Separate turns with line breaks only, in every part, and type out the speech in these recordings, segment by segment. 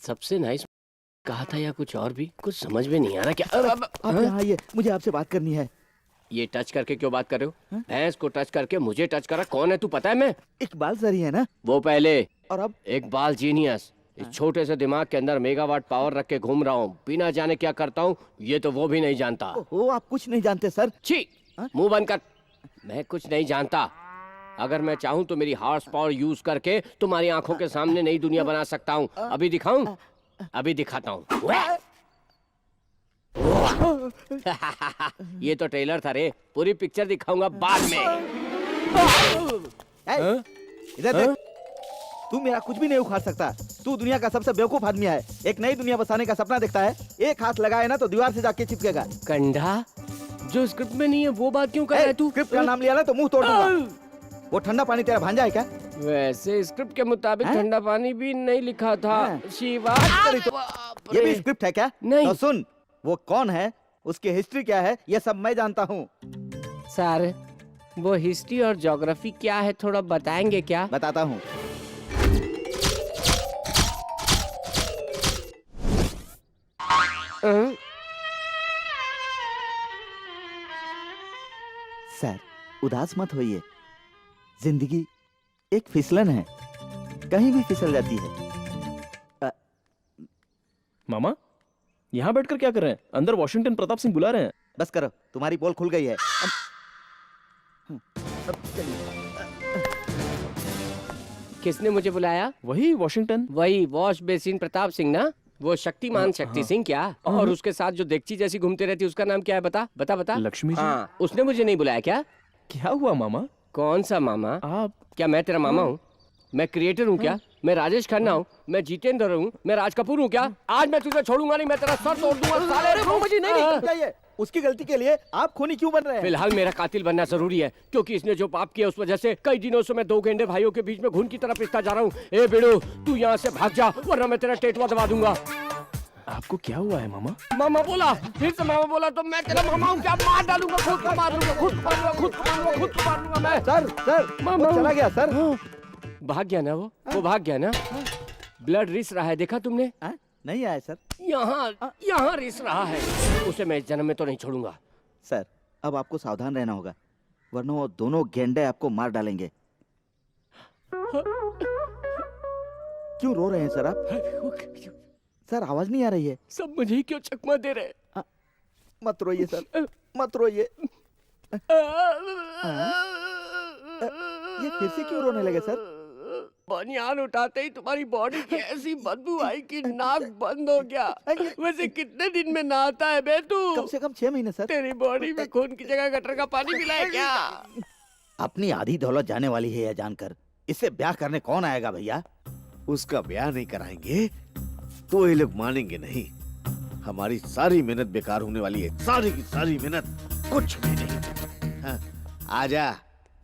सबसे नाइस कहा था या कुछ और भी? कुछ समझ में नहीं आ रहा। क्या
आप यहाँ आइए, मुझे आपसे बात करनी है।
ये टच करके क्यों बात कर रहे हो? भैंस को टच करके मुझे टच करा? कौन है तू, पता है? मैं
इकबाल सर ही है ना?
वो पहले
और अब
इकबाल जीनियस। इस छोटे से दिमाग के अंदर मेगावाट पावर रख के घूम रहा हूँ, बिना जाने क्या करता हूँ ये तो वो भी नहीं जानता।
ओहो, आप कुछ नहीं जानते सर।
छी, मुंह बंद कर। मैं कुछ नहीं जानता। अगर मैं चाहूँ तो मेरी हॉर्स पावर यूज करके तुम्हारी आंखों के सामने नई दुनिया बना सकता हूँ। अभी दिखाऊं? अभी दिखाता हूँ। ये तो ट्रेलर था रे, पूरी पिक्चर दिखाऊंगा बाद में।
इधर देख, तू मेरा कुछ भी नहीं उखाड़ सकता। तू दुनिया का सबसे बेवकूफ आदमी है। एक नई दुनिया बसाने का सपना देखता है, एक हाथ लगाए ना तो दीवार से जाके चिपकेगा।
कंधा जो स्क्रिप्ट में नहीं है वो बात क्यों कर रहा है तू?
स्क्रिप्ट का नाम लिया ना तो मुंह तोड़ दूंगा। वो ठंडा पानी तेरा भांजा है क्या?
वैसे स्क्रिप्ट के मुताबिक ठंडा पानी भी नहीं लिखा था शिवा।
ये भी स्क्रिप्ट है क्या?
नहीं।
तो सुन, वो कौन है, उसकी हिस्ट्री क्या है, ये सब मैं जानता हूँ।
सर वो हिस्ट्री और ज्योग्राफी क्या है, थोड़ा बताएंगे क्या?
बताता हूँ। सर उदास मत होइए, जिंदगी एक फिसलन है, कहीं भी फिसल जाती है।
मामा यहाँ बैठकर क्या कर रहे हैं? अंदर वॉशिंगटन प्रताप सिंह बुला रहे हैं।
बस करो, तुम्हारी पोल खुल गई है। अब
किसने मुझे बुलाया?
वही वॉशिंगटन।
वही वॉश बेसिन प्रताप सिंह ना? वो शक्तिमान शक्ति सिंह क्या? और उसके साथ जो देगची जैसी घूमती रहती है उसका नाम क्या है? बता बता बता।
लक्ष्मी जी।
हाँ, उसने मुझे नहीं बुलाया क्या?
क्या हुआ मामा?
कौन सा मामा?
आप
क्या मैं तेरा मामा हूँ? मैं क्रिएटर हूँ क्या? मैं राजेश खन्ना हूँ? मैं जितेंद्र हूँ? मैं राज कपूर हूँ क्या? आज मैं तुझे छोड़ूंगा नहीं, मैं तेरा सर तोड़ दूंगा साले।
मुझे नहीं चाहिए। उसकी गलती के लिए आप खूनी क्यों बन रहे हैं?
फिलहाल मेरा कातिल बनना जरूरी है, क्योंकि इसने जो पाप किया उस वजह से कई दिनों से मैं दो गेंडे भाइयों के बीच में घुन की तरह पिसता जा रहा हूँ। ए बेड़ू, तू यहाँ से भाग जा वरना मैं तेरा टेटवा दबा दूंगा।
आपको क्या हुआ है मामा?
मामा बोला, फिर से मामा बोला तो मैं तेरा मामा हूँ क्या? मार डालूंगा, खुद को मार दूंगा, खुद को मारूंगा, खुद को मारूंगा, खुद को मारूंगा मैं।
सर
मामा
वो चला गया सर।
भाग गया ना? वो भाग गया ना? ब्लड रिस रहा है, देखा तुमने?
नहीं आया सर।
यहाँ रिस रहा है। उसे मैं इस जन्म में तो नहीं छोड़ूंगा।
सर अब आपको सावधान रहना होगा, वरना वो दोनों गेंडे आपको मार डालेंगे। क्यों रो रहे हैं सर आप? सर आवाज नहीं आ रही है।
सब मुझे ही क्यों चकमा दे रहे?
मत रोइए सर, मत रोइए। ये फिर से क्यों रोने लगे सर?
बनियान उठाते ही तुम्हारी बॉडी की ऐसी बदबू आई कि नाक बंद हो गया। वैसे कितने दिन में नहाता है बे तू?
कम से कम 6 महीने सर।
तेरी बॉडी में खून की जगह गटर का पानी मिलाए क्या?
अपनी आधी दौलत जाने वाली है यह जानकर इससे ब्याह करने कौन आएगा भैया?
उसका ब्याह नहीं कराएंगे तो ये लोग मानेंगे नहीं। हमारी सारी मेहनत बेकार होने वाली है, सारी की सारी मेहनत कुछ भी नहीं।
हाँ, आजा,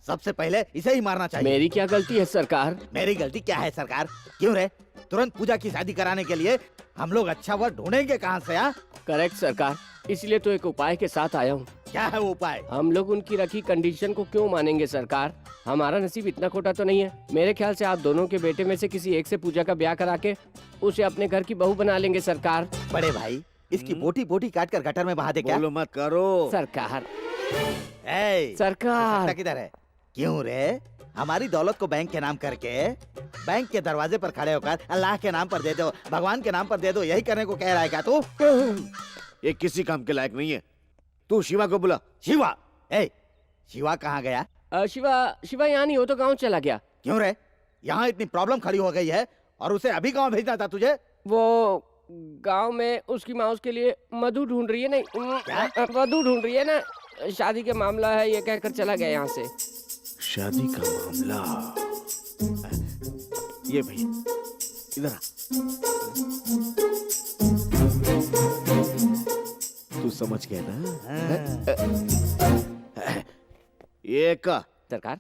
सबसे पहले इसे ही मारना चाहिए।
मेरी क्या गलती है सरकार?
मेरी गलती क्या है सरकार? क्यों रे? तुरंत पूजा की शादी कराने के लिए हम लोग अच्छा वर ढूंढेंगे कहाँ से?
करेक्ट सरकार, इसलिए तो एक उपाय के साथ आया हूँ।
क्या है वो उपाय?
हम लोग उनकी रखी कंडीशन को क्यों मानेंगे सरकार? हमारा नसीब इतना खोटा तो नहीं है। मेरे ख्याल से आप दोनों के बेटे में से किसी एक से पूजा का ब्याह करा के उसे अपने घर की बहू बना लेंगे सरकार।
बड़े भाई, इसकी बोटी बोटी काट कर गटर में बहा दे क्या?
बोलो मत करो
सरकार।
सरकार किधर है? क्यों रे? हमारी दौलत को बैंक के नाम करके बैंक के दरवाजे पर खड़े होकर अल्लाह के नाम पर दे दो, भगवान के नाम पर दे दो, यही करने को कह रहा है क्या तू?
ये किसी काम के लायक नहीं है। तू शिवा को बुला।
शिवा? शिवा कहाँ गया?
शिवा यहाँ नहीं, हो तो गाँव चला गया।
क्यों रे? यहाँ इतनी प्रॉब्लम खड़ी हो गई है और उसे अभी गाँव भेजना था तुझे?
वो गांव में उसकी माँ उसके लिए मधु ढूंढ रही है। नहीं, वधू ढूंढ रही है ना, शादी का मामला है ये कहकर चला गया यहाँ से।
शादी का मामला? ये भाई इधर आ। तू समझ गया ना? ये का
सरकार,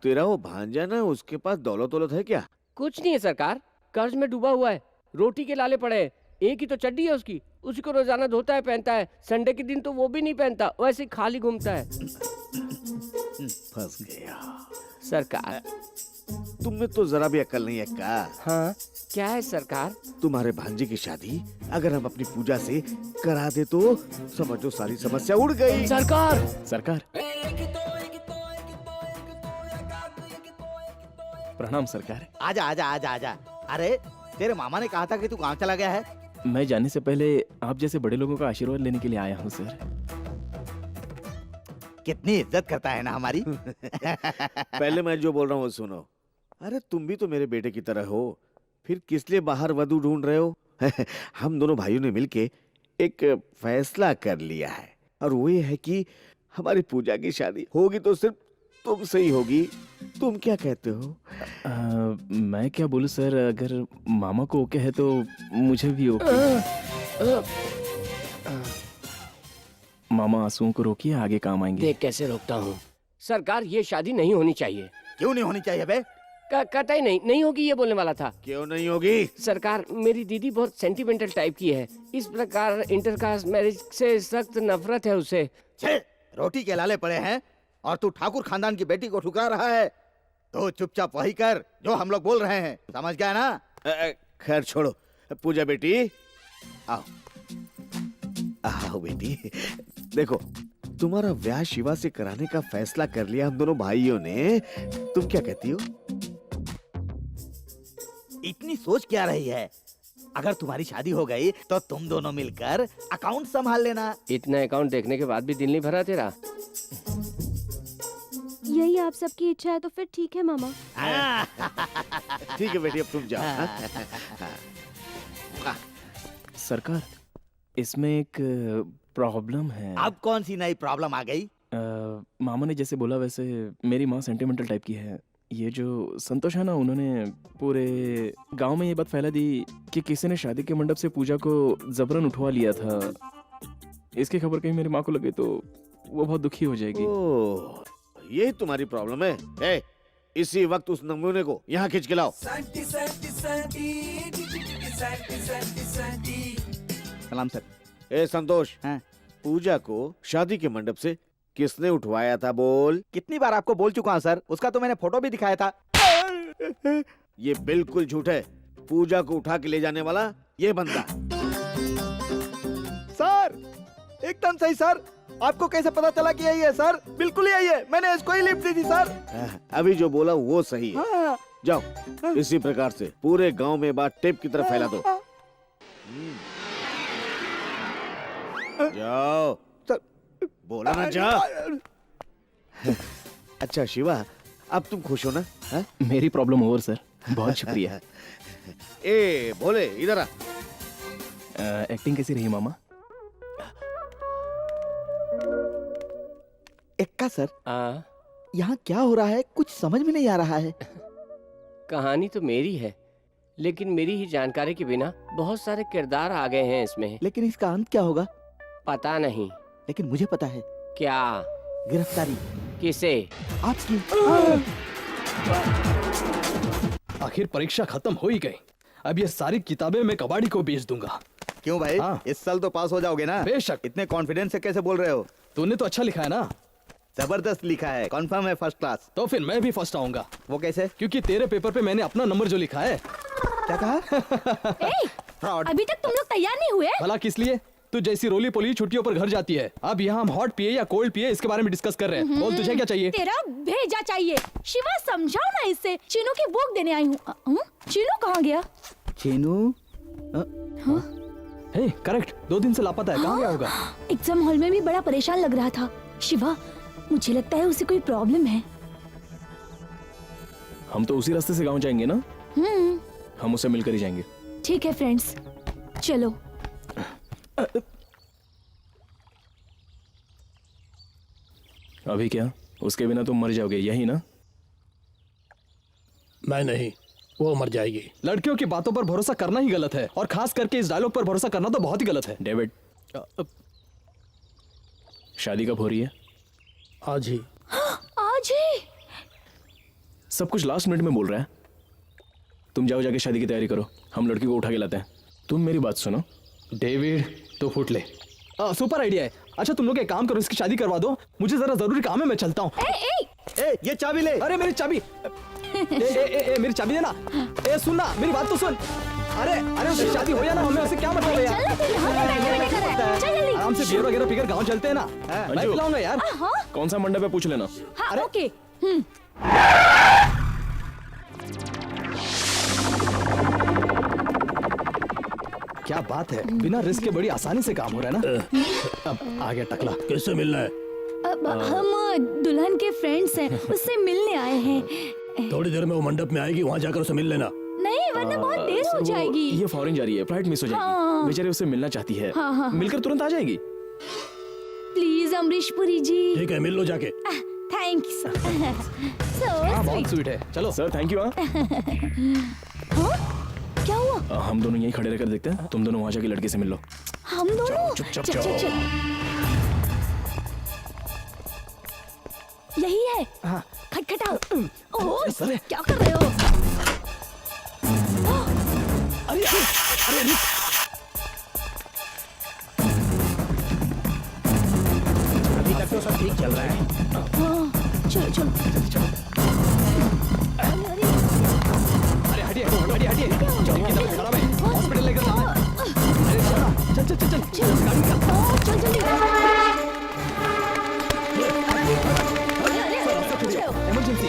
तेरा वो भांजा ना, उसके पास दौलत है क्या?
कुछ नहीं है सरकार, कर्ज में डूबा हुआ है, रोटी के लाले पड़े हैं। एक ही तो चड्डी है उसकी, उसी को रोजाना धोता है पहनता है, संडे के दिन तो वो भी नहीं पहनता, वैसे खाली घूमता है।
फंस गया
सरकार।
तुम्हें तो जरा भी अकल नहीं है का?
हाँ, क्या है सरकार?
तुम्हारे भांजे की शादी अगर हम अपनी पूजा से करा दे तो समझो सारी समस्या उड़ गई।
सरकार,
सरकार, प्रणाम सरकार।
आजा आजा आजा आजा। अरे तेरे मामा ने कहा था कि तू कहाँ चला गया है?
मैं जाने से पहले आप जैसे बड़े लोगों का आशीर्वाद लेने के लिए आया हूँ सर।
कितनी इज्जत करता है ना हमारी।
पहले मैं जो बोल रहा हूँ वो सुनो। अरे तुम भी तो मेरे बेटे की तरह हो, फिर किस लिए बाहर वधू ढूंढ रहे हो? हम दोनों भाइयों ने मिलके एक फैसला कर लिया है और वो ये है कि हमारी पूजा की शादी होगी तो सिर्फ तुमसे ही होगी। तुम क्या कहते हो?
मैं क्या बोलूं सर, अगर मामा को ओके है तो मुझे भी ओके। मामा आंसुओं को रोकिए, आगे काम आएंगे।
देख कैसे रोकता हूँ। सरकार, ये शादी नहीं होनी चाहिए।
क्यों नहीं होनी चाहिए बे?
कतई नहीं होगी, ये बोलने वाला था।
क्यों नहीं होगी?
सरकार, मेरी दीदी बहुत सेंटिमेंटल टाइप की है। इस प्रकार इंटरकास्ट मैरिज से सख्त नफरत है उसे।
छे, रोटी के लाले पड़े हैं और तू ठाकुर खानदान की बेटी को ठुकरा रहा है। तो चुपचाप वही कर जो हम लोग बोल रहे हैं, समझ गया ना?
खैर छोड़ो। पूजा बेटी आओ, आओ बेटी। देखो, तुम्हारा ब्याह शिवा से कराने का फैसला कर लिया हम दोनों भाइयों ने। तुम क्या कहती हो?
इतनी सोच क्या रही है? अगर तुम्हारी शादी हो गई तो तुम दोनों मिलकर अकाउंट संभाल लेना।
इतना अकाउंट देखने के बाद भी दिल नहीं भरा तेरा?
यही आप सबकी इच्छा है तो फिर ठीक है मामा।
ठीक है बेटी, अब तुम जाओ।
सरकार, इसमें एक प्रॉब्लम है।
अब कौन सी नई प्रॉब्लम आ गई?
मामा ने जैसे बोला वैसे मेरी माँ सेंटिमेंटल टाइप की है। ये जो संतोष है ना, उन्होंने पूरे गांव में ये बात फैला दी कि किसी ने शादी के मंडप से पूजा को जबरन उठवा लिया था। इसकी खबर कहीं मेरी माँ को लगे तो वो बहुत दुखी हो जाएगी।
ओह, यही तुम्हारी प्रॉब्लम है। ए, इसी वक्त उस नमूने को यहाँ खींच के लाओ।
सलाम सर।
ए संतोष,
हाँ?
पूजा को शादी के मंडप से किसने उठवाया था? बोल।
कितनी बार आपको बोल चुका हूँ सर, उसका तो मैंने फोटो भी दिखाया था।
ये बिल्कुल झूठ है। पूजा को उठा के ले जाने वाला ये बंदा।
सर एकदम सही सर। आपको कैसे पता चला कि यही है सर? बिल्कुल यही है, मैंने इसको ही लिफ्ट दी थी सर।
अभी जो बोला वो सही है।
हाँ।
जाओ, इसी प्रकार से पूरे गांव में बात टेप की तरफ फैला दो। जाओ, बोला ना, जा। अच्छा शिवा, अब तुम खुश हो ना? हा?
मेरी प्रॉब्लम ओवर सर, बहुत शुक्रिया।
ए बोले, इधर आ।
एक्टिंग कैसी रही मामा?
एक्का सर, यहाँ क्या हो रहा है कुछ समझ में नहीं आ रहा है।
कहानी तो मेरी है, लेकिन मेरी ही जानकारी के बिना बहुत सारे किरदार आ गए हैं इसमें।
लेकिन इसका अंत क्या होगा?
पता नहीं।
लेकिन मुझे पता है।
क्या?
गिरफ्तारी।
किसे?
आपकी।
आखिर परीक्षा खत्म हो ही गई। अब ये सारी किताबें मैं कबाड़ी को बेच दूंगा।
क्यों भाई?
हाँ।
इस साल तो पास हो जाओगे ना?
बेशक।
इतने कॉन्फिडेंस से कैसे बोल रहे हो?
तूने तो अच्छा लिखा है ना?
जबरदस्त लिखा है, कंफर्म है, फर्स्ट क्लास।
तो फिर मैं भी फर्स्ट आऊंगा।
वो कैसे?
क्योंकि तेरे पेपर पे मैंने अपना नंबर जो लिखा है।
क्या कहा? फ्रॉड।
अभी तक तुम लोग तैयार नहीं हुए?
भला किस लिए? तू जैसी रोली पोली छुट्टियों पर घर जाती है। अब यहाँ हम हॉट पिए या कोल्ड पिए इसके बारे में डिस्कस कर रहे हैं। बोल, तुझे क्या चाहिए?
तेरा भेजा चाहिए। शिवा समझाओ ना इसे। चीनू की बुक देने आई हूँ। चीनू कहाँ गया?
चीनू?
हे, करेक्ट। 2 दिन से लापता है। कहाँ गया होगा?
एग्जाम हॉल में भी बड़ा परेशान लग रहा था। शिवा, मुझे लगता है उसे कोई प्रॉब्लम है।
हम तो उसी रास्ते से गांव जाएंगे ना? हम उसे मिलकर ही जाएंगे।
ठीक है फ्रेंड्स, चलो।
अभी क्या? उसके बिना तुम मर जाओगे, यही ना?
मैं नहीं, वो मर जाएगी।
लड़कियों की बातों पर भरोसा करना ही गलत है, और खास करके इस डायलॉग पर भरोसा करना तो बहुत ही गलत है।
डेविड, शादी कब हो रही है?
आज ही।
आज ही?
सब कुछ लास्ट मिनट में बोल रहा है। तुम जाओ, जाके शादी की तैयारी करो, हम लड़की को उठा के लाते हैं। तुम मेरी बात सुनो।
डेविड, तो फुट ले। सुपर आइडिया है। अच्छा तुम लोग एक काम करो, इसकी शादी करवा दो। मुझे जरा जरूरी काम है, मैं चलता हूँ।
ये चाबी ले।
अरे मेरी चाबी। मेरी चाबी देना। सुनना, मेरी बात तो सुन। अरे अरे उसकी शादी हो या ना हमें उससे क्या मतलब है यार?
चल ना, तू यहाँ पे बैठे बैठे कर रहा है। चल जल्दी।
आराम से बियर वगैरह पीकर गांव चलते हैं ना। मैं
अंजू।
पिलाऊंगा यार।
हाँ
कौन सा मंडप है पूछ लेना।
हाँ ओके।
क्या बात है, बिना रिस्क के बड़ी आसानी से काम हो रहा है ना। अब आ गया टकला।
किससे मिलना है?
अब हम दुल्हन के फ्रेंड्स हैं, उससे मिलने आए हैं।
थोड़ी देर में वो मंडप में आएगी, वहाँ जाकर उसे मिल लेना।
नहीं वरना बहुत देर हो जाएगी।
ये फॉरेन जा रही है, फ्लाइट मिस हो जाएगी।
हाँ।
बेचारे उससे मिलना चाहती है।
हाँ।
मिलकर तुरंत आ जाएगी।
प्लीज अमरीश पुरी जी।
ठीक है, मिल लो जाके।
थैंक्स।
हाँ बहुत स्वीट है, चलो।
Sir thank you.
क्या हुआ?
हम दोनों यहीं खड़े रहकर देखते हैं, तुम दोनों वहां जाके लड़के से मिल लो।
हम दोनों?
चुपचाप
चल,
जाओ।
चल, चल। यही है।
हाँ।
खटखटाओ। ओह,
अरे।
क्या कर रहे हो?
अरे अरे अरे
अभी तक तो सब ठीक चल रहा है।
हाँ, चलो चलो। अरे,
अरे हटिए हटिए हटिए, जमीन की तरफ खराब है, हॉस्पिटल लेकर जाना है। अरे चल चल चल चल
चल
गाड़ी निकाल।
चल जल्दी। अरे,
इमरजेंसी।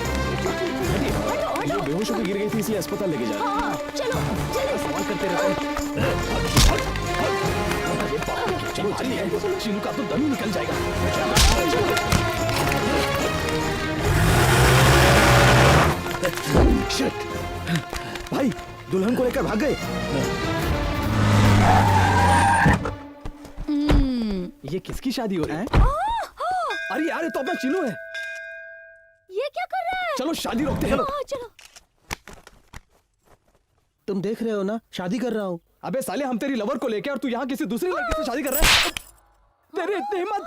ये बेहोश होकर गिर गई थी, इसलिए अस्पताल लेके जा रहे हैं।
हाँ, चलो जल्दी।
सवाल करते रहते हैं। चलो चलिए, चीनू का तो दम ही निकल जाएगा।
शिट, भाई दुल्हन को लेकर भाग गए।
ये किसकी शादी हो रही है? अरे यार ये तो अपना चीनू है।
ये क्या कर रहा है?
चलो शादी रोकते हैं।
हाँ, चलो।
तुम देख रहे हो ना, शादी कर रहा हूँ।
अबे साले, हम तेरी लवर को लेके और तू यहाँ किसी दूसरी लड़की से शादी कर रहा है? तेरी इतनी हिम्मत!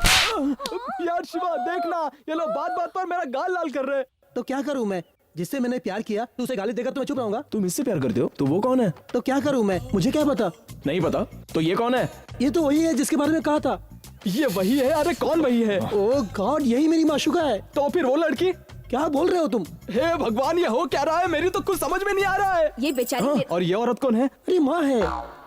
यार शिवा देखना, ये लोग बात बात पर मेरा गाल लाल कर रहे हैं।
तो क्या करूँ मैं? जिससे मैंने प्यार किया, तू उसे गाली देकर तो मैं चुप रहूंगा?
तुम इससे प्यार करते हो? तो वो कौन है?
तो क्या करूँ मैं? मुझे क्या पता?
नहीं पता? तो ये कौन है?
ये तो वही है जिसके बारे में कहा था।
ये वही है? अरे कौन वही है?
ओह गॉड, यही मेरी माशुका है।
तो फिर वो लड़की?
क्या बोल रहे हो तुम?
हे भगवान, ये हो क्या रहा है? मेरी तो कुछ समझ में नहीं आ रहा है।
ये बेचारी
और ये औरत कौन है?
अरे माँ है।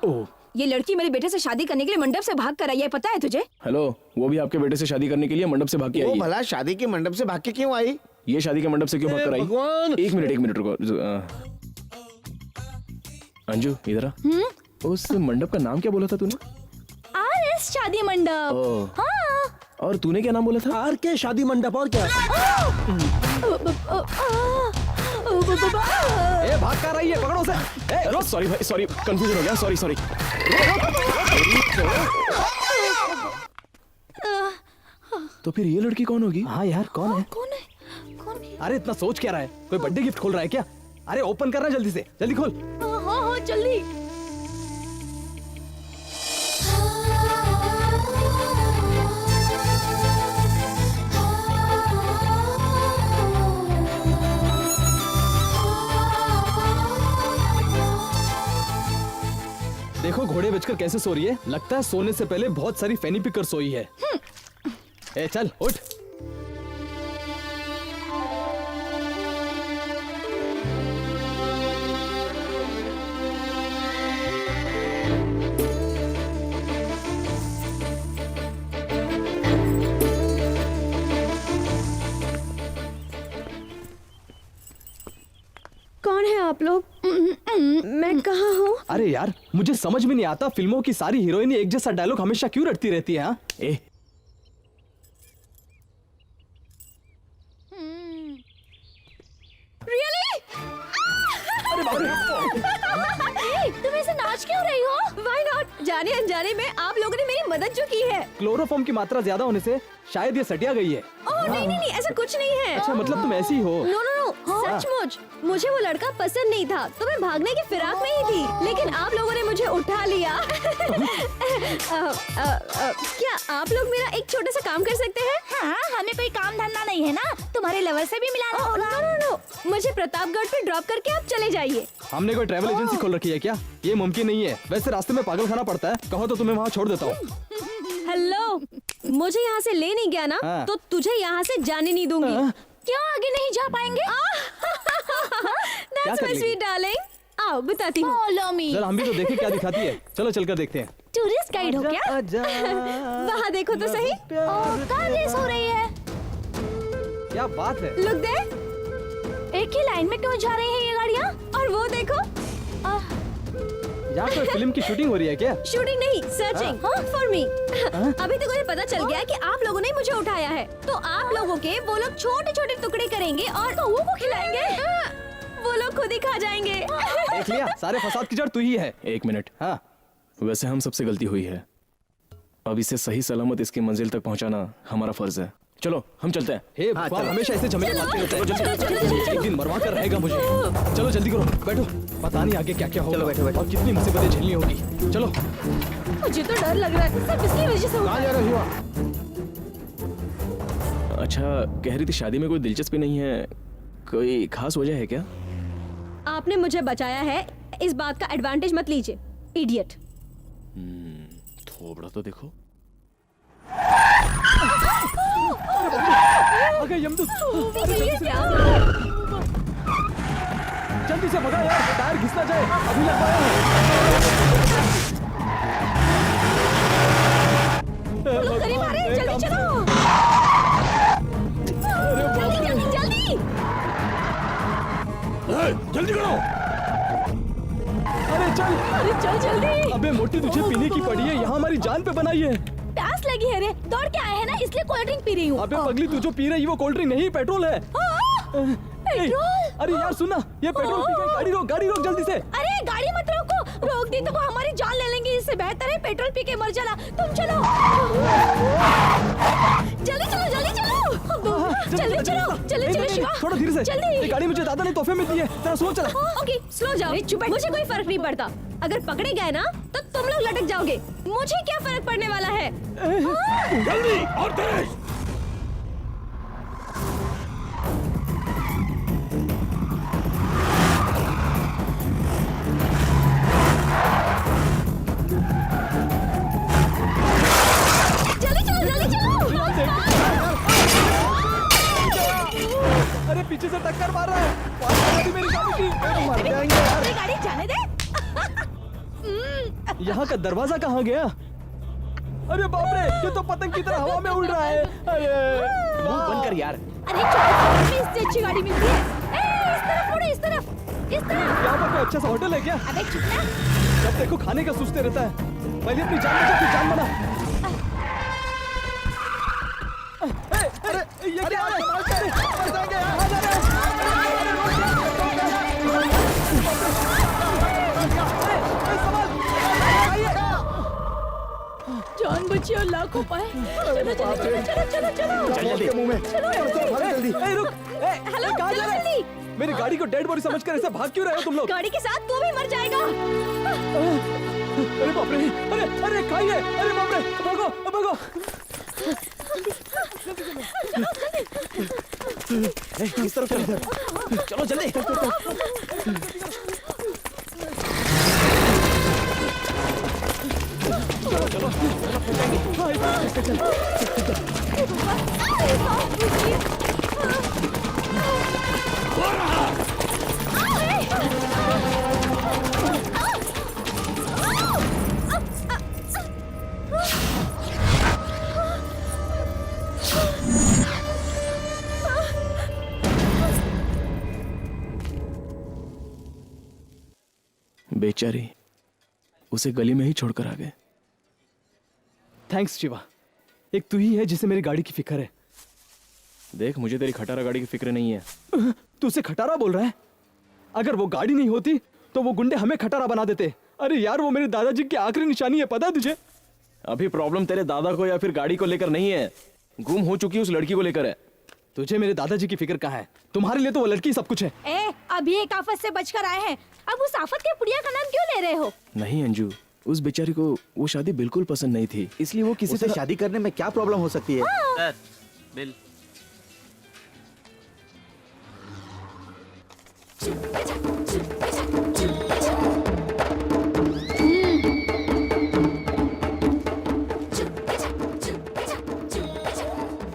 ओह,
ये लड़की मेरे बेटे से शादी करने के लिए मंडप से भाग कर आई है, पता है तुझे?
हेलो, वो भी आपके बेटे से शादी करने के लिए मंडप से भाग के
वो
आई है।
भला शादी के मंडप से भाग के क्यों आई?
ये शादी के मंडप से क्यों भाग कर आई?
भगवान!
एक मिनट रुको। अंजू इधर आ। उस मंडप का नाम क्या बोला था तूने?
RS शादी मंडप।
ओह।
हाँ।
और तूने क्या नाम बोला था?
आर के शादी मंडप, और क्या?
ए भाग कर रही है, पकड़ो उसे। ए,
सॉरी भाई, सॉरी, कंफ्यूजन हो गया। सॉरी। तो फिर ये लड़की कौन होगी?
हाँ यार कौन है?
कौन है? कौन है?
अरे इतना सोच क्या रहा है? कोई बर्थडे गिफ्ट खोल रहा है क्या? अरे ओपन करना जल्दी से, जल्दी खोल।
हाँ, जल्दी।
देखो घोड़े बेचकर कैसे सो रही है। लगता है सोने से पहले बहुत सारी फैनी पिकर सोई है। ए चल उठ।
कौन है आप लोग? मैं कहाँ हूँ?
अरे यार मुझे समझ में नहीं आता, फिल्मों की सारी हीरोइन एक जैसा डायलॉग हमेशा क्यों रटती रहती है? हाँ ए
तुम ऐसे नाच क्यों रही हो?
Why not? जाने अनजाने में आप लोगों ने मेरी मदद जो की है।
क्लोरोफॉर्म की मात्रा ज्यादा होने से शायद ये सटिया गई है।
ओह नहीं, ऐसा कुछ नहीं है।
अच्छा मतलब तुम ऐसी ही हो?
नो, सचमुच मुझे वो लड़का पसंद नहीं था, तो मैं भागने की फिराक में ही थी, लेकिन आप लोगों ने मुझे उठा लिया। क्या आप लोग मेरा एक छोटा सा काम कर सकते हैं?
हाँ, हमें कोई काम धंधा नहीं है ना, तुम्हारे लवर से भी मिलाना होगा।
नो, मुझे प्रतापगढ़ पे ड्रॉप करके आप चले जाइए।
हमने कोई ट्रैवल एजेंसी खोल रखी है क्या? ये मुमकिन नहीं है। वैसे रास्ते में पागल खाना पड़ता है, कहो तो तुम्हें वहाँ छोड़ देता हूँ।
हेलो, मुझे यहाँ से ले नहीं गया ना,
हाँ।
तो तुझे यहाँ से जाने नहीं दूंगी।
क्यों आगे नहीं जा पाएंगे?
That's
कर
my
लेगी?
sweet darling. आओ बताती हूँ।
Follow me.
जरा हम भी तो देखें क्या दिखाती है। चलो चलकर देखते हैं।
टूरिस्ट गाइड हो क्या?
वहाँ देखो तो सही।
कार रेस हो रही है।
क्या बात है।
लुक दे।
एक ही लाइन में क्यों जा रही हैं ये गाड़ियाँ?
और वो देखो,
यहाँ कोई फिल्म की शूटिंग हो रही है क्या?
शूटिंग नहीं, सर्चिंग फॉर मी। अभी तक उन्हें पता चल गया कि आप लोगों ने मुझे उठाया है, तो आप लोगों के वो लोग छोटे छोटे टुकड़े करेंगे और कौओं को खिलाएंगे। वो लोग खुद ही खा जाएंगे।
देख लिया, सारे फसाद की जड़ तू ही है।
1 मिनट।
हाँ,
वैसे हम सबसे गलती हुई है, अब इसे सही सलामत इसकी मंजिल तक पहुंचाना हमारा फर्ज है। चलो हम चलते हैं।
हे भगवान, हमेशा ऐसे झमेले मारते रहते हैं। एक दिन मरवा कर रहेगा मुझे। चलो जल्दी करो, बैठो। पता नहीं आगे क्या क्या होगा।
चलो, बैठो, बैठो।
और कितनी मुसीबतें झेलनी होगी। चलो।
मुझे तो डर लग रहा है, सब इसकी वजह से हुआ।
कहाँ जा रही हो?
अच्छा, कह रही थी शादी में कोई दिलचस्पी नहीं है, कोई खास वजह है क्या?
आपने मुझे बचाया है, इस बात का एडवांटेज मत लीजिए, इडियट।
थोड़ा तो देखो।
अरे यमदूत,
ये क्या?
जल्दी से भगा यार, टायर घिसना जाए। अभी लग पाया है।
लोग करीब आ रहे हैं, जल्दी चलो। जल्दी जल्दी जल्दी।
जल्दी करो। अरे चल।
अरे चल जल्दी।
अबे मोटी, तुझे पीने की पड़ी है, यहाँ हमारी जान पे बनाई है।
प्यास लगी है रे, दौड़ के आए हैं ना, इसलिए कोल्ड ड्रिंक पी रही हूँ।
अबे पगली, तू जो पी रही है वो कोल्ड ड्रिंक नहीं, पेट्रोल है।
पेट्रोल?
अरे यार सुनना, ये पेट्रोल पी गई। गाड़ी रोक जल्दी से।
अरे गाड़ी मत रोको, रोक दी तो वो हमारी जान ले लेंगे। इससे बेहतर है पेट्रोल पी के मर जाना। तुम चलो, जल्दी चलो, जल्दी चलो, जल्दी चलो, जल्दी चलो शिवा।
थोड़ा धीरे से।
जल्दी।
ये गाड़ी मुझे दादा ने तोहफे में दी है, जरा स्लो चला।
ओके, स्लो जाओ। मुझे कोई फर्क नहीं पड़ता, अगर पकड़े गए ना तो तुम लोग लटक जाओगे। मुझे क्या फर्क पड़ने वाला है?
जल्दी और तेज।
जल्दी चलो, जल्दी चलो।
अरे पीछे से टक्कर मार रहा है। मेरी गाड़ी की मर जाएंगे यार।
अपनी गाड़ी जाने दे।
यहाँ का दरवाजा कहाँ गया? अरे बाप रे, ये तो पतंग की तरह हवा में उड़ रहा है। अरे
मुंह बंद कर यार।
अरे चलो, इससे अच्छी गाड़ी मिलती है। ए, इस तरफ मुड़ो, इस तरफ, इस तरफ।
यहाँ पर कोई अच्छा सा होटल है क्या?
अबे चुप ना।
जब देखो खाने का सोचते रहता है। पहले अपनी जान बचा, फिर जान बना। अरे ये क्या है?
जान बची और लाखों पाए। चलो चलो चलो चलो चलो चलो।
चल जल्दी। मुंह में।
चलो जल्दी।
ए, रुक।
हेलो,
कहाँ जा रहे हो?
जल्दी।
मेरी गाड़ी को डेड बॉडी समझकर ऐसे भाग क्यों रहे हो तुम लोग?
गाड़ी के साथ तू भी मर जाएगा।
अरे बाप रे, अरे अरे खाइए। अरे बाप रे, भागो भागो।
इस तरफ चलो, चलो जल्दी।
बेचारी, उसे गली में ही छोड़कर आ गए।
थैंक्स शिवा, एक तू ही है जिसे मेरी गाड़ी की फिक्र है।
देख, मुझे तेरी खटारा गाड़ी की फिक्र नहीं है।
तू उसे खटारा बोल रहा है? अगर वो गाड़ी नहीं होती तो वो गुंडे हमें खटारा बना देते। अरे यार, वो मेरे दादाजी की आखिरी निशानी है, पता है तुझे?
अभी प्रॉब्लम तेरे दादा को या फिर गाड़ी को लेकर नहीं है, गुम हो चुकी उस लड़की को लेकर है।
तुझे मेरे दादाजी की फिक्र कहाँ है? तुम्हारे लिए तो वो लड़की सब कुछ है।
ए, अभी एक आफत से बचकर आए हैं, अब उस आफत के पुड़िया का नाम क्यों ले रहे हो?
नहीं अंजू, उस बेचारी को वो शादी बिल्कुल पसंद नहीं थी, इसलिए वो किसी
उसे
से
शादी करने में क्या प्रॉब्लम हो सकती है?
Sir, bill.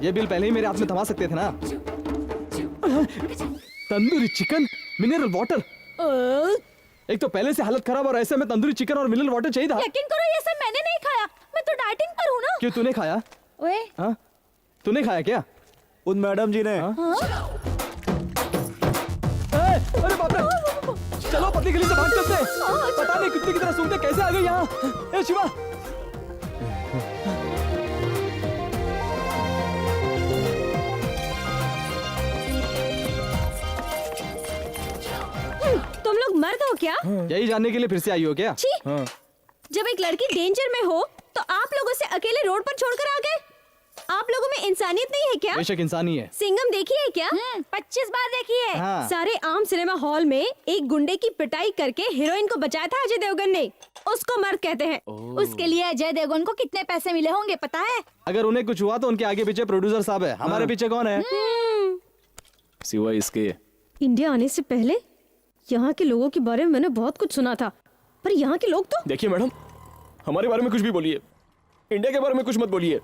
ये बिल पहले ही मेरे हाथ में थमा सकते थे ना। Tandoori chicken, mineral water. एक तो पहले से हालत खराब और ऐसे में तंदूरी चिकन और मिनरल वाटर चाहिए था।
यकीन करो ये सब मैंने नहीं खाया, मैं तो डाइटिंग पर हूँ ना।
क्यों तूने खाया?
ओए
हाँ तूने खाया क्या?
उन मैडम जी ने
अरे बाप रे, चलो पतली गली से भाग चलते हैं। पता नहीं कुत्ते की तरह सूंघते कैसे आ गए यहाँ। ए शिवा,
तुम लोग मर्द हो क्या?
यही जानने के लिए फिर से आई हो क्या?
छी!
हाँ
जब एक लड़की डेंजर में हो तो आप लोगों से अकेले रोड पर छोड़कर आ गए। आप लोगों में इंसानियत नहीं है क्या?
बेशक इंसानी है।
सिंघम देखी है क्या?
25 बार देखी है।
हाँ।
सारे आम सिनेमा हॉल में एक गुंडे की पिटाई करके हीरोइन को बचाया था अजय देवगन ने। उसको मर्द कहते हैं।
उसके लिए अजय देवगन को कितने पैसे मिले होंगे पता है?
अगर उन्हें कुछ हुआ तो उनके आगे पीछे प्रोड्यूसर साहब है। हमारे पीछे कौन है?
सिवाय इसके
इंडिया आने से पहले यहाँ के लोगों के बारे में मैंने बहुत कुछ सुना था, पर यहाँ के लोग तो
देखिए मैडम, हमारे बारे में कुछ भी बोलिए, इंडिया के बारे में कुछ मत बोलिए।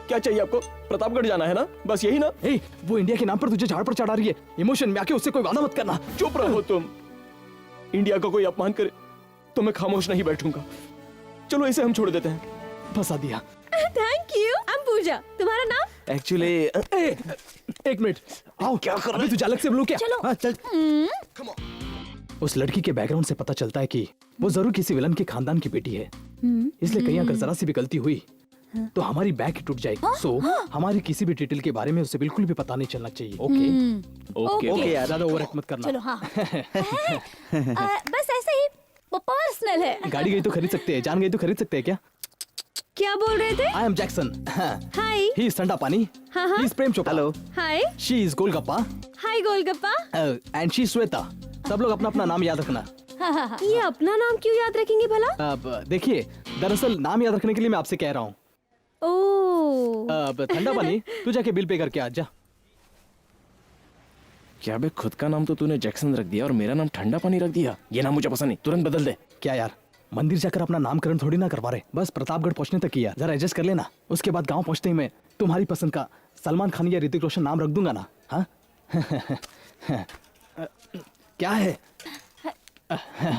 क्या चाहिए आपको? प्रतापगढ़ जाना है ना? बस यही ना?
ए, वो इंडिया के नाम पर तुझे झाड़ पर चढ़ा रही है। इमोशन में आके उससे कोई वादा मत करना।
चुप रहो तुम। इंडिया का कोई अपमान करे तो मैं खामोश नहीं बैठूंगा। चलो इसे हम छोड़ देते हैं।
फंसा दिया।
Thank you. आई एम पूजा। तुम्हारा नाम?
एक्चुअली
एक मिनट, आओ। क्या कर रहा है? तुझे अलग से बोलूं क्या?
चलो।
हाँ, चल। उस लड़की के बैकग्राउंड से पता चलता है कि वो जरूर किसी विलन के खानदान की बेटी है। इसलिए कहीं अगर जरा सी भी गलती हुई तो हमारी बैक ही टूट जाएगी। सो हमारी किसी भी डिटेल के बारे में उसे बिल्कुल भी पता नहीं चलना चाहिए। ओके
ओके
ओके यार, ज्यादा ओवर एक्ट मत करना।
चलो हाँ। बस ऐसे ही, वो पर्सनल है।
गाड़ी गई तो खरीद सकते हैं, जान गई तो खरीद सकते हैं क्या?
क्या बोल रहे थे?
I am Jackson.
Hi.
He is ठंडा पानी।
हाँ, हाँ।
He is Prem Chopra.
Hello.
Hi.
She is golgappa.
Hi golgappa.
And she Shweta. सब लोग अपना अपना नाम याद रखना।
ये अपना नाम क्यों याद रखेंगे भला?
अब देखिए, दरअसल नाम याद रखने के लिए मैं आपसे कह रहा हूँ। अब ठंडा पानी, तू जाके बिल पे करके आ जा।
क्या बे, खुद का नाम तो तूने जैक्सन रख दिया और मेरा नाम ठंडा पानी रख दिया। ये नाम मुझे पसंद नहीं, तुरंत बदल दे।
क्या यार, मंदिर जाकर अपना नामकरण थोड़ी ना करवा रहे। बस प्रतापगढ़ पहुंचने तक किया, जरा एडजस्ट कर लेना। उसके बाद गांव पहुंचते ही मैं तुम्हारी पसंद का सलमान खान या ऋतिक रोशन नाम रख दूंगा ना। हाँ? क्या है?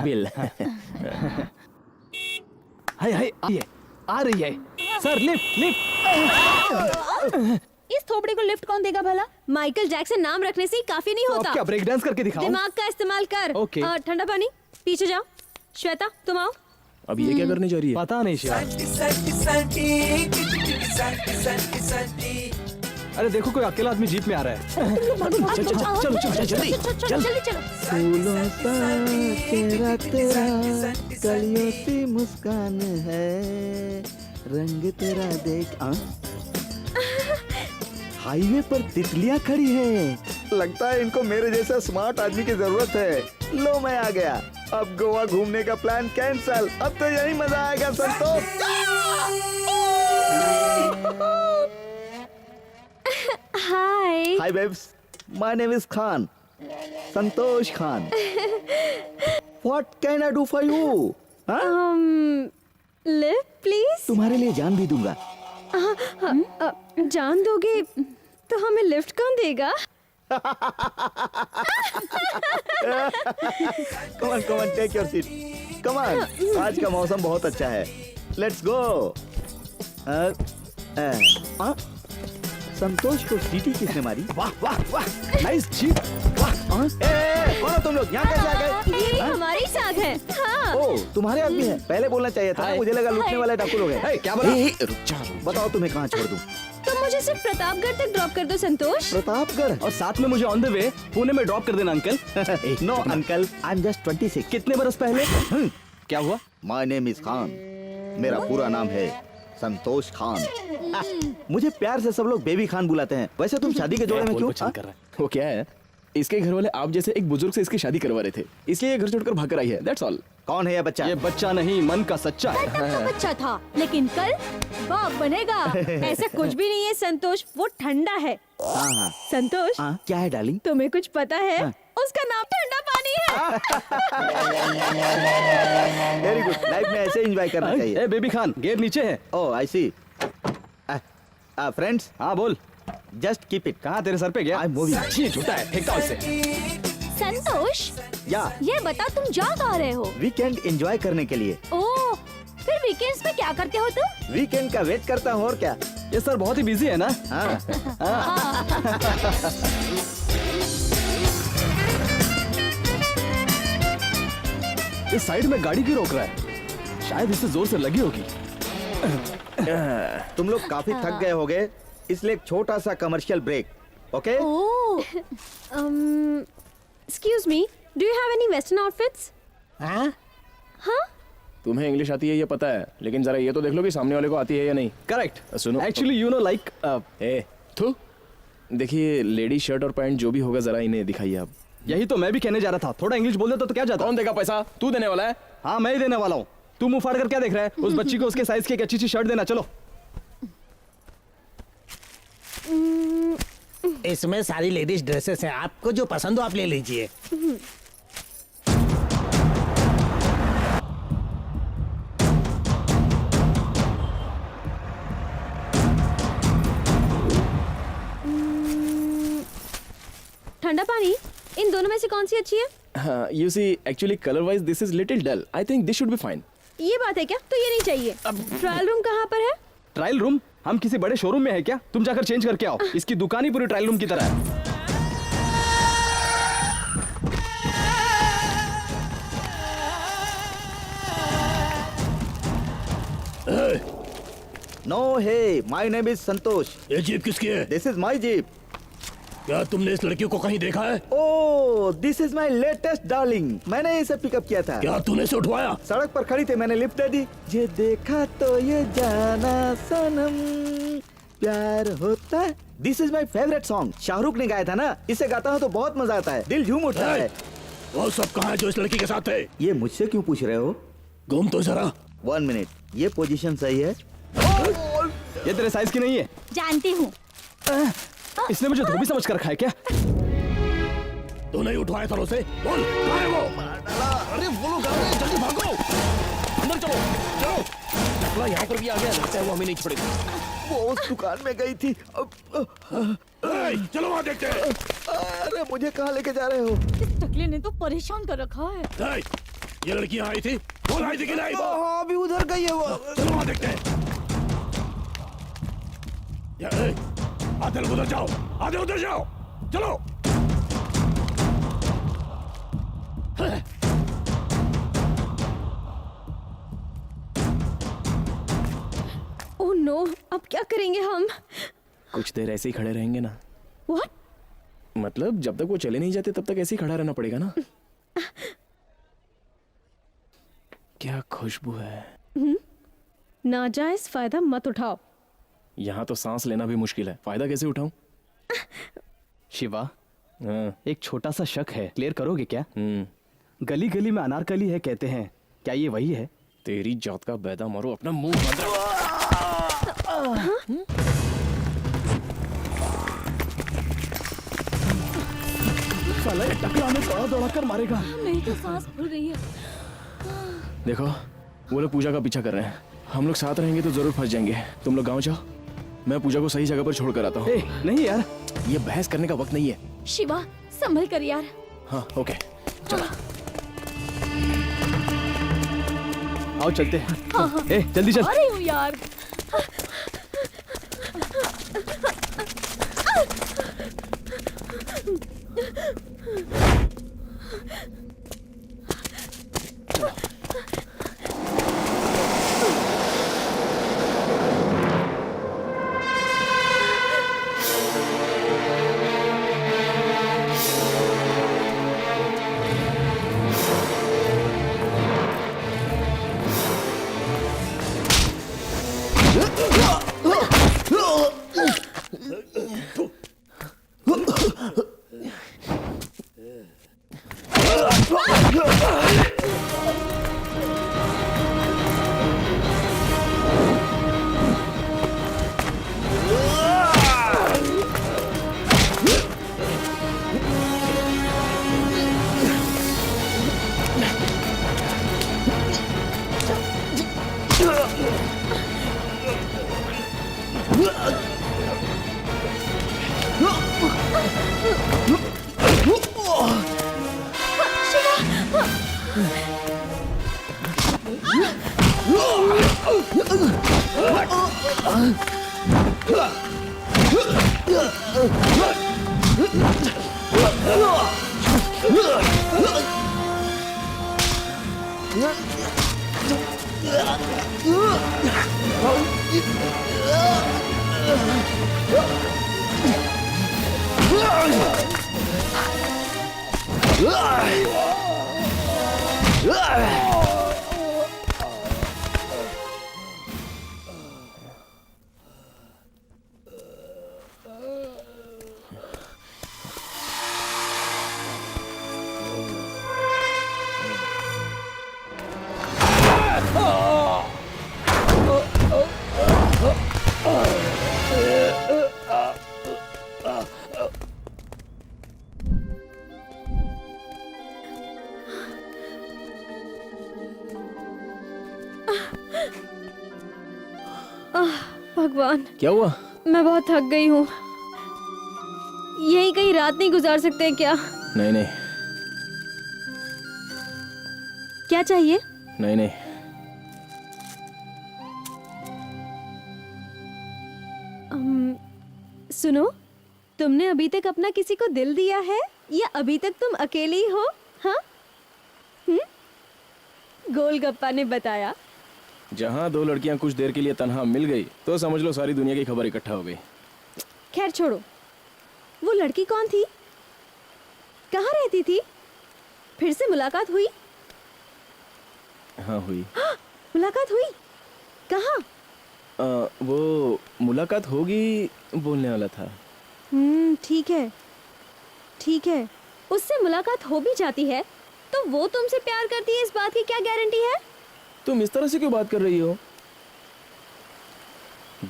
बिल।
हाय हाय, आ रही है। Sir lift lift.
इस थोपड़े को लिफ्ट कौन देगा भला?
माइकल जैक्सन नाम रखने से ही काफी नहीं
तो
होता।
अब क्या ब्रेक डांस करके दिखाओ?
दिमाग का इस्तेमाल कर।
ओके।
ठंडा पानी, पीछे जाओ। श्वेता तुम आओ।
अब ये क्या करने जा रही है?
पता नहीं शिवा। अरे देखो, कोई अकेला आदमी जीप में आ रहा है।
चलो जल्दी चलो।
फूलों सा तेरा तेरा कलियों सी मुस्कान है, रंग तेरा देख। हाईवे पर तितलियां खड़ी हैं। लगता है इनको मेरे जैसा स्मार्ट आदमी की जरूरत है। लो मैं आ गया। अब गोवा घूमने का प्लान कैंसल। अब तो यही मजा आएगा Santosh.
Hi.
Hi babes, my name is Khan, Santosh Khan. What can I do for you?
Lift please.
तुम्हारे लिए जान भी दूंगा।
जान दोगे तो हमें लिफ्ट कौन देगा?
Come on take your seat. Come on, आज का मौसम बहुत अच्छा है। Let's go. संतोष को सीटी किसने मारी?
वाह वाह वाह, नाइस जीप। वाह।
कौन हो तुम लोग? यहाँ कैसे आ गए?
ये हमारे साथ है। हाँ।
ओ, तुम्हारे आदमी है। पहले बोलना चाहिए था। मुझे लगा लूटने वाले डाकू लोग हैं।
क्या बोला?
रुक जा, बताओ तुम्हें कहाँ छोड़ दूं?
तुम मुझे सिर्फ प्रतापगढ़ तक ड्रॉप कर दो संतोष।
प्रतापगढ़?
और साथ में मुझे ऑन द वे पुणे में ड्रॉप कर देना uncle.
No uncle, I am just 26।
कितने बरस पहले? क्या हुआ?
My name is Khan. मेरा पूरा नाम है संतोष खान। मुझे प्यार से सब लोग बेबी खान बुलाते हैं। वैसे तुम शादी के जोड़े में क्यों?
कर रहा है। वो क्या है, इसके घर वाले आप जैसे एक बुजुर्ग से इसकी शादी करवा रहे थे, इसलिए ये घर छोड़कर भाग कर आई है। That's all.
कौन है ये बच्चा?
ये बच्चा नहीं, मन का सच्चा है।
तो बच्चा था, लेकिन कल बाप बनेगा।
ऐसा कुछ भी नहीं है संतोष, वो ठंडा है।
हाँ।
संतोष,
क्या है डार्लिंग?
तुम्हें कुछ पता है? उसका नाम ठंडा पानी है।
Very good. लाइफ में ऐसे एंजॉय करना चाहिए।
ए बेबी खान, गेट नीचे है।
ओह आई सी। फ्रेंड्स,
हाँ बोल।
Just keep it.
कहाँ तेरे सर पे गया?
I am moving.
ये झूठा है, फेंकता हूं इसे।
संतोष,
या
ये बता तुम जा कहाँ रहे हो?
वीकेंड एंजॉय करने के लिए।
ओह, फिर वीकेंड्स में क्या करते हो तुम?
वीकेंड का वेट करता हूँ और क्या।
ये सर बहुत ही बिजी है ना?
हाँ
इस साइड में गाड़ी क्यों रोक रहा है? शायद इससे जोर से लगी होगी।
तुम लोग काफी थक गए होगे, इसलिए एक छोटा सा commercial break. Okay
oh,
Excuse me, do you have any western outfits?
तुम्हें इंग्लिश आती है ये पता है, लेकिन जरा ये तो देख लो कि सामने वाले को आती है या नहीं। करेक्ट। सुनो, एक्चुअली यू नो लाइक थू देखिए, लेडी शर्ट और पैंट जो भी होगा जरा इन्हें दिखाइए आप।
यही तो मैं भी कहने जा रहा था, थोड़ा इंग्लिश बोल देता तो क्या जाता।
कौन देगा पैसा? तू देने वाला है?
हाँ मैं ही देने वाला हूँ। तू मुंह फाड़ कर क्या देख रहा है? उस बच्ची को उसके साइज की एक अच्छी शर्ट देना। चलो।
इसमें सारी लेडीज ड्रेसेस हैं, आपको जो पसंद हो आप ले लीजिए।
ठंडा पानी, इन दोनों में से कौन सी अच्छी है?
You see, actually color wise this is little dull. I think this should be fine.
ये बात है क्या? तो ये नहीं चाहिए। ट्रायल रूम कहाँ पर है?
Trial room? हम किसी बड़े शोरूम में है क्या? तुम जाकर चेंज करके आओ। इसकी दुकान ही पूरी ट्रायल रूम की तरह है।
No hey, my name is Santosh.
ये जीप किसकी है?
This is my jeep.
क्या तुमने इस लड़की को कहीं देखा है?
Oh, this is my latest darling. मैंने इसे पिकअप किया था।
क्या तूने इसे उठवाया?
सड़क पर खड़ी थी, मैंने लिफ्ट दे दी। ये देखा तो ये जाना सनम प्यार होता है। This is my favourite song, Shahrukh ने गाया था ना। इसे गाता हूँ तो बहुत मजा आता है, दिल झूम उठता है।
वो सब कहाँ है जो इस लड़की के साथ थे?
ये मुझसे क्यों पूछ रहे हो?
घूम तो जरा।
1 मिनट, ये पोजीशन सही है?
ये तेरे साइज की नहीं है।
जानती हूँ।
इसने मुझे धोबी समझ कर रखा है क्या?
तू नहीं उठवाया था उसे? बोल, कहाँ है वो? अरे वो लोग आ रहे हैं, जल्दी भागो। अंदर चलो, चलो। टकला यहाँ पर भी आ गया, लगता है वो हमें नहीं छोड़ेगा।
वो उस दुकान में गई थी।
चलो वहाँ देखते हैं।
अरे मुझे कहाँ लेके जा रहे हो?
इस टकले ने तो परेशान कर रखा है।
ये लड़की यहाँ आई थी? बोल, आई थी कि नहीं?
हाँ, अभी उधर गई है वो।
चलो वहाँ देखते हैं। आधे लोग उधर जाओ, आधे उधर जाओ, चलो।
ओह नो, अब क्या करेंगे हम?
कुछ देर ऐसे ही खड़े रहेंगे ना।
What?
मतलब जब तक वो चले नहीं जाते तब तक ऐसे ही खड़ा रहना पड़ेगा ना। क्या खुशबू है।
नाजायज फायदा मत उठाओ।
यहाँ तो सांस लेना भी मुश्किल है, फायदा कैसे उठाऊं?
शिवा,
हाँ,
एक छोटा सा शक है, क्लियर करोगे क्या?
हम्म।
गली गली में अनारकली है कहते हैं, क्या ये वही है?
तेरी जात का बैदा मारो, अपना मुंह बंद रख।
साला ये टकला हमें दौड़ा दौड़ा कर मारेगा।
मेरी तो सांस फूल रही है।
देखो, वो लोग पूजा का पीछा कर रहे हैं। हम लोग साथ रहेंगे तो जरूर फंस जाएंगे। तुम लोग गांव जाओ, मैं पूजा को सही जगह पर छोड़ कर आता हूँ।
नहीं यार,
ये बहस करने का वक्त नहीं है।
शिवा, संभल कर यार।
हाँ, ओके, चलो।
आओ चलते हैं। ए, जल्दी चल।
अरे हूँ यार।
भगवान,
क्या हुआ?
मैं बहुत थक गई हूँ। यहीं कहीं रात नहीं गुजार सकते हैं क्या?
नहीं नहीं
क्या चाहिए?
नहीं नहीं,
सुनो, तुमने अभी तक अपना किसी को दिल दिया है या अभी तक तुम अकेले ही हो? हाँ? गोलगप्पा ने बताया।
जहाँ दो लड़कियां कुछ देर के लिए तन्हा मिल गई तो समझ लो सारी दुनिया की खबर इकट्ठा हो गई।
खैर छोड़ो, वो लड़की कौन थी? कहाँ रहती थी? फिर से मुलाकात हुई?
हाँ हुई।
मुलाकात हुई? कहाँ?
वो मुलाकात होगी बोलने वाला था।
ठीक है, ठीक है। उससे मुलाकात हो भी जाती है तो वो तुमसे प्यार करती है, इस बात की क्या गारंटी है?
तुम इस तरह से क्यों बात कर रही हो?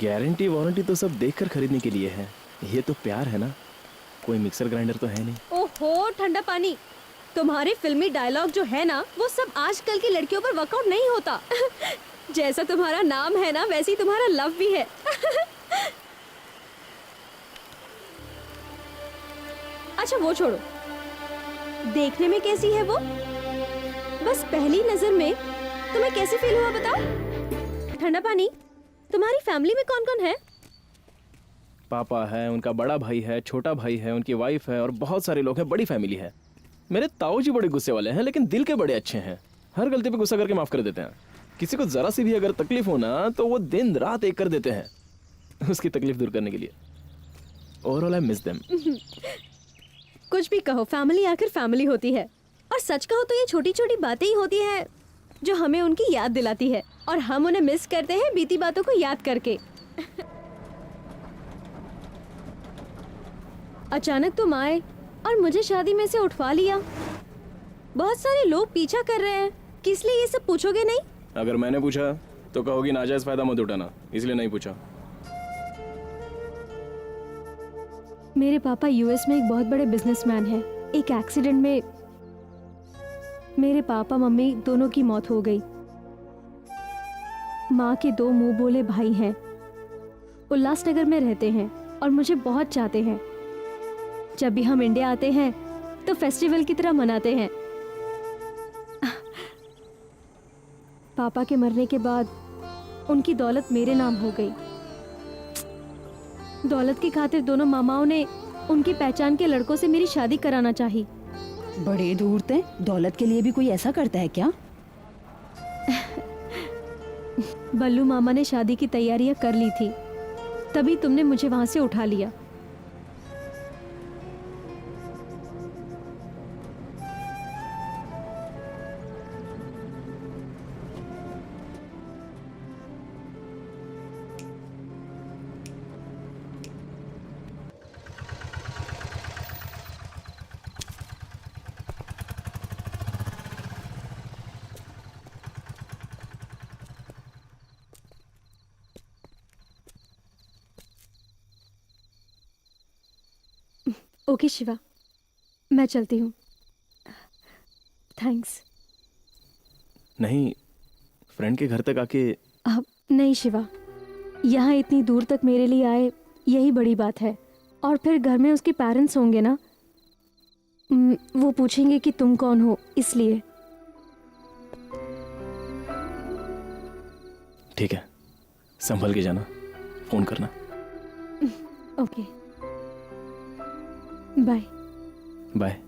गारंटी वारंटी तो सब देखकर खरीदने के लिए है। ये तो प्यार है ना, कोई मिक्सर ग्राइंडर तो है नहीं।
ओहो ठंडा पानी, तुम्हारे फिल्मी डायलॉग जो है ना वो सब आजकल की लड़कियों पर वर्कआउट नहीं होता। जैसा तुम्हारा नाम है ना वैसे ही तुम्हारा लव भी है। अच्छा वो छोड़ो, देखने में कैसी है वो? बस पहली नजर में तुम्हें कैसे फील हुआ बताओ? ठंडा पानी, तुम्हारी फैमिली में कौन कौन है?
पापा है, उनका बड़ा भाई है, छोटा भाई है, उनकी वाइफ है और बहुत सारे लोग हैं। बड़ी फैमिली है। मेरे ताऊ जी बड़े गुस्से वाले हैं लेकिन दिल के बड़े अच्छे हैं। हर गलती पे गुस्सा करके माफ कर देते हैं। किसी को जरा सी भी अगर तकलीफ हो ना तो वो दिन रात एक कर देते हैं उसकी तकलीफ दूर करने के लिए। Overall I miss them.
कुछ भी कहो, फैमिली आखिर फैमिली होती है। और सच कहो तो ये छोटी छोटी बातें ही होती है जो हमें उनकी याद दिलाती है और हम उन्हें मिस करते हैं बीती बातों को याद करके। अचानक तुम आए और मुझे शादी में से उठवा लिया। बहुत सारे लोग पीछा कर रहे हैं, किस लिए ये सब पूछोगे नहीं?
अगर मैंने पूछा तो कहोगी नाजायज फायदा मत उठाना, इसलिए नहीं पूछा।
मेरे पापा यूएस में एक बहुत बड़े बिजनेसमैन हैं। एक एक्सीडेंट में मेरे पापा मम्मी दोनों की मौत हो गई। माँ के दो मुंह बोले भाई हैं। उल्लासनगर में रहते हैं और मुझे बहुत चाहते हैं। जब भी हम इंडिया आते हैं तो फेस्टिवल की तरह मनाते हैं। पापा के मरने के बाद उनकी दौलत मेरे नाम हो गई। दौलत की खातिर दोनों मामाओं ने उनकी पहचान के लड़कों से मेरी शादी कराना चाही।
बड़े धूर्त हैं, दौलत के लिए भी कोई ऐसा करता है क्या?
बल्लू मामा ने शादी की तैयारियां कर ली थी, तभी तुमने मुझे वहां से उठा लिया। ओके शिवा, मैं चलती हूँ। थैंक्स।
नहीं, फ्रेंड के घर तक आके।
अब नहीं शिवा, यहाँ इतनी दूर तक मेरे लिए आए यही बड़ी बात है। और फिर घर में उसके पेरेंट्स होंगे ना, वो पूछेंगे कि तुम कौन हो, इसलिए।
ठीक है, संभल के जाना। फोन करना।
Okay, bye.
बाय।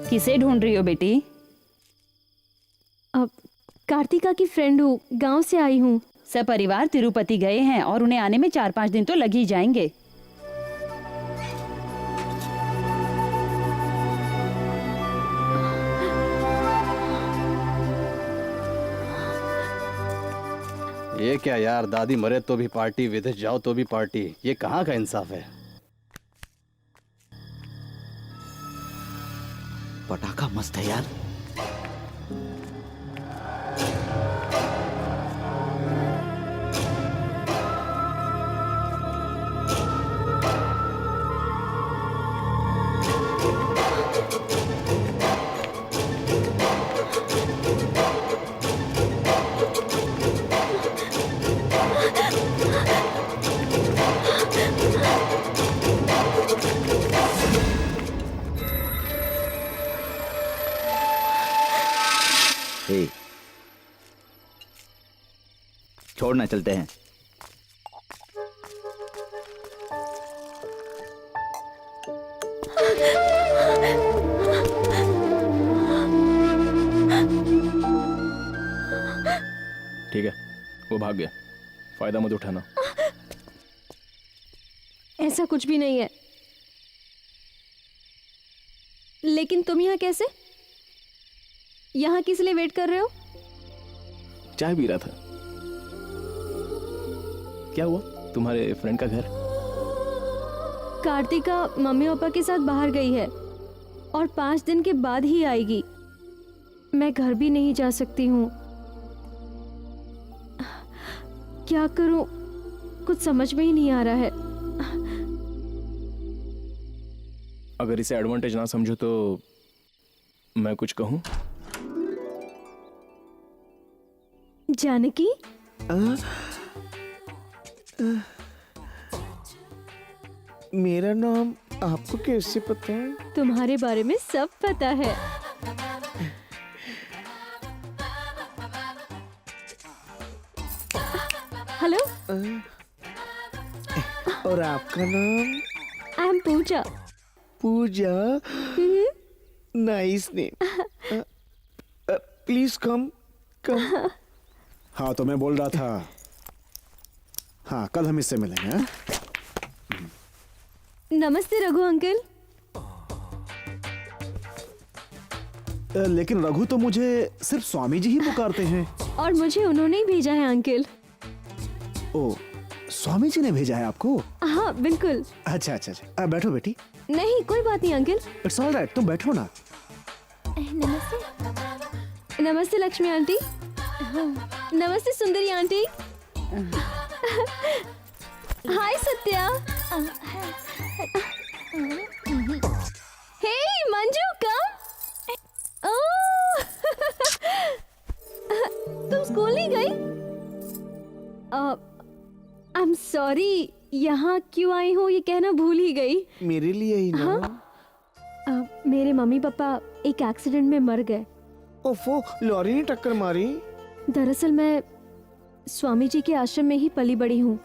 किसे ढूंढ रही हो बेटी?
अब कार्तिका की फ्रेंड हूँ, गांव से आई हूँ।
सब परिवार तिरुपति गए हैं और उन्हें आने में 4-5 दिन तो लग ही जाएंगे।
ये क्या यार, दादी मरे तो भी पार्टी, विदेश जाओ तो भी पार्टी। ये कहाँ का इंसाफ है?
पटाखा मस्त है यार। हे, छोड़ना, चलते हैं।
ठीक है, वो भाग गया, फायदा मत उठाना।
ऐसा कुछ भी नहीं है। लेकिन तुम यहाँ कैसे? यहाँ किस लिए वेट कर रहे हो?
चाय पी रहा था। क्या हुआ? तुम्हारे फ्रेंड का घर?
कार्तिका मम्मी पापा के साथ बाहर गई है और 5 दिन के बाद ही आएगी। मैं घर भी नहीं जा सकती हूँ। क्या करूँ, कुछ समझ में ही नहीं आ रहा है।
अगर इसे एडवांटेज ना समझो तो मैं कुछ कहूँ?
जानकी,
मेरा नाम आपको कैसे पता है?
तुम्हारे बारे में सब पता है। हेलो,
और आपका नाम?
I am Pooja.
Pooja, nice name. Please come come.
हाँ, तो मैं बोल रहा था, हाँ कल हम इससे मिलेंगे। हाँ?
नमस्ते रघु अंकल।
लेकिन रघु तो मुझे सिर्फ स्वामी जी ही पुकारते हैं।
और मुझे उन्होंने ही भेजा है अंकल।
ओ, स्वामी जी ने भेजा है आपको?
हाँ बिल्कुल।
अच्छा अच्छा अच्छा, बैठो बेटी।
नहीं कोई बात नहीं अंकल।
इट्स ऑल राइट, तुम बैठो ना।
नमस्ते। नमस्ते लक्ष्मी आंटी। नमस्ते सुंदरी आंटी। हाय सत्या। हे मंजू कम। तुम स्कूल नहीं गई? आई एम सॉरी, यहाँ क्यों आई हूँ ये कहना भूल ही गई।
मेरे लिए ही ना।
हाँ? मेरे मम्मी पापा एक एक्सीडेंट में मर गए।
ओफो, लॉरी ने टक्कर मारी?
दरअसल मैं स्वामी जी के आश्रम में ही पली बड़ी हूँ।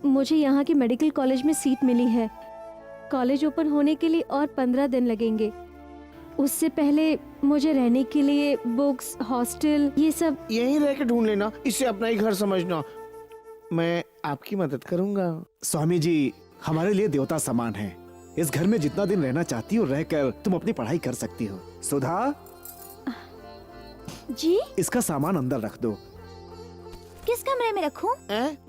मुझे यहाँ के मेडिकल कॉलेज में सीट मिली है। कॉलेज ओपन होने के लिए और 15 दिन लगेंगे। उससे पहले मुझे रहने के लिए बुक्स, हॉस्टल, ये सब
यहीं रह के ढूंढ लेना, इसे अपना ही घर समझना। मैं आपकी मदद करूंगा।
स्वामी जी हमारे लिए देवता समान है। इस घर में जितना दिन रहना चाहती हो रहकर तुम अपनी पढ़ाई कर सकती हो। सुधा
जी,
इसका सामान अंदर रख दो।
किस कमरे में रखूं?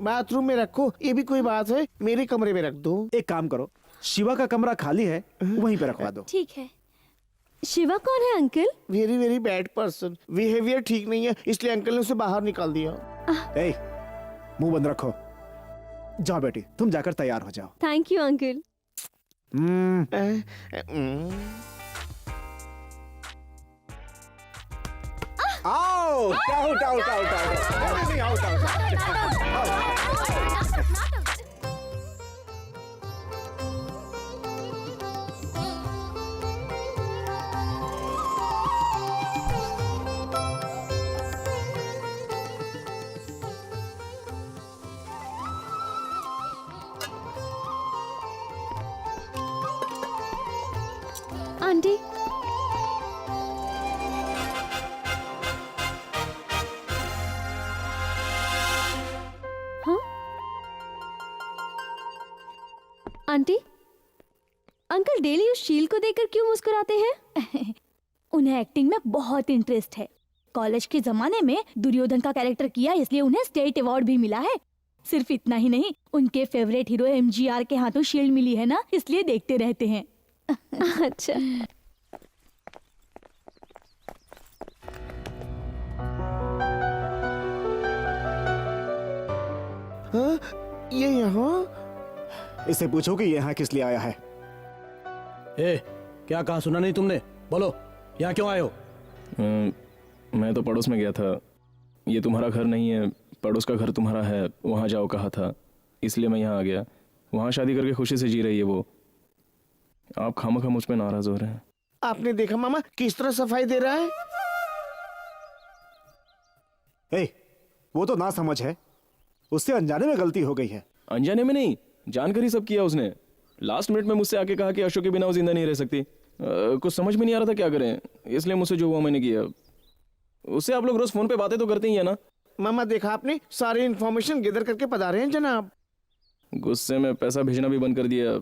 बाथरूम में रखो, ये भी कोई बात है? मेरे कमरे में रख दो।
एक काम करो, शिवा का कमरा खाली है, वहीं पे रखवा दो।
ठीक है। शिवा कौन है uncle?
Very very bad person, behaviour ठीक नहीं है, इसलिए अंकल ने उसे बाहर निकाल दिया।
ए, मुंह बंद रखो। जाओ बेटी, तुम जाकर तैयार हो जाओ।
Thank you uncle.
आओ, आउट आउट आउट आउट, नहीं आउट आउट।
आंटी, हाँ? आंटी, अंकल डेली उस शील को देखकर क्यों मुस्कुराते हैं?
उन्हें एक्टिंग में बहुत इंटरेस्ट है। कॉलेज के जमाने में दुर्योधन का कैरेक्टर किया, इसलिए उन्हें स्टेट अवार्ड भी मिला है। सिर्फ इतना ही नहीं, उनके फेवरेट हीरो एमजीआर के हाथों शील्ड मिली है ना, इसलिए देखते रहते हैं।
अच्छा।
हाँ, ये यहाँ?
इससे पूछो कि ये यहाँ किस लिए आया है।
ए, क्या कहा सुना नहीं तुमने? बोलो, यहाँ क्यों आए हो?
मैं तो पड़ोस में गया था। ये तुम्हारा घर नहीं है, पड़ोस का घर तुम्हारा है, वहाँ जाओ कहा था, इसलिए मैं यहाँ आ गया। वहाँ शादी करके खुशी से जी रही है वो। आप खामखा मुझ पे नाराज हो रहे हैं।
आपने देखा मामा किस तरह सफाई दे रहा है?
ए, वो तो ना समझ है, उससे अनजाने में गलती हो गई है।
अनजाने में नहीं, जानकर ही सब किया उसने। लास्ट मिनट में मुझसे आके कहा कि अशोक के बिना वो जिंदा नहीं रह सकती। कुछ समझ में नहीं आ रहा था क्या करें, इसलिए मुझसे जो हुआ मैंने किया। उससे आप लोग रोज फोन पे बातें तो करते ही है ना।
मामा देखा आपने, सारी इन्फॉर्मेशन गैदर करके पधारे हैं जनाब।
गुस्से में पैसा भेजना भी बंद कर दिया।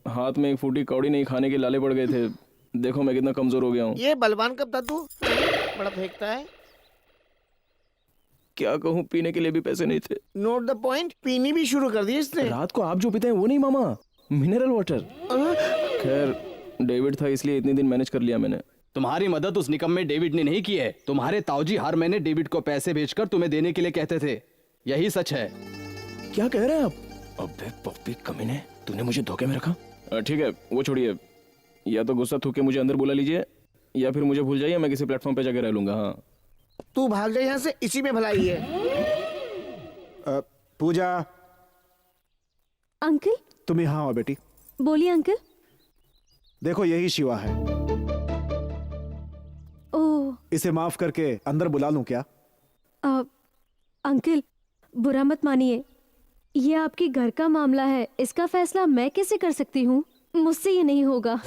हाथ में एक फूटी कौड़ी नहीं खाने के लाले पड़ गए थे। देखो मैं कितना कमजोर हो गया हूँ।
ये बलवान कब था तू? बड़ा फेंकता है।
क्या कहूँ, पीने के लिए भी पैसे नहीं थे।
नोट द पॉइंट, पीनी भी शुरू कर दी इसने।
रात को आप जो पीते हैं वो नहीं मामा, मिनरल वाटर। खैर डेविड था इसलिए इतने दिन मैनेज कर लिया मैंने।
तुम्हारी मदद उस निकम्मे डेविड ने नहीं की है। तुम्हारे ताऊजी हर महीने डेविड को पैसे भेजकर तुम्हें देने के लिए कहते थे। यही सच है।
क्या कह रहे हैं आप? अबे पप्पी कमीने, तूने मुझे धोखे में रखा। ठीक है वो छोड़िए, या तो गुस्सा थूक के मुझे अंदर बुला लीजिए, या फिर मुझे भूल जाइए, मैं किसी प्लेटफॉर्म पे जाकर रह लूंगा। हाँ
तू भाग जा यहाँ से, इसी में भलाई है।
पूजा,
अंकल,
तुम यहाँ आओ बेटी।
बोलिए अंकल।
देखो यही शिवा है।
ओह,
इसे माफ करके अंदर बुला लूं क्या?
अंकल बुरा मत मानिए, ये आपके घर का मामला है, इसका फैसला मैं कैसे कर सकती हूँ? मुझसे ये नहीं होगा।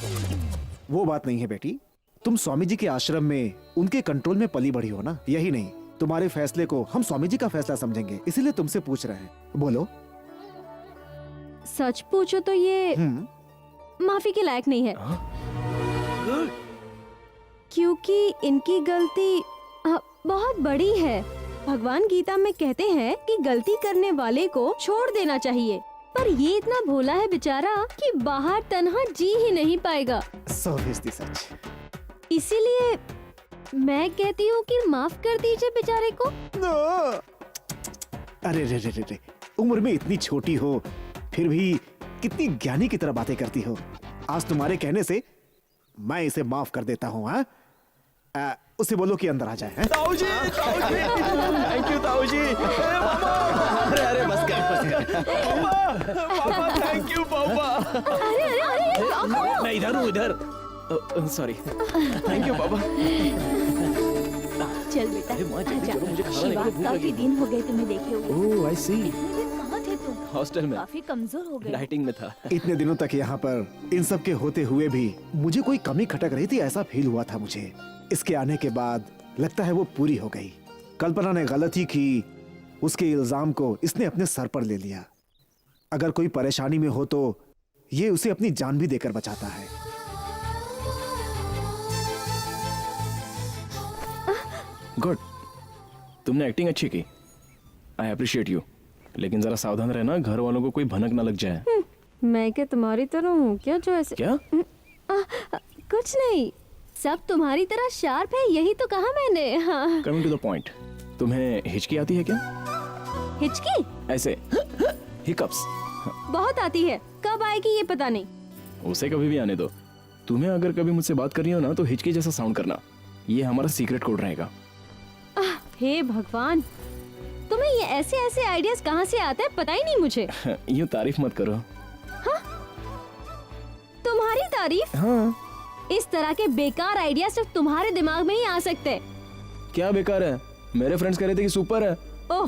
वो बात नहीं है बेटी, तुम स्वामी जी के आश्रम में उनके कंट्रोल में पली बढ़ी हो ना। यही नहीं, तुम्हारे फैसले को हम स्वामी जी का फैसला समझेंगे, इसीलिए तुमसे पूछ रहे हैं। बोलो।
सच पूछो तो ये माफी के लायक नहीं है। क्योंकि इनकी गलती बहुत बड़ी है। भगवान गीता में कहते हैं कि गलती करने वाले को छोड़ देना चाहिए, पर ये इतना भोला है बेचारा कि बाहर तन्हा जी ही नहीं पाएगा।
100% सच।
इसीलिए मैं कहती हूँ कि माफ कर दीजिए बेचारे को।
अरे रे रे रे रे, उम्र में इतनी छोटी हो फिर भी कितनी ज्ञानी की तरह बातें करती हो। आज तुम्हारे कहने से मैं इसे माफ कर देता हूँ। हाँ, उसे बोलो कि अंदर आ जाए।
ताऊजी, ताऊजी, थैंक यू ताऊजी। अरे अरे बस कर। पापा थैंक यू पापा।
अरे अरे अरे
मैं इधर हूँ, इधर।
सॉरी, थैंक यू पापा।
चल बेटा, आजा। शिवा, काफी दिन हो गए तुम्हें देखे हुए।
ओह आई सी।
कहाँ थे तुम?
हॉस्टल में।
काफी कमजोर हो गए।
डाइटिंग में था।
इतने दिनों तक यहाँ पर इन सब के होते हुए भी मुझे कोई कमी खटक रही थी, ऐसा फील हुआ था मुझे। इसके आने के बाद लगता है वो पूरी हो गई। कल्पना ने गलती की, उसके इल्जाम को इसने अपने सर पर ले लिया। अगर कोई परेशानी में हो तो ये उसे अपनी जान भी देकर बचाता है।
गुड, तुमने एक्टिंग अच्छी की, आई अप्रिशिएट यू। लेकिन जरा सावधान रहना, घर वालों को कोई भनक ना लग
मैं क्या तुम्हारी तरह हूँ क्या जो ऐसे?
क्या?
कुछ नहीं, सब तुम्हारी तरह शार्प है, यही तो कहा मैंने। हाँ।
कमिंग टू द पॉइंट, तुम्हें हिचकी आती है क्या?
हिचकी
ऐसे हिकअप्स?
बहुत आती है, कब आएगी ये पता नहीं।
उसे कभी भी आने दो। तुम्हें अगर कभी मुझसे बात करनी हो ना तो हिचकी जैसा साउंड करना, ये हमारा सीक्रेट कोड रहेगा।
हे भगवान, तुम्हें ये ऐसे ऐसे आइडियाज कहाँ से आते हैं पता ही नहीं मुझे।
यूं तारीफ मत करो।
तुम्हारी तारीफ?
हाँ।
इस तरह के बेकार आइडिया सिर्फ तुम्हारे दिमाग में ही आ सकते।
क्या बेकार है? मेरे फ्रेंड्स कह रहे थे कि सुपर है।
ओह,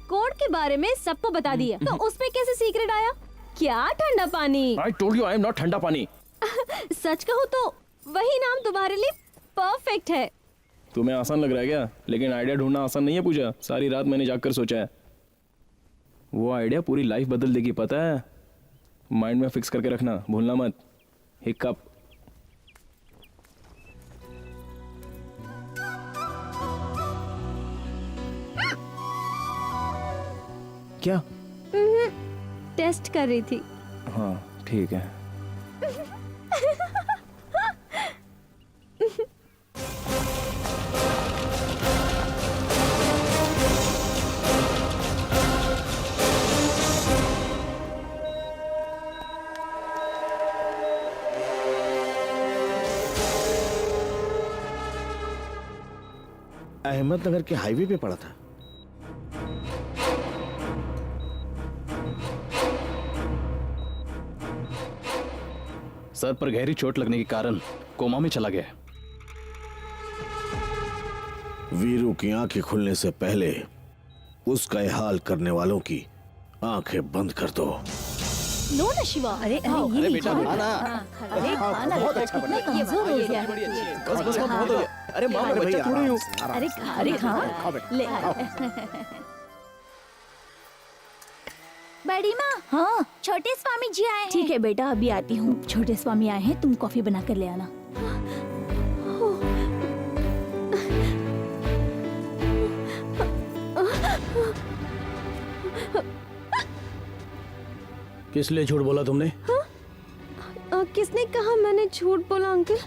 कोड के बारे में सबको बता दिया, तो उसमें कैसे सीक्रेट आया? क्या ठंडा पानी?
I told you I am not ठंडा पानी।
सच कहूँ तो वही नाम तुम्हारे लिए परफेक्ट है।
तुम्हें आसान लग रहा है क्या? लेकिन आइडिया ढूंढना आसान नहीं है पूजा। सारी रात मैंने जागकर सोचा है। वो आइडिया पूरी लाइफ बदल देगी, पता है? माइंड में फिक्स करके रखना, भूलना मत। हिकअप। क्या?
टेस्ट कर रही थी।
हाँ ठीक है।
अहमदनगर के हाईवे पे पड़ा था।
सर पर गहरी चोट लगने के कारण कोमा में चला गया।
वीरू की आंखें खुलने से पहले उसका ये हाल करने वालों की आंखें बंद कर दो।
लो ना शिवा। अरे
अरे बेटा खाना।
अरे खाना
बहुत अच्छा
कितना कमजोर हो गया।
बस बहुत हो गया। अरे माँ मैं बच्चा थोड़ी हूँ।
अरे खा ले। बड़ी माँ। हाँ, छोटे स्वामी जी आए हैं। ठीक है बेटा, अभी आती हूँ। छोटे स्वामी आए हैं, तुम कॉफी बना कर ले आना।
किस लिए झूठ बोला तुमने?
किसने कहा मैंने झूठ बोला अंकल?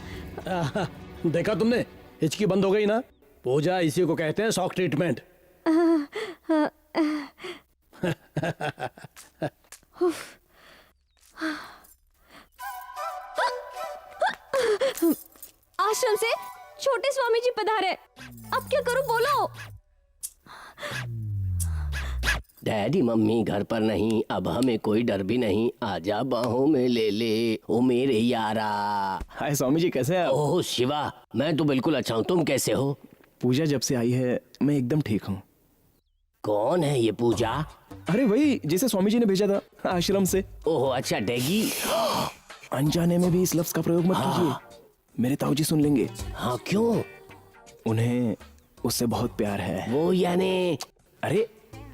देखा तुमने, हिचकी बंद हो गई ना। पूजा इसी को कहते हैं शॉक ट्रीटमेंट।
आश्रम से छोटे स्वामी जी पधारे, अब क्या करूं बोलो?
डैडी मम्मी घर पर नहीं, अब हमें कोई डर भी नहीं, आजा बाहों में ले ले ओ मेरे यारा।
हाय स्वामी जी, कैसे हैं आप?
ओह शिवा, मैं तो बिल्कुल अच्छा हूँ, तुम कैसे हो?
पूजा जब से आई है मैं एकदम ठीक हूँ।
कौन है ये पूजा?
अरे वही जिसे स्वामी जी ने भेजा था आश्रम से।
ओह अच्छा, डैगी।
अनजाने में भी इस लफ्ज का प्रयोग मत कीजिए, मेरे ताऊजी सुन लेंगे।
हाँ क्यों?
उन्हें उससे बहुत प्यार है।
वो यानी?
अरे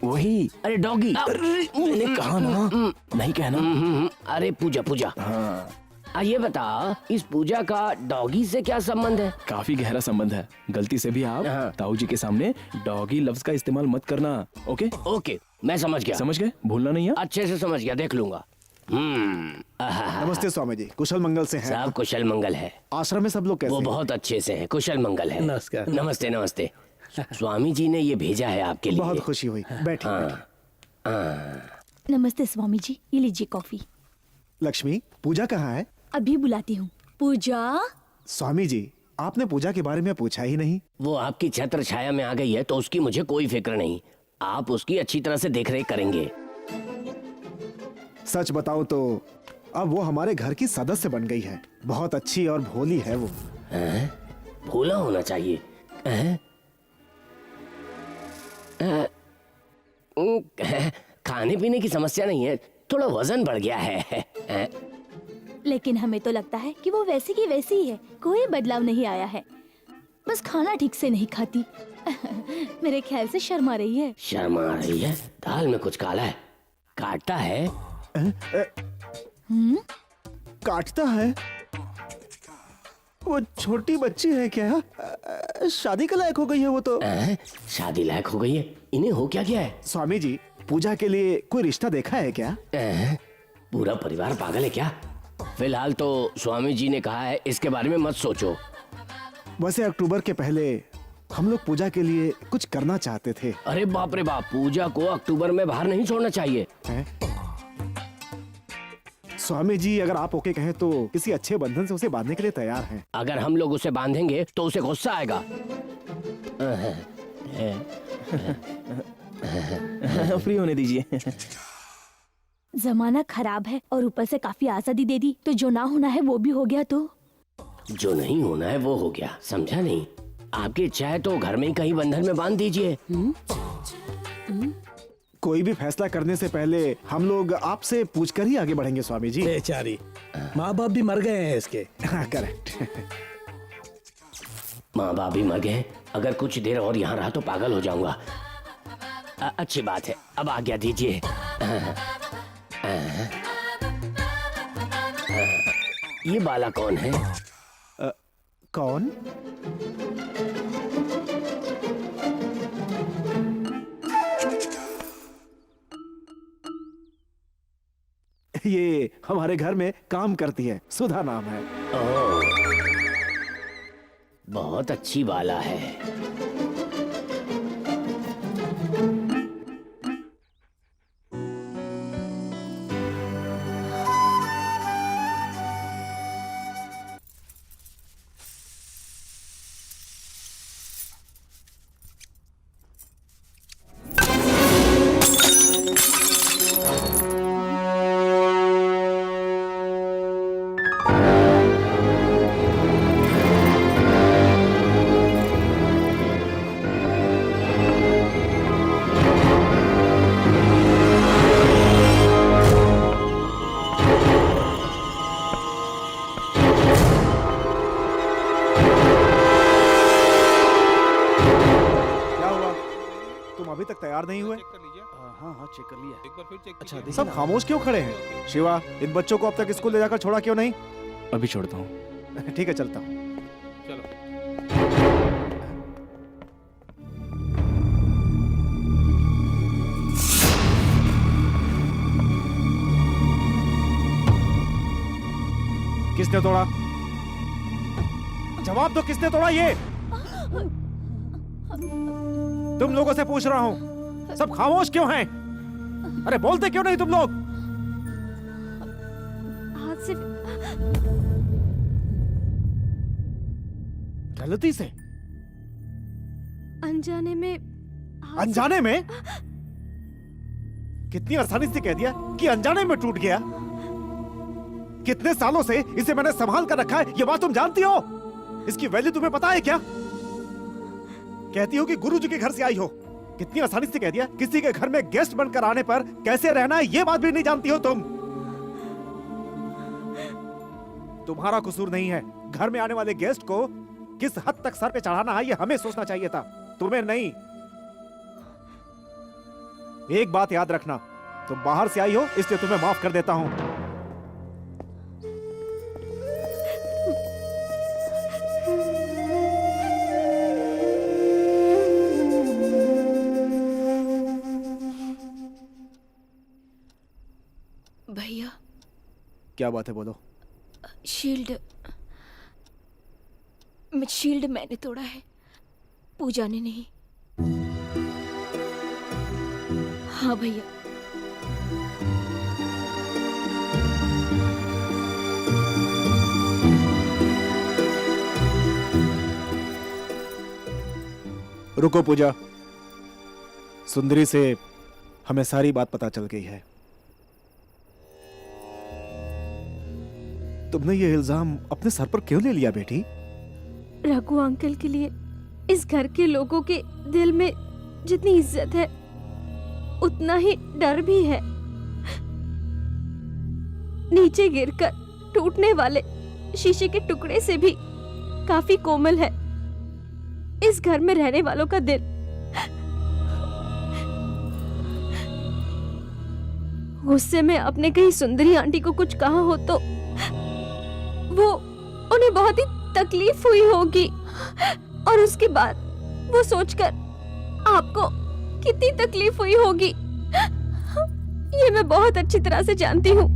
वही।
अरे डॉगी।
मैंने कहा ना नहीं कहना।
अरे पूजा पूजा।
हाँ
ये बता, इस पूजा का डॉगी से क्या संबंध है?
काफी गहरा संबंध है। गलती से भी आप
हाँ।
ताऊजी के सामने डॉगी लफ्ज का इस्तेमाल मत करना। ओके
ओके, मैं समझ गया।
समझ गए? भूलना नहीं है।
अच्छे से समझ गया, देख लूंगा।
नमस्ते स्वामी जी, कुशल मंगल से हैं?
सब कुशल मंगल है।
आश्रम में सब लोग कैसे
वो
हैं?
बहुत अच्छे से हैं, कुशल मंगल है।
नमस्कार।
नमस्ते नमस्ते। स्वामी जी ने ये भेजा है आपके लिए।
बहुत खुशी हुई, बैठिए बैठिए।
नमस्ते स्वामी जी, ये लीजिए कॉफी।
लक्ष्मी, पूजा कहाँ है?
अभी बुलाती हूँ। पूजा।
स्वामी जी, आपने पूजा के बारे में पूछा ही नहीं।
वो आपकी छत्र छाया में आ गई है तो उसकी मुझे कोई फिक्र नहीं। आप उसकी अच्छी तरह से देखरेख करेंगे।
सच बताओ तो अब वो हमारे घर की सदस्य बन गई है। बहुत अच्छी और भोली है वो।
भोला होना चाहिए। खाने पीने की समस्या नहीं है, थोड़ा वजन बढ़ गया है।
लेकिन हमें तो लगता है कि वो वैसी की वैसी ही है, कोई बदलाव नहीं आया है। बस खाना ठीक से नहीं खाती। मेरे ख्याल से शर्मा रही है।
शर्मा रही है? दाल में कुछ काला है, काटता है।
काटता है? वो छोटी बच्ची है क्या? शादी के लायक हो गई है वो तो।
शादी लायक हो गई है? इन्हें हो क्या गया है?
स्वामी जी, पूजा के लिए कोई रिश्ता देखा है क्या?
पूरा परिवार पागल है क्या? फिलहाल तो स्वामी जी ने कहा है इसके बारे में मत सोचो।
वैसे अक्टूबर के पहले हम लोग पूजा के लिए कुछ करना चाहते थे।
अरे बाप रे बाप, पूजा को अक्टूबर में बाहर नहीं छोड़ना चाहिए।
हैं? स्वामी जी अगर आप ओके कहें तो किसी अच्छे बंधन से उसे बांधने के लिए तैयार हैं।
अगर हम लोग उसे बांधेंगे तो उसे गुस्सा आएगा।
फ्री होने दीजिए।
जमाना खराब है और ऊपर से काफी आजादी दे दी, तो जो ना होना है वो भी हो गया। तो
जो नहीं होना है वो हो गया, समझा नहीं? आपकी इच्छा है तो घर में ही कहीं बंधन में बांध दीजिए।
कोई भी फैसला करने से पहले हम लोग आपसे पूछकर ही आगे बढ़ेंगे स्वामी जी।
बेचारी माँ बाप भी मर गए हैं इसके।
हाँ, करेक्ट।
माँ बाप भी मर गए। अगर कुछ देर और यहाँ रहा तो पागल हो जाऊंगा। अच्छी बात है, अब आज्ञा दीजिए। ये बाला कौन है?
कौन? ये हमारे घर में काम करती है, सुधा नाम है।
ओह, बहुत अच्छी बाला है।
अभी तक तैयार नहीं हुए?
हाँ हाँ चेक कर लिया।
एक बार फिर चेक
अच्छा देखिए
सब
ना।
खामोश क्यों खड़े हैं? शिवा, इन बच्चों को अब तक स्कूल ले जाकर छोड़ा क्यों नहीं?
अभी छोड़ता हूँ।
ठीक है, चलता हूँ।
चलो।
किसने तोड़ा? जवाब दो, किसने तोड़ा ये? तुम लोगों से पूछ रहा हूं। सब खामोश क्यों हैं? अरे बोलते क्यों नहीं तुम लोग?
हाथ से
गलती से?
अनजाने में
अनजाने में? कितनी आसानी से कह दिया कि अनजाने में टूट गया। कितने सालों से इसे मैंने संभाल कर रखा है, ये बात तुम जानती हो? इसकी वैल्यू तुम्हें पता है क्या? कहती हो कि गुरुजी के घर से आई हो। कितनी आसानी से कह दिया किसी के घर में गेस्ट बनकर आने पर कैसे रहना है, ये बात भी नहीं जानती हो तुम। तुम्हारा कसूर नहीं है। घर में आने वाले गेस्ट को किस हद तक सर पे चढ़ाना है, ये हमें सोचना चाहिए था, तुम्हें नहीं। एक बात याद रखना, तुम बाहर से आई हो इसलिए तुम्हें माफ कर देता हूं।
भैया,
क्या बात है, बोलो।
शील्ड मैंने तोड़ा है, पूजा ने नहीं। हाँ भैया।
रुको पूजा, सुंदरी से हमें सारी बात पता चल गई है। तुमने ये इल्जाम अपने सर पर क्यों ले लिया बेटी?
रघु अंकल के लिए इस घर के लोगों के दिल में जितनी इज्जत है उतना ही डर भी है। नीचे गिरकर टूटने वाले शीशे के टुकड़े से भी काफी कोमल है इस घर में रहने वालों का दिल। गुस्से में अपने कहीं सुंदरी आंटी को कुछ कहा हो तो वो उन्हें बहुत ही तकलीफ हुई होगी, और उसके बाद वो सोचकर आपको कितनी तकलीफ हुई होगी ये मैं बहुत अच्छी तरह से जानती हूँ।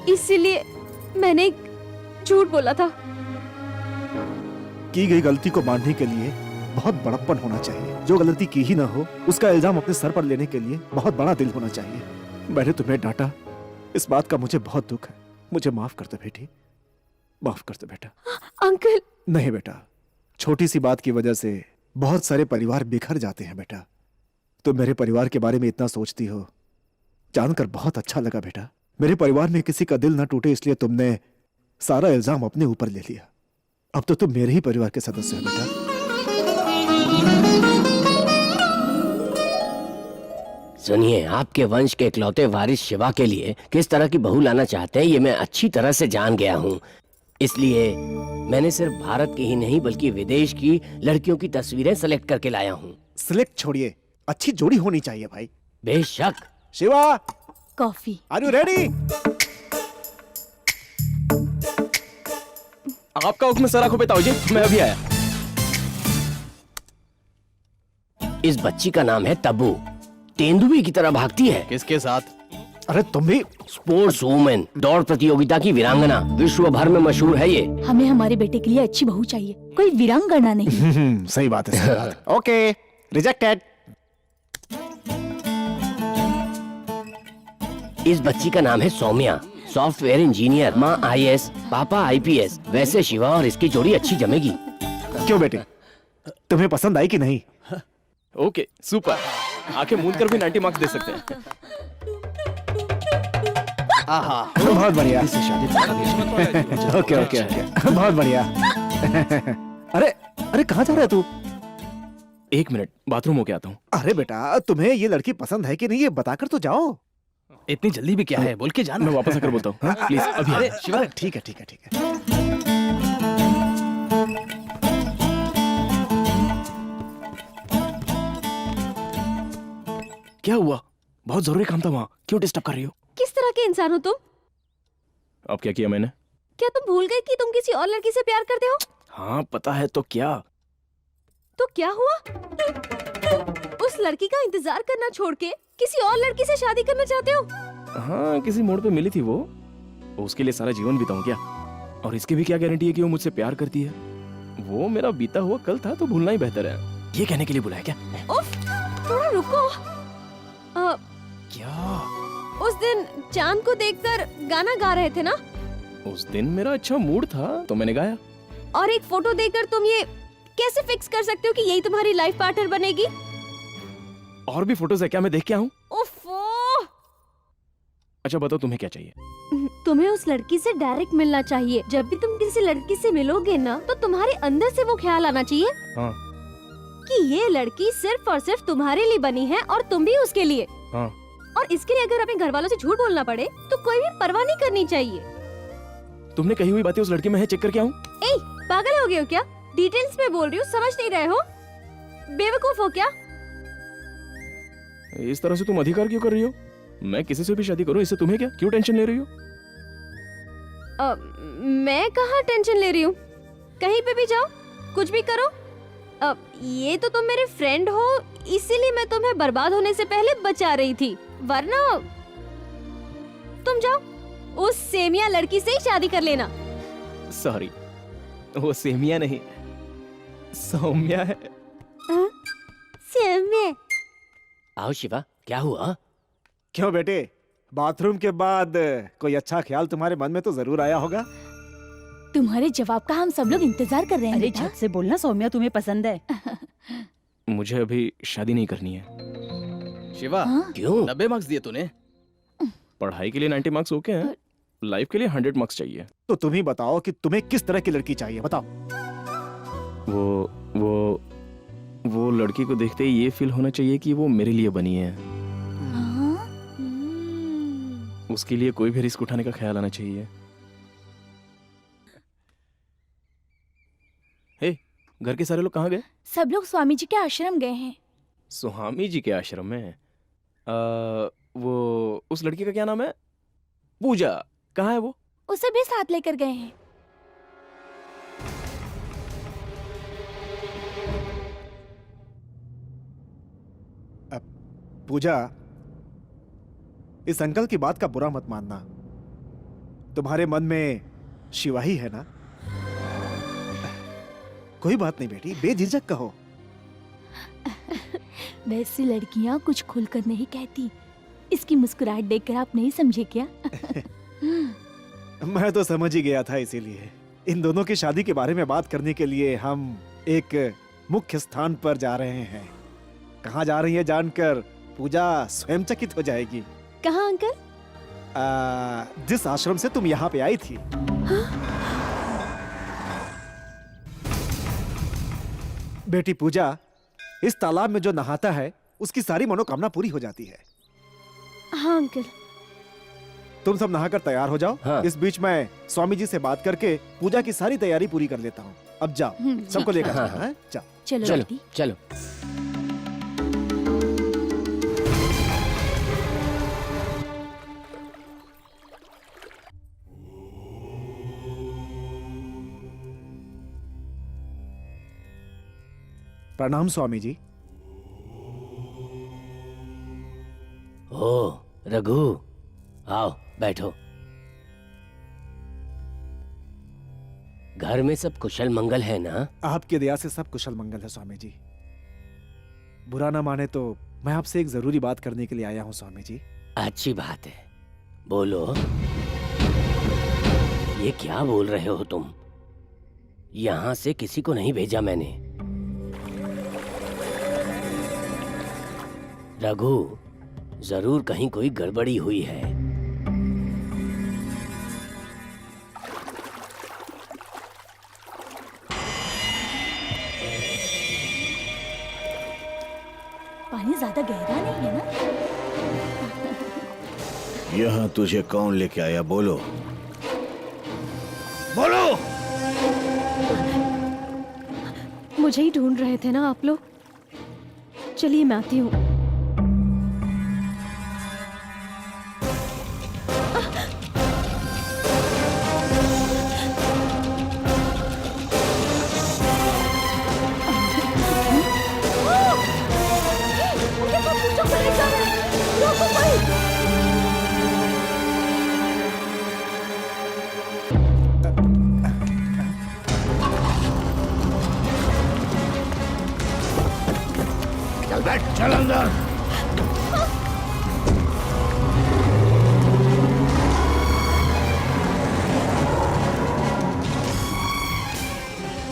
इसीलिए मैंने एक झूठ बोला था।
की गई गलती को मानने के लिए बहुत बड़प्पन होना चाहिए। जो गलती की ही ना हो उसका इल्जाम अपने सर पर लेने के लिए बहुत बड़ा दिल होना चाहिए। मैंने तुम्हें डांटा, इस बात का मुझे बहुत दुख है। मुझे माफ कर दो बेटी, माफ कर दो बेटा।
अंकल।
नहीं बेटा, छोटी सी बात की वजह से बहुत सारे परिवार बिखर जाते हैं बेटा। तुम मेरे परिवार के बारे में इतना सोचती हो, जानकर बहुत अच्छा लगा बेटा। मेरे परिवार में किसी का दिल ना टूटे इसलिए तुमने सारा इल्जाम अपने ऊपर ले लिया। अब तो तुम मेरे ही परिवार के सदस्य हो बेटा।
सुनिए, आपके वंश के इकलौते वारिस शिवा के लिए किस तरह की बहू लाना चाहते हैं ये मैं अच्छी तरह से जान गया हूँ। इसलिए मैंने सिर्फ भारत की ही नहीं बल्कि विदेश की लड़कियों की तस्वीरें सेलेक्ट करके लाया हूँ।
सिलेक्ट छोड़िए, अच्छी जोड़ी होनी चाहिए भाई।
बेशक।
Shiva,
coffee.
Are you ready?
आपका हुक्म सर आंखों पे ताऊ जी, मैं अभी आया।
इस बच्ची का नाम है तब्बू। तेंदुए की तरह भागती है।
किसके साथ?
अरे तुम भी।
स्पोर्ट्स वुमेन, दौड़ प्रतियोगिता की वीरांगना, विश्व भर में मशहूर है ये।
हमें हमारे बेटे के लिए अच्छी बहू चाहिए, कोई वीरांगना नहीं।
सही बात है, सही बात है। Okay, rejected.
इस बच्ची का नाम है सौम्या, सॉफ्टवेयर इंजीनियर, माँ IAS, पापा IPS। वैसे शिवा और इसकी जोड़ी अच्छी जमेगी।
क्यों बेटे, तुम्हें पसंद आई कि नहीं?
Okay, super. आंखें मूंद कर भी 90 मार्क्स दे सकते हैं।
बहुत बढ़िया। ओके ओके ओके, बहुत बढ़िया। अरे अरे, कहाँ जा रहा है तू?
1 मिनट, बाथरूम होके आता हूँ।
अरे बेटा, तुम्हें ये लड़की पसंद है कि नहीं ये बताकर तो जाओ।
इतनी जल्दी भी क्या है, बोल के जाना।
मैं वापस आकर बोलता हूँ, प्लीज अभी।
अरे शिवा, ठीक है ठीक है ठीक है।
क्या हुआ? बहुत जरूरी काम था वहाँ, क्यों डिस्टर्ब कर रही हो?
किस तरह के इंसान हो तुम?
अब क्या किया मैंने?
क्या तुम भूल गए कि तुम किसी और लड़की से प्यार करते हो?
हाँ पता है, तो क्या?
तो क्या हुआ? उस लड़की का इंतजार करना छोड़ के किसी और लड़की से शादी करना चाहते हो?
हाँ, किसी मोड़ पे मिली थी वो, उसके लिए सारा जीवन बिताऊं क्या? और इसकी भी क्या गारंटी है कि वो मुझसे प्यार करती है? वो मेरा बीता हुआ कल था, तो भूलना ही बेहतर है। ये कहने के लिए बुलाया क्या?
उफ, थोड़ा रुको।
क्या?
उस दिन चांद को देखकर गाना गा रहे थे ना?
उस दिन मेरा अच्छा मूड था तो मैंने गाया।
और एक फोटो देखकर तुम ये कैसे फिक्स कर सकते हो कि यही तुम्हारी लाइफ पार्टनर बनेगी?
और भी फोटोज है क्या, मैं देख के आऊं?
उफ़्फ़ो!
अच्छा बताओ, तुम्हें क्या चाहिए?
तुम्हें उस लड़की से डायरेक्ट मिलना चाहिए। जब भी तुम किसी लड़की से मिलोगे ना, तो तुम्हारे अंदर से वो ख्याल आना चाहिए
हाँ।
कि ये लड़की सिर्फ और सिर्फ तुम्हारे लिए बनी है और तुम भी उसके लिए।
हाँ।
और इसके लिए अगर अपने घर वालों से झूठ बोलना पड़े तो कोई भी परवाह नहीं करनी चाहिए।
तुमने कही हुई बातें उस लड़की में है, चेक करके आऊं?
ए, पागल हो गए हो क्या? डिटेल्स में बोल रही हूँ, समझ नहीं रहे हो? बेवकूफ हो क्या?
इस तरह से तुम अधिकार क्यों कर रही हो? मैं किसी से भी शादी करूं, इससे तुम्हें क्या? क्यों टेंशन ले रही हो?
मैं कहाँ टेंशन ले रही हूँ? कहीं पे भी जाओ, कुछ भी करो। ये तो तुम मेरे फ्रेंड हो, इसीलिए मैं तुम्हें बर्बाद होने से पहले बचा रही थी, वरना तुम जाओ, उस सेमिया लड़की से ही शादी कर लेना।
सॉरी, वो सेमिया नहीं, सौम्या है।
सेमिया।
आओ शिवा, क्या हुआ?
क्यों बेटे, बाथरूम के बाद कोई अच्छा ख्याल तुम्हारे मन में तो जरूर आया होगा।
तुम्हारे जवाब का हम सब लोग इंतजार कर रहे हैं।
अरे
बेटा।
झट से बोलना, सौम्या तुम्हें पसंद है।
मुझे अभी शादी नहीं करनी है।
शिवा,
हाँ?
क्यों?
90 मार्क्स दिए तूने।
पढ़ाई के लिए 90 मार्क्स ओके हैं, लाइफ के लिए 100 मार्क्स चाहिए।
तो तुम ही बताओ कि तुम्हें किस तरह की लड़की चाहिए, बताओ।
वो लड़की को देखते ही ये फील होना चाहिए कि वो मेरे लिए बनी है।
हाँ?
उसके लिए कोई भी रिस्क उठाने का ख्याल आना चाहिए। हे, घर के सारे लोग कहाँ गए?
सब लोग स्वामी जी के आश्रम गए हैं।
स्वामी जी के आश्रम में? वो उस लड़की का क्या नाम है? पूजा, कहाँ है वो?
उसे भी साथ लेकर गए हैं।
पूजा, इस अंकल की बात का बुरा मत मानना। तुम्हारे मन में शिवा ही है ना? कोई बात नहीं बेटी, बेझिझक कहो।
वैसी लड़कियां कुछ खुलकर नहीं कहती। इसकी मुस्कुराहट देखकर आप नहीं समझे क्या?
मैं तो समझ ही गया था, इसीलिए इन दोनों की शादी के बारे में बात करने के लिए हम एक मुख्य स्थान पर जा रहे हैं। कहाँ जा रही है जानकर पूजा स्वयं चकित हो जाएगी।
कहाँ अंकल?
जिस आश्रम से तुम यहाँ पे आई थी। बेटी पूजा, इस तालाब में जो नहाता है उसकी सारी मनोकामना पूरी हो जाती है।
हाँ अंकल।
तुम सब नहाकर तैयार हो जाओ।
हाँ।
इस बीच मैं स्वामी जी से बात करके पूजा की सारी तैयारी पूरी कर लेता हूँ। अब जाओ, सबको लेकर
हाँ,
चलो, हैं? जाओ।
चलो
चलो
बेटी।
चलो।
प्रणाम स्वामी जी।
ओ रघु, आओ बैठो। घर में सब कुशल मंगल है ना?
आपकी दया से सब कुशल मंगल है स्वामी जी। बुरा ना माने तो मैं आपसे एक जरूरी बात करने के लिए आया हूँ स्वामी जी।
अच्छी बात है, बोलो। ये क्या बोल रहे हो तुम? यहां से किसी को नहीं भेजा मैंने। रघु, जरूर कहीं कोई गड़बड़ी हुई है।
पानी ज्यादा गहरा नहीं है ना?
यहाँ तुझे कौन लेके आया? बोलो बोलो।
मुझे ही ढूंढ रहे थे ना आप लोग? चलिए मैं आती हूँ।
चल बैठ, चल अंदर।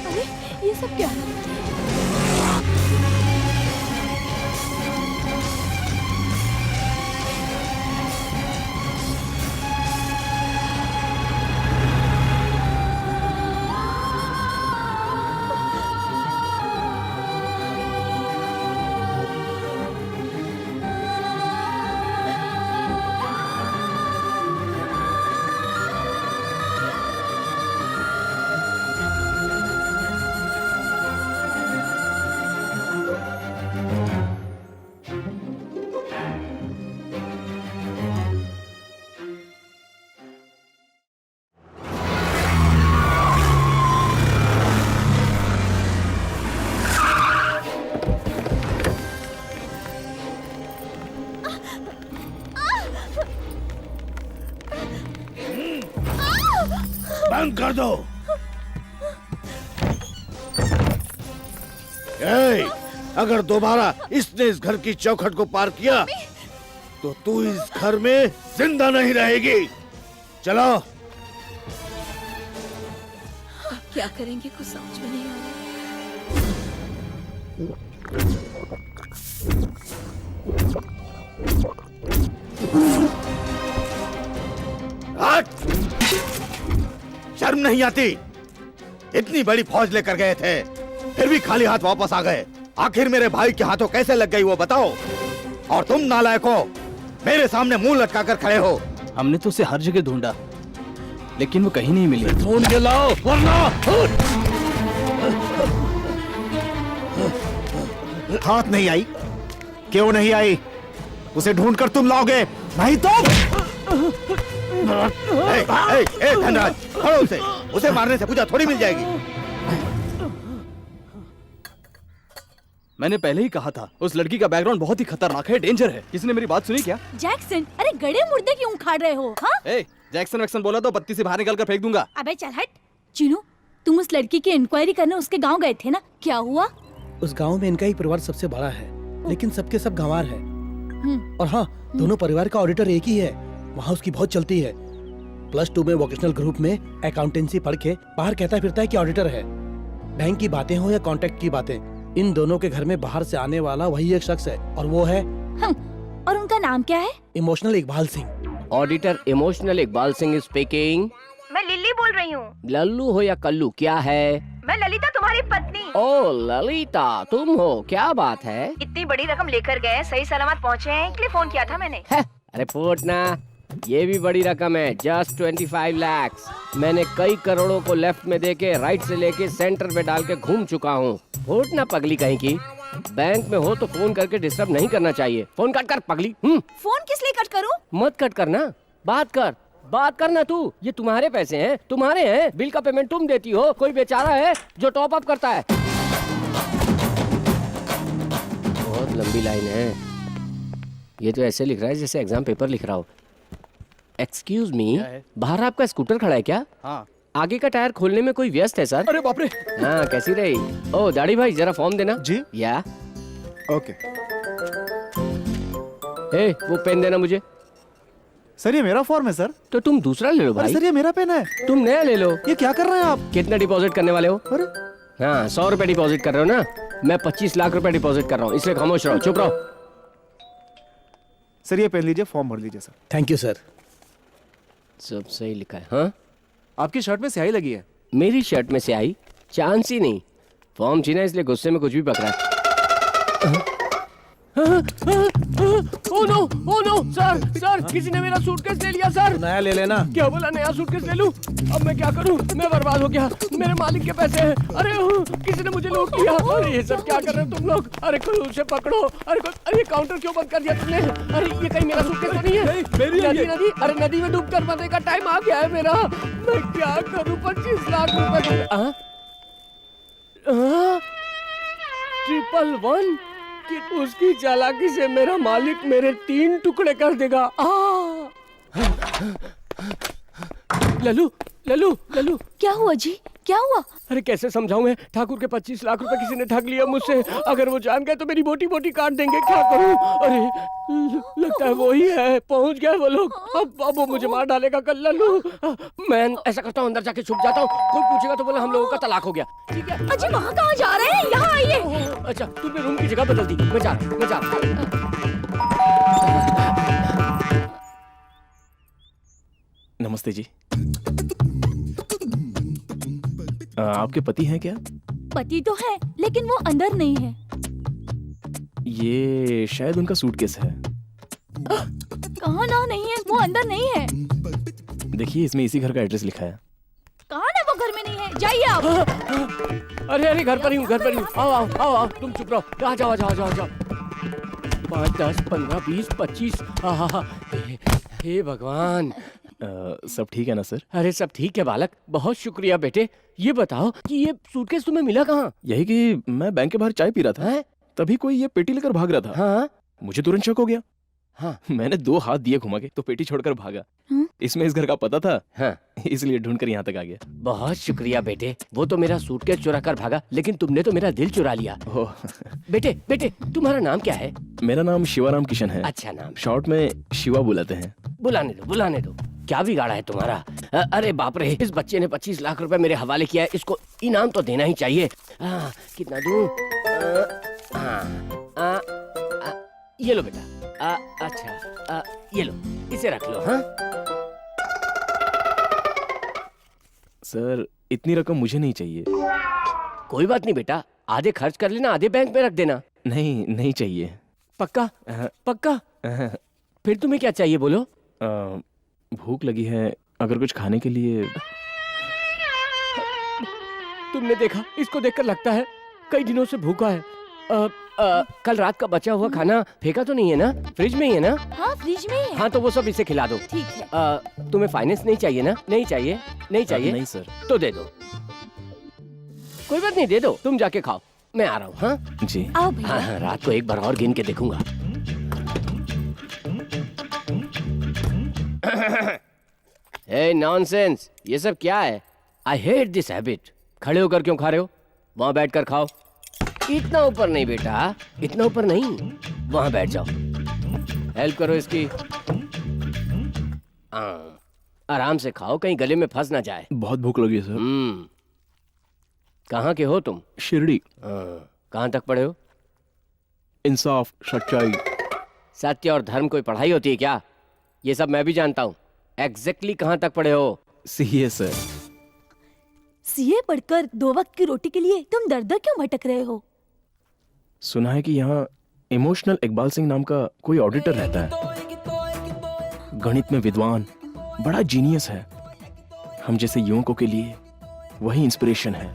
अरे ये सब क्या है?
बंद कर दो। ए, अगर दोबारा इसने इस घर की चौखट को पार किया तो तू इस घर में जिंदा नहीं रहेगी। चलो।
क्या करेंगे कुछ समझ में नहीं आ रहा।
हट! शर्म नहीं आती? इतनी बड़ी फौज लेकर गए थे, फिर भी खाली हाथ वापस आ गए। आखिर मेरे भाई के हाथों कैसे लग गई वो बताओ। और तुम नालायक हो, मेरे सामने मुंह लटकाकर खड़े हो।
हमने तो उसे हर जगह ढूंढा, लेकिन वो कहीं नहीं मिली।
ढूंढ के लाओ वरना।
हाथ नहीं आई? क्यों नहीं आई? उसे ढूंढकर तुम लाओगे, नहीं तो।
धनराज, छोड़ो उसे। उसे मारने से पूजा थोड़ी मिल जाएगी।
मैंने पहले ही कहा था, उस लड़की का बैकग्राउंड बहुत ही खतरनाक है, डेंजर है। किसी ने मेरी बात सुनी क्या?
जैक्सन, अरे गड़े मुर्दे क्यों उखाड़ रहे हो? हाँ?
ए, जैक्सन वैक्सन बोला तो बत्ती से बाहर निकाल कर फेंक दूंगा।
अबे चल हट। चीनू, तुम उस लड़की की इंक्वायरी करने उसके गांव गए थे ना, क्या हुआ?
उस गांव में इनका ही परिवार सबसे बड़ा है, लेकिन सबके सब गंवार है। और हाँ, दोनों परिवार का ऑडिटर एक ही है, वहाँ उसकी बहुत चलती है। +2 में वोकेशनल ग्रुप में अकाउंटेंसी पढ़ के बाहर कहता फिरता है कि ऑडिटर है। बैंक की बातें हो या कॉन्ट्रैक्ट की बातें, इन दोनों के घर में बाहर से आने वाला वही एक शख्स है, और वो है
और उनका नाम क्या है?
Emotional Iqbal Singh.
Auditor emotional Iqbal Singh speaking.
मैं लिल्ली बोल रही हूँ।
लल्लू हो या कल्लू, क्या है?
मैं ललिता, तुम्हारी पत्नी।
ओ ललिता, तुम हो, क्या बात है?
इतनी बड़ी रकम लेकर गए, सही सलामत पहुँचे हैं, इसलिए फोन किया था मैंने।
अरे फूटना, ये भी बड़ी रकम है, जस्ट 25 लाख। मैंने कई करोड़ों को लेफ्ट में देके राइट से लेके सेंटर में डाल के घूम चुका हूँ। फूटना पगली कहीं की, बैंक में हो तो फोन करके डिस्टर्ब नहीं करना चाहिए। फोन कट कर पगली।
फोन किस लिए कट करूँ?
मत कट करना, बात करना तू। ये तुम्हारे पैसे हैं, तुम्हारे हैं, बिल का पेमेंट तुम देती हो। कोई बेचारा है जो टॉप अप करता है। बहुत लंबी लाइन है, ये तो ऐसे लिख रहा है जैसे एग्जाम पेपर लिख रहा हो। एक्सक्यूज मी, बाहर आपका स्कूटर खड़ा है क्या?
हाँ।
आगे का टायर खोलने में कोई व्यस्त है सर?
अरे बाप रे।
हाँ, कैसी रही? ओ दाढ़ी भाई, जरा फॉर्म देना।
जी।
या
ओके
ए, वो पेन देना मुझे।
सर, ये मेरा फॉर्म है सर।
तो तुम दूसरा ले लो
अरे
भाई।
सर, ये मेरा पेन है।
तुम नया ले लो।
ये क्या कर रहे हैं आप?
कितना डिपॉजिट करने वाले हो?
अरे
हाँ, 100 रुपए डिपॉजिट कर रहे हो ना? मैं 25 लाख रुपए डिपॉजिट कर रहा हूँ, इसलिए खामोश रहो, चुप रहो।
सर, ये पेन लीजिए, फॉर्म भर लीजिए सर।
Thank you sir.
सब सही लिखा है। हाँ,
आपकी शर्ट में स्याही लगी है।
मेरी शर्ट में से आई? चांस ही नहीं। फॉर्म छीना इसलिए गुस्से में कुछ भी पकड़ा है। ओ नो सर, किसी ने मेरा सूटकेस ले लिया सर।
नया ले लेना।
क्या बोला, नया सूटकेस ले लूं? अब मैं क्या करूं? मैं बर्बाद हो गया, मेरे मालिक के पैसे हैं। अरे किसी ने मुझे लूट लिया। अरे ये सब क्या कर रहे हो तुम लोग? अरे कोई उसे पकड़ो। अरे काउंटर क्यों बंद कर दिया तुमने? अरे ये कहीं मेरा सूटकेस तो नहीं है? नदी, अरे नदी में डूब कर मरने का टाइम आ गया है मेरा। मैं क्या करूं? 25 लाख रुपए। 111 कि उसकी चालाकी से मेरा मालिक मेरे 3 टुकड़े कर देगा। लल्लू,
क्या हुआ जी, क्या हुआ?
अरे कैसे समझाऊं मैं? ठाकुर के 25 लाख रुपए किसी ने ठग लिया मुझसे। अगर वो जान गए तो मेरी बोटी बोटी काट देंगे, क्या करूं? अरे लगता है वो ही है, पहुंच गए वो लोग। अब वो मुझे मार डालेगा कल। लल्लू, मैं ऐसा करता हूँ, अंदर जाके छुप जाता हूँ। कोई पूछेगा तो बोला हम लोगों का तलाक हो गया। ठीक है?
अजी वहाँ कहाँ जा रहे हैं? यहाँ आइए।
अच्छा, तुमने रूम की जगह बदल दी। मैं जा रहा हूँ।
नमस्ते जी। आपके पति हैं क्या?
पति तो है, लेकिन वो अंदर नहीं है।
ये शायद उनका सूटकेस है।
कहाँ ना नहीं है, वो अंदर नहीं है।
देखिए, इसमें इसी घर का एड्रेस लिखा है।
कहाँ ना, वो घर में नहीं है, जाइए आप।
अरे घर पर ही हूँ। आओ, तुम चुप रहो। आ जाओ। 5, 10, 15, 20, 25। हे भगवान।
सब ठीक है ना सर?
अरे सब ठीक है बालक, बहुत शुक्रिया बेटे। ये बताओ कि ये सूटकेस तुम्हें मिला कहाँ?
यही कि मैं बैंक के बाहर चाय पी रहा था, तभी कोई ये पेटी लेकर भाग रहा था।
हाँ?
मुझे तुरंत शक हो गया।
हाँ।
मैंने 2 हाथ दिए घुमा के, तो पेटी छोड़कर भागा। इसमें इस घर का पता था।
हाँ।
इसलिए ढूंढकर यहाँ तक आ गया।
बहुत शुक्रिया बेटे। वो तो मेरा सूटकेस चुरा कर भागा, लेकिन तुमने तो मेरा दिल चुरा लिया। बेटे, तुम्हारा नाम क्या है?
मेरा नाम शिवाराम किशन है।
अच्छा नाम।
शॉर्ट में शिवा बुलाते हैं।
बुलाने दो। क्या बिगाड़ा है तुम्हारा? अरे बाप रे, इस बच्चे ने 25 लाख रुपए मेरे हवाले किया है, इसको इनाम तो देना ही चाहिए। कितना दूं? ये लो बेटा। अच्छा, ये लो, इसे रख लो। हाँ
सर, इतनी रकम मुझे नहीं चाहिए।
कोई बात नहीं बेटा, आधे खर्च कर लेना, आधे बैंक में रख देना।
नहीं चाहिए।
पक्का? फिर तुम्हें क्या चाहिए बोलो?
भूख लगी है, अगर कुछ खाने के लिए।
तुमने देखा, इसको देखकर लगता है कई दिनों से भूखा है। कल रात का बचा हुआ खाना फेंका तो नहीं है ना? फ्रिज में ही है ना?
हाँ, फ्रिज में ही है।
हाँ, तो वो सब इसे खिला दो।
ठीक है।
तुम्हें फाइनेंस नहीं चाहिए ना? नहीं चाहिए?
नहीं सर।
तो दे दो। कोई बात नहीं, दे दो, तुम जाके खाओ, मैं आ रहा हूँ। हाँ
जी।
आओ भैया।
हाँ, रात को एक बार और गिन के देखूंगा। हे नॉनसेंस, ये सब क्या है? I hate this habit. खड़े होकर क्यों खा रहे हो? वहां बैठकर खाओ। इतना ऊपर नहीं बेटा, इतना ऊपर नहीं, वहां बैठ जाओ। हेल्प करो इसकी। आराम से खाओ, कहीं गले में फंस ना जाए।
बहुत भूख लगी है सर।
कहाँ के हो तुम?
शिरडी।
कहाँ तक पढ़े हो?
इंसाफ, सच्चाई।
सत्य और धर्म कोई पढ़ाई होती है क्या? ये सब मैं भी जानता हूँ। एग्जैक्टली कहाँ तक पढ़े हो?
CA sir.
सीए पढ़कर 2 वक्त की रोटी के लिए तुम दर दर क्यों भटक रहे हो?
सुना है कि यहाँ इमोशनल इकबाल सिंह नाम का कोई ऑडिटर रहता है। गणित में विद्वान, बड़ा जीनियस है। हम जैसे युवकों के लिए वही इंस्पिरेशन है।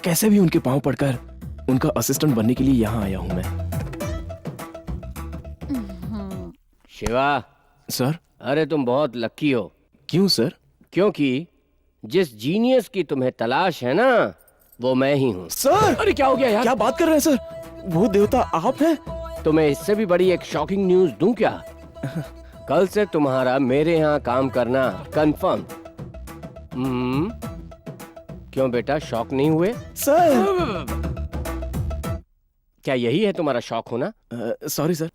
कैसे भी उनके पांव पड़कर उनका असिस्टेंट बनने के लिए यहाँ आया हूं मैं।
शिवा।
सर।
अरे तुम बहुत लकी हो।
क्यों सर?
क्योंकि जिस जीनियस की तुम्हें तलाश है ना, वो मैं ही हूँ।
सर!
अरे क्या हो गया यार?
क्या बात कर रहे हैं सर? वो देवता आप हैं?
तुम्हें इससे भी बड़ी एक शॉकिंग न्यूज दूं क्या? कल से तुम्हारा मेरे यहाँ काम करना कंफर्म। क्यों बेटा, शॉक नहीं हुए?
सर!
क्या यही है तुम्हारा शौक होना?
Sorry sir.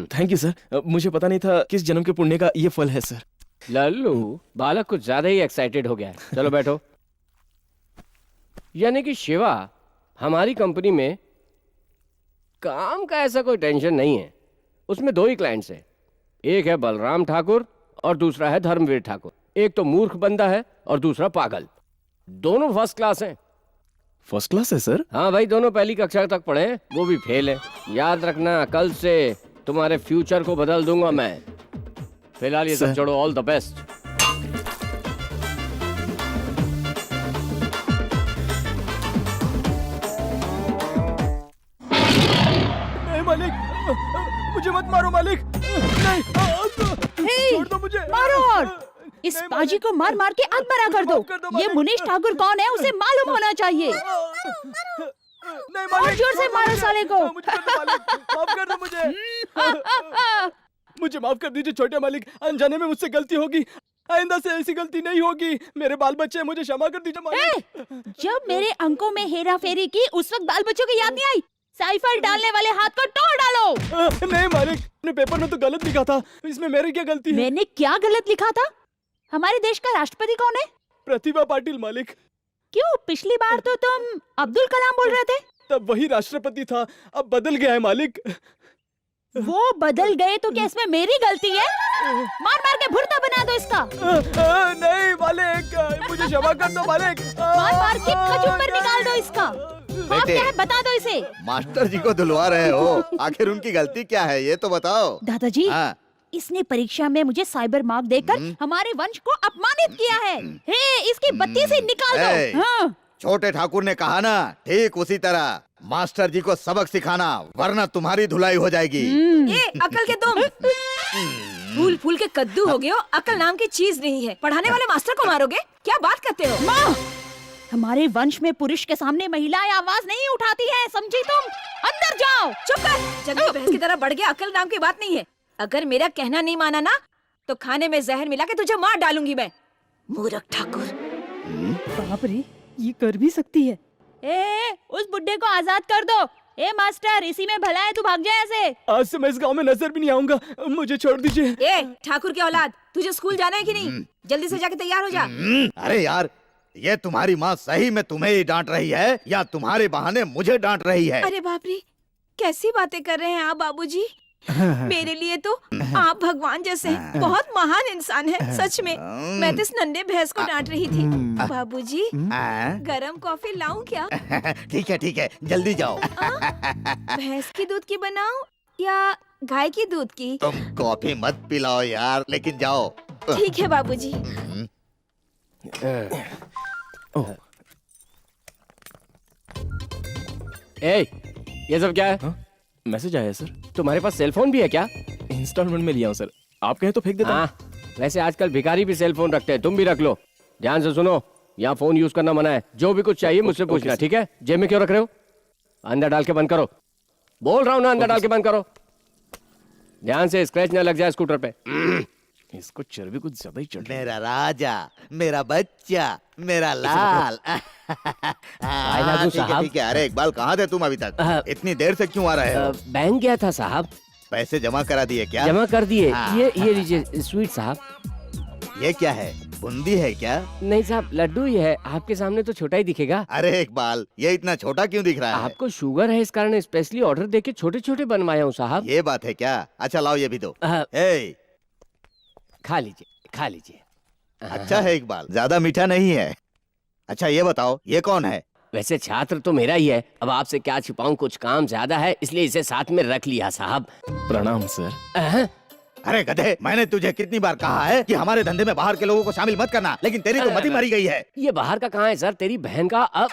Thank you sir. मुझे पता नहीं था किस जन्म के पुण्य का ये फल है सर।
लल्लू, बालक कुछ ज्यादा ही एक्साइटेड हो गया है। चलो बैठो। यानी कि शिवा, हमारी कंपनी में काम का ऐसा कोई टेंशन नहीं है। उसमें 2 ही क्लाइंट्स हैं। एक है बलराम ठाकुर और दूसरा है धर्मवीर ठाकुर। एक तो मूर्ख बंदा है और दूसरा पागल। दोनों फर्स्ट क्लास हैं।
फर्स्ट क्लास है सर?
हाँ भाई, दोनों पहली कक्षा तक पढ़े हैं, वो भी फेल है। याद रखना, कल से तुम्हारे फ्यूचर को बदल दूंगा मैं। फिलहाल ये सब छोड़ो। All the best.
नहीं मालिक, मुझे मत मारो मालिक। नहीं, छोड़ दो मुझे।
मारो और इस पाजी को मार मार के अधमरा कर दो। ये मुनीश ठाकुर कौन है उसे मालूम होना चाहिए। और जोर से मारो साले को।
माफ कर दो मुझे। मुझे माफ कर दीजिए छोटे मालिक, अनजाने में मुझसे गलती होगी। आइंदा से ऐसी गलती नहीं होगी। मेरे बाल बच्चे, मुझे क्षमा कर दीजिए मालिक।
जब मेरे अंकों में हेरा फेरी की उस वक्त बाल बच्चों की याद नहीं आई? साइफर डालने वाले हाथ को तोड़ डालो।
नहीं मालिक, अपने पेपर में तो गलत लिखा था। इसमें मेरी क्या गलती है?
मैंने क्या गलत लिखा था? हमारे देश का राष्ट्रपति कौन है?
प्रतिभा पाटिल मालिक।
क्यों, पिछली बार तो तुम अब्दुल कलाम बोल रहे थे।
तब वही राष्ट्रपति था, अब बदल गया है मालिक।
वो बदल गए तो क्या इसमें मेरी गलती है? मार मार के भुर्ता बना दो इसका।
नहीं मालिक, मुझे क्षमा कर दो मालिक।
मार मार के खजूर निकाल दो इसका। बात क्या है बता दो इसे।
मास्टर जी को धुलवा रहे हो, आखिर उनकी गलती क्या है ये तो बताओ।
दादाजी, इसने परीक्षा में मुझे साइबर मार्क देकर हमारे वंश को अपमानित किया है। हे, इसकी बत्ती से निकाल दो। हाँ।
छोटे ठाकुर ने कहा ना, ठीक उसी तरह मास्टर जी को सबक सिखाना, वरना तुम्हारी धुलाई हो जाएगी।
ये अकल के तुम फूल फूल के कद्दू हो गए हो। अकल नाम की चीज नहीं है। पढ़ाने वाले मास्टर को मारोगे? क्या बात करते हो?
माँ, हमारे वंश में पुरुष के सामने महिलाएं आवाज नहीं उठाती हैं, समझी तुम? अंदर जाओ।
चुप कर। जंगली भैंस की तरह बढ़ गया। अकल नाम की बात नहीं है। अगर मेरा कहना नहीं माना ना, तो खाने में जहर मिला के तुझे मार डालूंगी मैं। मूर्ख ठाकुर।
बाप रे, ये कर भी सकती है। उस बुड्ढे को आजाद कर दो। मास्टर, इसी में भला है, तू भाग जाए ऐसे।
आज से मैं इस गांव में नजर भी नहीं आऊंगा। मुझे छोड़ दीजिए।
ठाकुर की औलाद, तुझे स्कूल जाना है कि नहीं? जल्दी से जाके तैयार हो जा।
अरे यार, ये तुम्हारी माँ सही में तुम्हें ही डांट रही है या तुम्हारे बहाने मुझे डांट रही है?
अरे बाप रे, कैसी बातें कर रहे हैं आप बाबूजी। मेरे लिए तो आप भगवान जैसे हैं। बहुत महान इंसान है सच में। मैं तो इस नन्हे भैंस को डांट रही थी। बाबूजी, गरम कॉफी लाऊं क्या?
ठीक है, जल्दी जाओ।
भैंस की दूध की बनाऊं या गाय की दूध की?
तुम कॉफी मत पिलाओ यार, लेकिन जाओ।
ठीक है बाबूजी।
ये सब क्या है?
मैसेज आया है सर।
तुम्हारे पास सेल फोन भी है क्या?
इंस्टॉलमेंट में लिया हूँ सर, आप कहें तो फेंक देता हूँ।
वैसे आजकल भिखारी भी सेल फोन रखते हैं, तुम भी रख लो। ध्यान से सुनो, यहाँ फोन यूज करना मना है। जो भी कुछ चाहिए मुझसे पूछना, ठीक है? जेब में क्यों रख रहे हो? अंदर डाल के बंद करो। बोल रहा हूँ ना, अंदर डाल के बंद करो। ध्यान से, स्क्रैच न लग जाए स्कूटर पे।
इसको चर्बी कुछ ज्यादा ही चढ़ रही है।
मेरा राजा, मेरा बच्चा, मेरा लाल।
लागू
ठीक है
साहब।
ठीक है। अरे इकबाल, कहाँ थे तुम अभी तक? इतनी देर से क्यों आ रहे हो?
बैंक गया था साहब।
पैसे जमा करा दिए क्या?
जमा कर दिए।
हाँ।
ये लीजिए स्वीट साहब।
ये क्या है? बूंदी है क्या?
नहीं साहब, लड्डू ही है, आपके सामने तो छोटा ही दिखेगा।
अरे इकबाल, ये इतना छोटा क्यों दिख रहा है?
आपको शुगर है, इस कारण स्पेशली ऑर्डर देके छोटे छोटे बनवाया हूँ साहब।
ये बात है क्या? अच्छा लाओ ये भी दो। ए,
खा लीजिए खा लीजिए।
अच्छा है इकबाल, ज्यादा मीठा नहीं है। अच्छा ये बताओ, ये कौन है?
वैसे छात्र तो मेरा ही है, अब आपसे क्या छिपाऊं, कुछ काम ज्यादा है इसलिए इसे साथ में रख लिया साहब।
प्रणाम सर।
अरे गधे, मैंने तुझे कितनी बार कहा है कि हमारे धंधे में बाहर के लोगों को शामिल मत करना, लेकिन तेरी तो मति मारी गई है।
ये बाहर का कहाँ है सर, तेरी बहन का।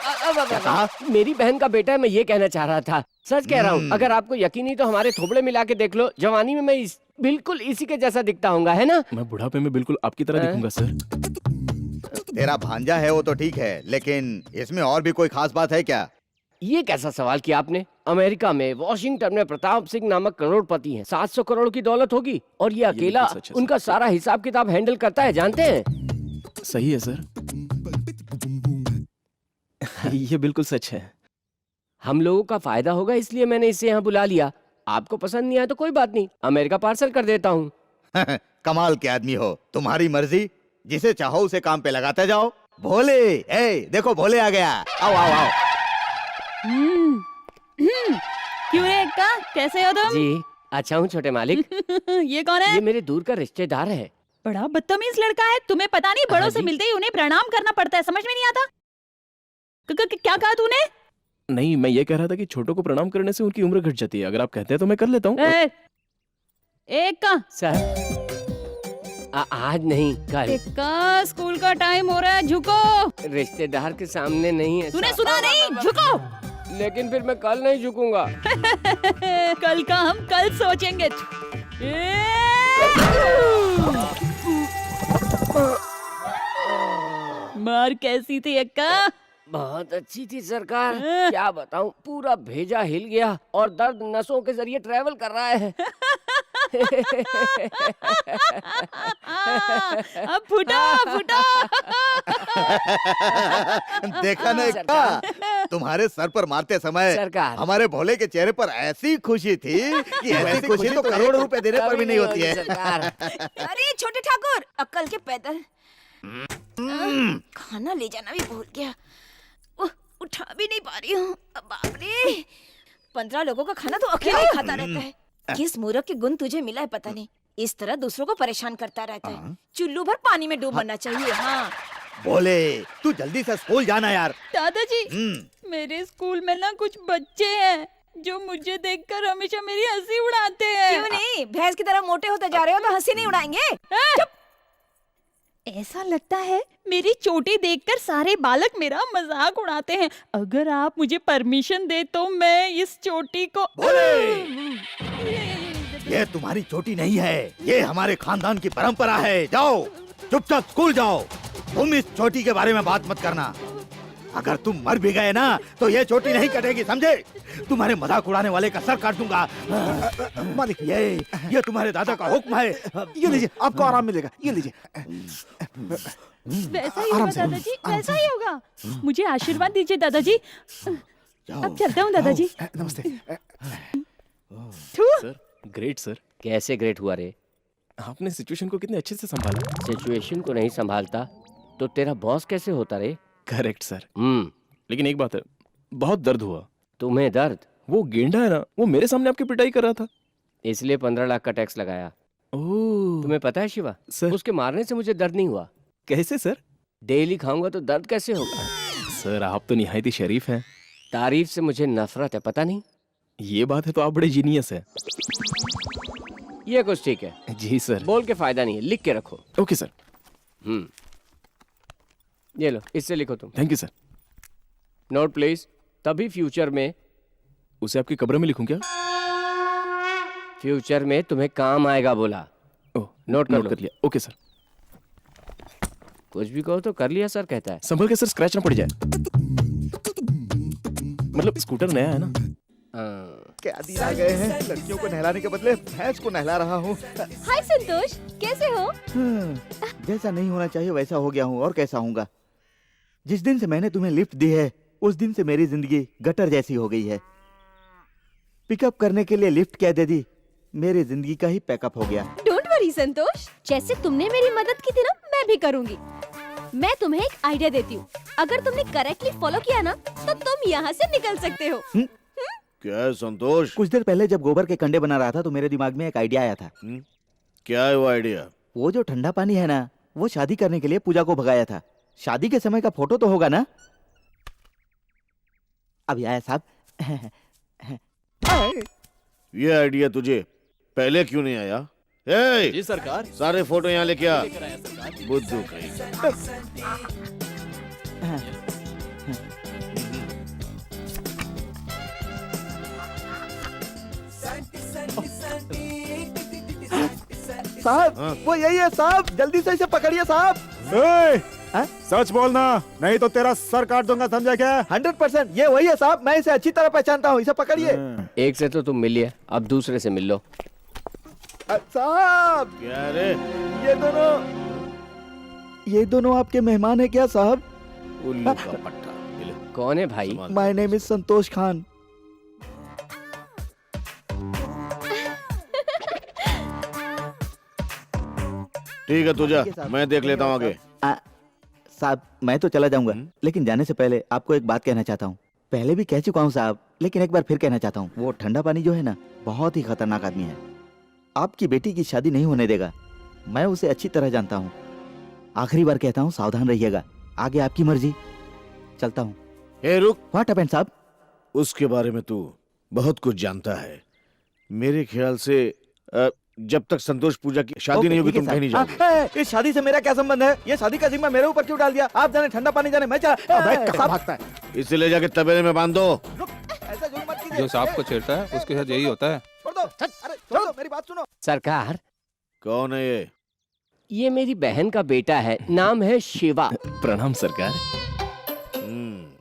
मेरी बहन का बेटा है, मैं ये कहना चाह रहा था। सच कह रहा हूँ, अगर आपको यकीन नहीं तो हमारे थोबड़े मिला के देख लो, जवानी में मैं बिल्कुल इसी के जैसा दिखता हूँगा, है ना?
मैं बुढ़ापे में बिल्कुल आपकी तरह दिखूंगा सर।
तेरा भांजा है वो तो ठीक है, लेकिन इसमें और भी कोई खास बात है क्या?
ये कैसा सवाल किया आपने? अमेरिका में वॉशिंगटन में प्रताप सिंह नामक करोड़पति हैं, 700 करोड़ की दौलत होगी और ये अकेला
बिल्कुल सच है,
उनका सारा हिसाब किताब हैंडल करता है, जानते हैं?
सही है सर। ये बिल्कुल सच है।
हम लोगों का फायदा होगा इसलिए मैंने इसे यहाँ बुला लिया। आपको पसंद नहीं आया तो कोई बात नहीं, अमेरिका पार्सल कर देता हूँ।
कमाल के आदमी हो, तुम्हारी मर्जी, जिसे चाहो उसे काम पे लगाते जाओ। भोले, ए देखो भोले आ गया। आओ आओ आओ।
क्यों रे अक्का, कैसे हो तुम?
जी अच्छा हूँ छोटे मालिक।
ये कौन है?
ये मेरे दूर का रिश्तेदार है।
बड़ा बदतमीज लड़का है, तुम्हें पता नहीं बड़ों
हाँ
से
जी।
मिलते ही उन्हें प्रणाम करना पड़ता है, समझ में नहीं आता? क्या कहा तूने?
नहीं, मैं ये कह रहा था कि छोटों को प्रणाम करने से उनकी उम्र घट जाती है। अगर आप कहते हैं तो मैं कर लेता हूँ।
एक का
सर आज नहीं कल।
का स्कूल का टाइम हो रहा है, झुको।
रिश्तेदार के सामने नहीं है।
तूने सुना नहीं? झुको।
लेकिन फिर मैं कल नहीं झुकूंगा।
कल का हम कल सोचेंगे। मार कैसी थी अक्का?
बहुत अच्छी थी सरकार, क्या बताऊं, पूरा भेजा हिल गया और दर्द नसों के जरिए ट्रेवल कर रहा है।
अब फुटो फुटो।
देखा ना इक्का, तुम्हारे सर पर मारते समय
सरकार।
हमारे भोले के चेहरे पर ऐसी खुशी थी कि ऐसी खुशी तो करोड़ रुपए देने पर भी नहीं होती है।
सरकार।
अरे छोटे ठाकुर, अक्कल के पैदल। खाना ले जाना भी भूल गया, उठा भी नहीं पा रही हूँ। बाप रे, 15 लोगों का खाना तो अकेले ही खाता रहता है। किस मूर्ख के गुण तुझे मिला है पता नहीं, इस तरह दूसरों को परेशान करता रहता है। चुल्लू भर पानी में डूब मरना चाहिए। हाँ
भोले, तू जल्दी से स्कूल जाना यार।
दादाजी, मेरे स्कूल में ना कुछ बच्चे हैं जो मुझे देखकर हमेशा मेरी हंसी उड़ाते हैं।
क्यों नहीं, भैंस की तरह मोटे होते जा रहे हो तो हंसी नहीं उड़ाएंगे?
ऐसा लगता है मेरी चोटी देखकर सारे बालक मेरा मजाक उड़ाते हैं। अगर आप मुझे परमिशन दे तो मैं इस चोटी को।
ये तुम्हारी चोटी नहीं है, ये हमारे खानदान की परंपरा है। जाओ चुपचाप स्कूल जाओ। तुम इस चोटी के बारे में बात मत करना। अगर तुम मर भी गए ना तो ये चोटी नहीं कटेगी, समझे? तुम्हारे मजाक उड़ाने वाले का सर काट दूंगा।
मालिक,
ये तुम्हारे दादा का हुक्म है।
ये लीजिए, आपको आराम मिलेगा, ये लीजिए।
वैसा ही होगा दादाजी, वैसा ही होगा। मुझे आशीर्वाद दीजिए दादाजी। अब चलता हूँ दादाजी।
नमस्ते।
Sir great sir.
कैसे ग्रेट हुआ रे?
आपने सिचुएशन को कितने अच्छे से संभाला।
सिचुएशन को नहीं संभालता तो तेरा बॉस कैसे होता रे?
Correct sir.
हम्म।
लेकिन एक बात है, बहुत दर्द हुआ।
तुम्हें दर्द?
वो गेंडा है ना, वो मेरे सामने आपकी पिटाई कर रहा था,
इसलिए 15 लाख का टैक्स लगाया।
ओह
तुम्हें पता है शिवा,
सर।
उसके मारने से मुझे दर्द नहीं हुआ।
कैसे सर?
डेली खाऊंगा तो दर्द कैसे होगा?
सर आप तो निहायत ही शरीफ हैं।
तारीफ से मुझे नफरत है, पता नहीं।
ये बात है तो आप बड़े जीनियस हैं।
ये कुछ ठीक है।
जी सर।
बोल के फायदा नहीं है, लिख के रखो।
Okay sir.
ये लो, इससे लिखो तुम।
Thank you sir.
Note please. तभी फ्यूचर में,
उसे आपकी कब्र में लिखूं क्या?
फ्यूचर में तुम्हें काम आएगा बोला।
ओह
नोट कर लो।
कर लिया। Okay sir.
कुछ भी कहो तो कर लिया सर कहता है।
संभल के सर, स्क्रैच ना पड़ जाए। मतलब स्कूटर नया है ना।
हाँ।
क्या दिन आ गए हैं, लड़कियों को नहलाने के बदले भैंस को नहला रहा हूँ।
हाय संतोष, कैसे हो?
जैसा नहीं होना चाहिए वैसा हो गया हूँ, और कैसा होऊंगा। जिस दिन से मैंने तुम्हें लिफ्ट दी है उस दिन से मेरी जिंदगी गटर जैसी हो गई है। पिकअप करने के लिए लिफ्ट क्या दे दी, मेरी जिंदगी का ही पैकअप हो गया।
डोंट वरी संतोष, जैसे तुमने मेरी मदद की थी ना, मैं भी करूंगी। मैं तुम्हें एक आइडिया देती हूँ, अगर तुमने करेक्टली फॉलो किया ना तो तुम यहाँ से निकल सकते हो।
क्या है संतोष?
कुछ देर पहले जब गोबर के कंडे बना रहा था तो मेरे दिमाग में एक आइडिया आया था।
क्या है वो आइडिया?
वो जो ठंडा पानी है ना, वो शादी करने के लिए पूजा को भगाया था। शादी के समय का फोटो तो होगा ना? अभी आया साहब।
ये आइडिया तुझे पहले क्यों नहीं आया?
जी सरकार।
सारे फोटो यहाँ लेके आ। बुद्धू कहीं।
साहब वो यही है साहब, जल्दी से इसे पकड़िए साहब।
सच बोलना, नहीं तो तेरा सर काट दूंगा, समझा क्या?
100% ये वही है साहब, मैं इसे अच्छी तरह पहचानता हूँ, इसे पकड़िए।
एक से तो तुम मिलिए, अब दूसरे से मिल लो।
साहब
क्या रे?
ये दोनों आपके मेहमान है क्या साहब?
उल्लू का पट्टा। ये ले,
कौन है भाई?
सामान।
माय नेम इज संतोष खान।
ठीक है तुझा, मैं देख लेता हूँ आगे।
साहब मैं तो चला जाऊंगा, लेकिन जाने से पहले आपको एक बात कहना चाहता हूँ। पहले भी कह चुका हूँ साहब, लेकिन एक बार फिर कहना चाहता हूँ। वो ठंडा पानी जो है ना, बहुत ही खतरनाक आदमी है। आपकी बेटी की शादी नहीं होने देगा। मैं उसे अच्छी तरह जानता हूँ। आखिरी बार कहता हूँ, सावधान रहिएगा। आगे आपकी मर्जी। चलता हूँ।
ए रुक,
व्हाट हैपेंड साहब?
उसके बारे में तू बहुत कुछ जानता है। मेरे ख्याल से जब तक संतोष पूजा की शादी नहीं होगी तुम कहीं नहीं जाओगे।
इस शादी से मेरा क्या संबंध है? ये शादी का जिम्मा मेरे ऊपर क्यों डाल दिया? आप जाने ठंडा पानी जाने मैं चला।
कहाँ भागता है?
इसे ले जाके तबेले में बांध दो।
ऐसा जुल्म मत कीजिए।
जो सांप को छेड़ता है उसके साथ यही होता है।
छोड़ दो। अरे छोड़ दो, मेरी बात सुनो।
सरकार,
कौन है ये?
ये मेरी बहन का बेटा है, नाम है शिवा।
प्रणाम सरकार।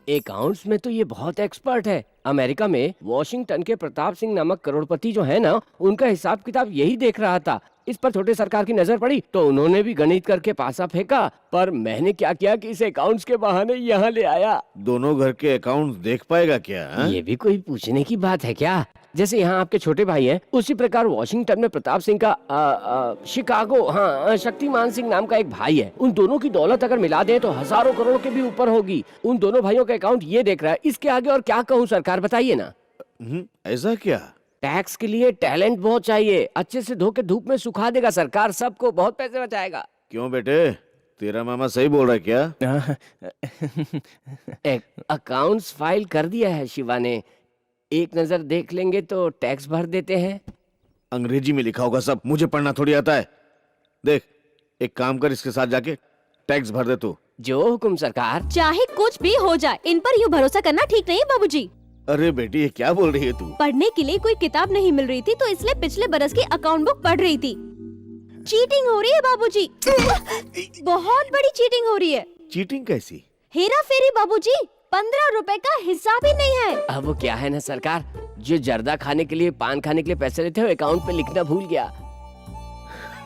अकाउंट्स में तो ये बहुत एक्सपर्ट है। अमेरिका में वॉशिंगटन के प्रताप सिंह नामक करोड़पति जो है ना, उनका हिसाब किताब यही देख रहा था। इस पर छोटे सरकार की नजर पड़ी तो उन्होंने भी गणित करके पासा फेंका, पर मैंने क्या किया कि इसे अकाउंट्स के बहाने यहाँ ले आया।
दोनों घर के अकाउंट देख पाएगा क्या?
ये भी कोई पूछने की बात है क्या? जैसे यहाँ आपके छोटे भाई हैं, उसी प्रकार वॉशिंगटन में प्रताप सिंह का शिकागो, हाँ, शक्तिमान सिंह नाम का एक भाई है। उन दोनों की दौलत अगर मिला दें तो हजारों करोड़ के भी ऊपर होगी। उन दोनों भाइयों का अकाउंट ये देख रहा है। इसके आगे और क्या कहूँ सरकार, बताइए ना।
ऐसा क्या?
टैक्स के लिए टैलेंट बहुत चाहिए। अच्छे से धो के धूप में सुखा देगा सरकार, सबको बहुत पैसे बचाएगा।
क्यों बेटे, तेरा मामा सही बोल रहा है क्या?
अकाउंट्स फाइल कर दिया है शिवा ने, एक नजर देख लेंगे तो टैक्स भर देते हैं।
अंग्रेजी में लिखा होगा सब, मुझे पढ़ना थोड़ी आता है। देख, एक काम कर, इसके साथ जाके टैक्स भर दे तू।
जो हुकुम सरकार।
चाहे कुछ भी हो जाए, इन पर यूँ भरोसा करना ठीक नहीं है बाबूजी।
अरे बेटी, ये क्या बोल रही है तू?
पढ़ने के लिए कोई किताब नहीं मिल रही थी तो इसलिए पिछले बरस की अकाउंट बुक पढ़ रही थी। चीटिंग हो रही है बाबूजी, बहुत बड़ी चीटिंग हो रही है।
चीटिंग कैसी?
हेरा फेरी बाबूजी, 15 रुपए का हिसाब ही नहीं है।
अब वो क्या है ना सरकार, जो जर्दा खाने के लिए, पान खाने के लिए पैसे लेते हो, अकाउंट पे लिखना भूल गया।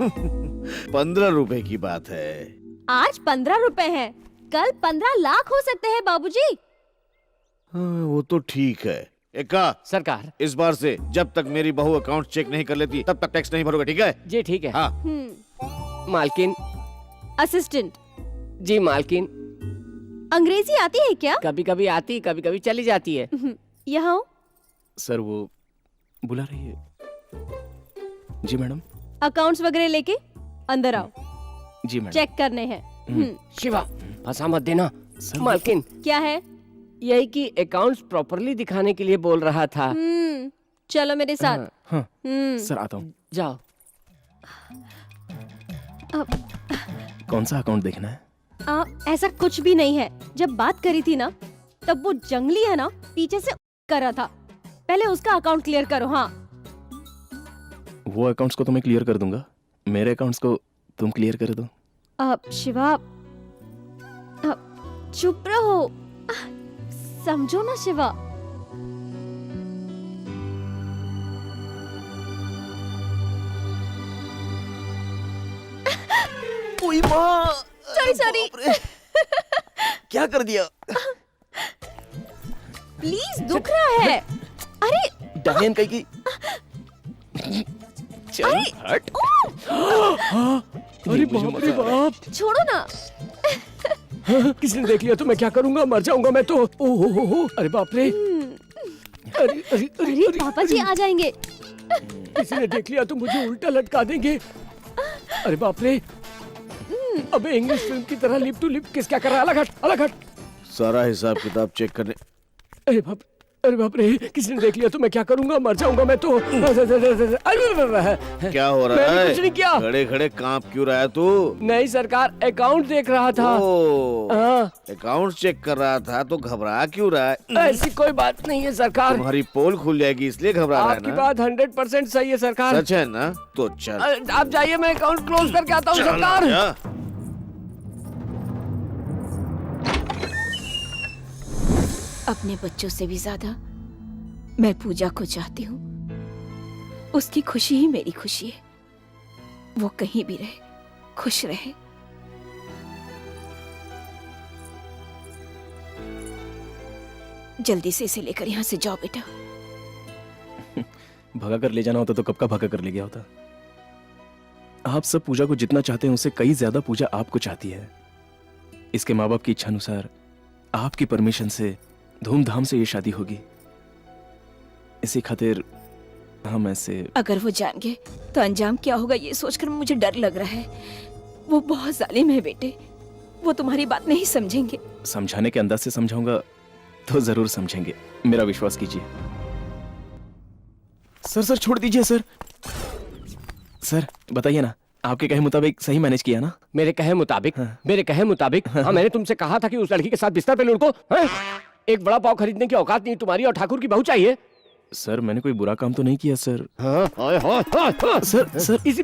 15 रुपए की बात है।
आज 15 रुपए है, कल 15 लाख हो सकते हैं बाबूजी।
हाँ, वो तो ठीक है। एका
सरकार,
इस बार से जब तक मेरी बहू अकाउंट चेक नहीं कर लेती तब तक टैक्स नहीं भरोगे, ठीक है?
जी ठीक है।
हाँ।
मालकिन।
असिस्टेंट।
जी मालकिन।
अंग्रेजी आती है क्या?
कभी कभी आती, कभी कभी चली जाती है।
यहाँ
सर वो बुला रही है। जी मैडम।
अकाउंट्स वगैरह लेके अंदर आओ।
जी मैडम।
चेक करने हैं।
शिवा, फंसा मत देना। मालकिन।
क्या है?
यही कि अकाउंट्स प्रॉपरली दिखाने के लिए बोल रहा था।
चलो मेरे साथ।
हाँ, सर आता हूँ।
जाओ।
कौन सा अकाउंट देखना है?
ऐसा कुछ भी नहीं है। जब बात करी थी ना, तब वो जंगली है ना, पीछे से कर रहा था। पहले उसका अकाउंट क्लियर करो। हाँ,
वो अकाउंट्स को तो मैं क्लियर कर दूंगा, मेरे अकाउंट्स को तुम क्लियर कर दो।
शिवा, चुप रहो, समझो ना शिवा।
ओए माँ,
सॉरी सॉरी।
क्या कर दिया?
प्लीज, दुख रहा है। अरे
डायन कहीं की।
चल हट। अरे बाप रे बाप,
छोड़ो ना।
किसी ने देख लिया तो मैं क्या करूंगा? मर जाऊंगा मैं तो। ओहो, अरे बाप रे। अरे अरे
अरे पापा जी आ जाएंगे।
किसी ने देख लिया तो मुझे उल्टा लटका देंगे। अरे बाप रे। अबे इंग्लिश फिल्म की तरह लिप टू लिप किस क्या कर रहा है? अलग हट, अलग हट।
सारा हिसाब किताब चेक करने।
अरे बाप रे, किसी ने देख लिया तो मैं क्या करूंगा? मर जाऊंगा मैं तो।
क्या हो रहा
मैंने
है?
कुछ नहीं किया।
खड़े खड़े कांप क्यों रहा है तू?
नहीं सरकार, अकाउंट देख रहा था। हाँ।
अकाउंट चेक कर रहा था तो घबरा क्यों रहा है?
ऐसी कोई बात नहीं है सरकार।
तुम्हारी पोल खुल जाएगी इसलिए घबरा रहा है
आपकी
ना?
बात 100% सही है सरकार।
सच है ना? तो चल
आप जाइए, मैं अकाउंट क्लोज करके आता हूँ सरकार।
जा।
अपने बच्चों से भी ज्यादा मैं पूजा को चाहती हूँ। उसकी खुशी ही मेरी खुशी है। वो कहीं भी रहे, खुश रहे। जल्दी से इसे लेकर यहाँ से जाओ बेटा।
भगा कर ले जाना होता तो कब का भगा कर ले गया होता। आप सब पूजा को जितना चाहते हैं उससे कई ज्यादा पूजा आपको चाहती है। इसके माँ बाप की इच्छा अनुसार आपकी परमिशन से धूमधाम से ये शादी होगी। इसी खातिर हम ऐसे।
अगर वो जान गए तो अंजाम क्या होगा ये सोचकर मुझे डर लग रहा है। वो बहुत जालिम है बेटे। वो तुम्हारी बात नहीं समझेंगे।
समझाने के अंदाज से समझाऊंगा तो जरूर समझेंगे, मेरा विश्वास कीजिए। सर छोड़ दीजिए सर। सर बताइए ना, आपके कहे मुताबिक सही मैनेज किया ना?
मेरे कहे मुताबिक?
हाँ।
मेरे कहे मुताबिक? हाँ, मैंने तुमसे कहा था कि उस लड़की के साथ बिस्तर पे लुढ़को। हाँ? एक बड़ा पाव खरीदने की औकात नहीं तुम्हारी, और ठाकुर की बहू चाहिए।
सर मैंने कोई बुरा काम तो नहीं किया सर।
हाँ, सर इसी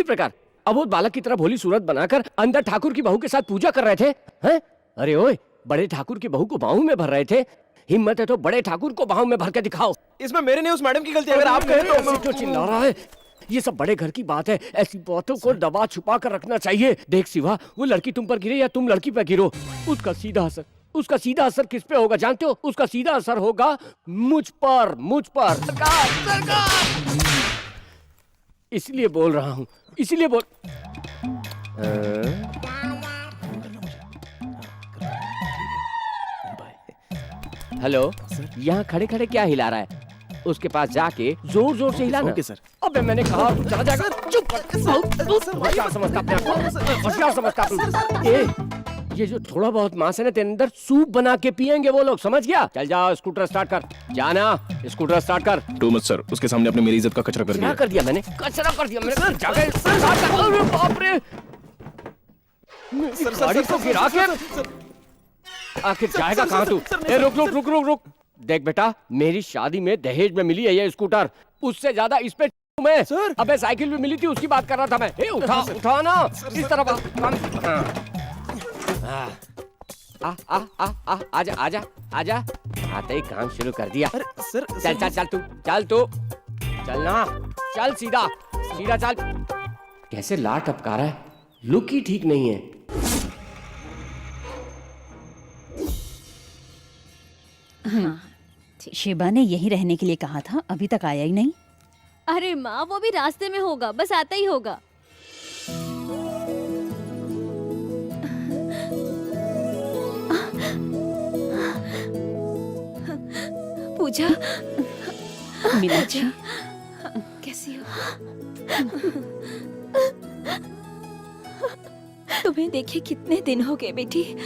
प्रकार अबोध बालक की तरह भोली सूरत बनाकर अंदर ठाकुर की बहू के साथ पूजा कर रहे थे। हैं? अरे ओए, बड़े ठाकुर की बहू को बाहों में भर रहे थे। हिम्मत है तो बड़े ठाकुर को बाहों में भर के दिखाओ।
इसमें मेरे नहीं उस मैडम की गलती है। अगर आप कहें तो
क्यों चिल्ला रहा है? ये सब बड़े घर की बात है। ऐसी बातों को दबा छुपा कर रखना चाहिए। देख शिवा, वो लड़की तुम पर गिरे या तुम लड़की पर गिरो, उसका सीधा असर किस पे होगा जानते हो? उसका सीधा असर होगा मुझ पर। सरकार। इसलिए बोल रहा हूँ, इसलिए बोल। हेलो, यहाँ खड़े खड़े क्या हिला रहा है? उसके पास जाके जोर जोर से हिलाना।
Okay sir.
अबे मैंने कहा तू चला जाएगा। चुप। होशियार समझता अपने आप को, होशियार समझता तू। ये जो थोड़ा बहुत मांस है ना तेरे अंदर, सूप बना के पियेंगे वो लोग, समझ गया? चल जाओ, स्कूटर स्टार्ट कर। जाना, स्कूटर स्टार्ट कर।
टू मच सर, उसके सामने आपने मेरी इज्जत का कचरा कर दिया।
कचरा कर दिया मैंने। जाके स्टार्ट कर। अरे बाप रे, गाड़ी को गिरा के आखिर जाएगा कहाँ तू? रुक। देख बेटा, मेरी शादी में दहेज में मिली है ये स्कूटर, उससे ज्यादा इस पे मैं। सर अबे साइकिल भी मिली थी, उसकी बात कर रहा था मैं। उठा ना, इस तरफ आजा। आते ही काम शुरू कर दिया।
सर
चल ना, चल सीधा चल। कैसे लाट टपका रहा है, लुक ही ठीक नहीं है।
शिबा ने यहीं रहने के लिए कहा था, अभी तक आया ही नहीं।
अरे माँ, वो भी रास्ते में होगा, बस आता ही होगा।
पूजा, मीनाक्षी कैसी हो? तुम्हें देखे कितने दिन हो गए बेटी।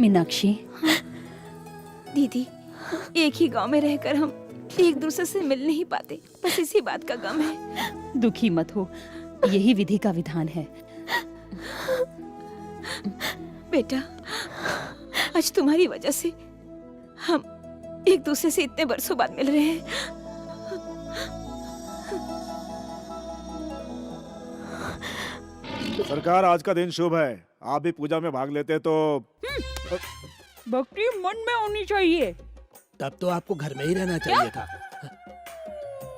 मीनाक्षी दीदी, एक ही गांव में रहकर हम एक दूसरे से मिल नहीं पाते, बस इसी बात का गम है। दुखी मत हो, यही विधि का विधान है। बेटा, आज तुम्हारी वजह से हम एक दूसरे से इतने बरसों बाद मिल रहे हैं।
सरकार, आज का दिन शुभ है, आप भी पूजा में भाग लेते तो।
भक्ति मन में होनी चाहिए।
तब तो आपको घर में ही रहना चाहिए था।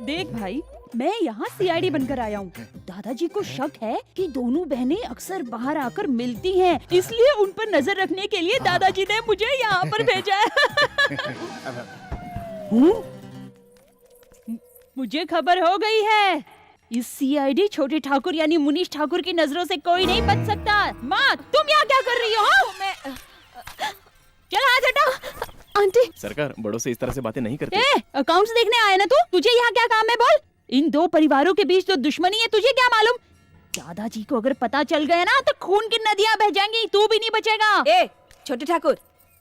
देख भाई, मैं यहाँ सीआईडी बनकर आया हूँ। दादाजी को शक है कि दोनों बहनें अक्सर बाहर आकर मिलती हैं, इसलिए उन पर नजर रखने के लिए दादाजी ने मुझे यहाँ पर भेजा है। मुझे खबर हो गई है, इस सीआईडी छोटे ठाकुर यानी मुनीश ठाकुर की नजरों से कोई नहीं बच सकता। माँ, तुम यहाँ क्या कर रही हो? चल हाथ हटा।
आंटी,
सरकार बड़ों से इस तरह से बातें नहीं करते।
अकाउंट्स देखने आया ना तू? तुझे यहाँ क्या काम है बोल? इन दो परिवारों के बीच तो दुश्मनी है, तुझे क्या मालूम? दादाजी को अगर पता चल गया ना तो खून की नदियाँ बह जाएंगी, तू भी नहीं बचेगा।
ए छोटे ठाकुर,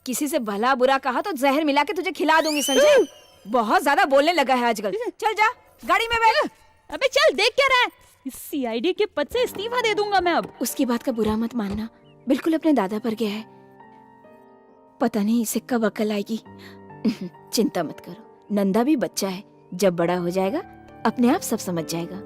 किसी से भला बुरा कहा तो जहर मिला के तुझे खिला दूंगी, समझे? बहुत ज्यादा बोलने लगा है आजकल। चल जा गाड़ी में बैठ।
अबे चल, देख क्या रहा है? इस सीआईडी के पद से इस्तीफा दे दूंगा मैं अब।
उसकी बात का बुरा मत मानना, बिल्कुल अपने दादा पर गया है। पता नहीं इसे कब अकल आएगी। चिंता मत करो, नंदा भी बच्चा है, जब बड़ा हो जाएगा अपने आप सब समझ जाएगा।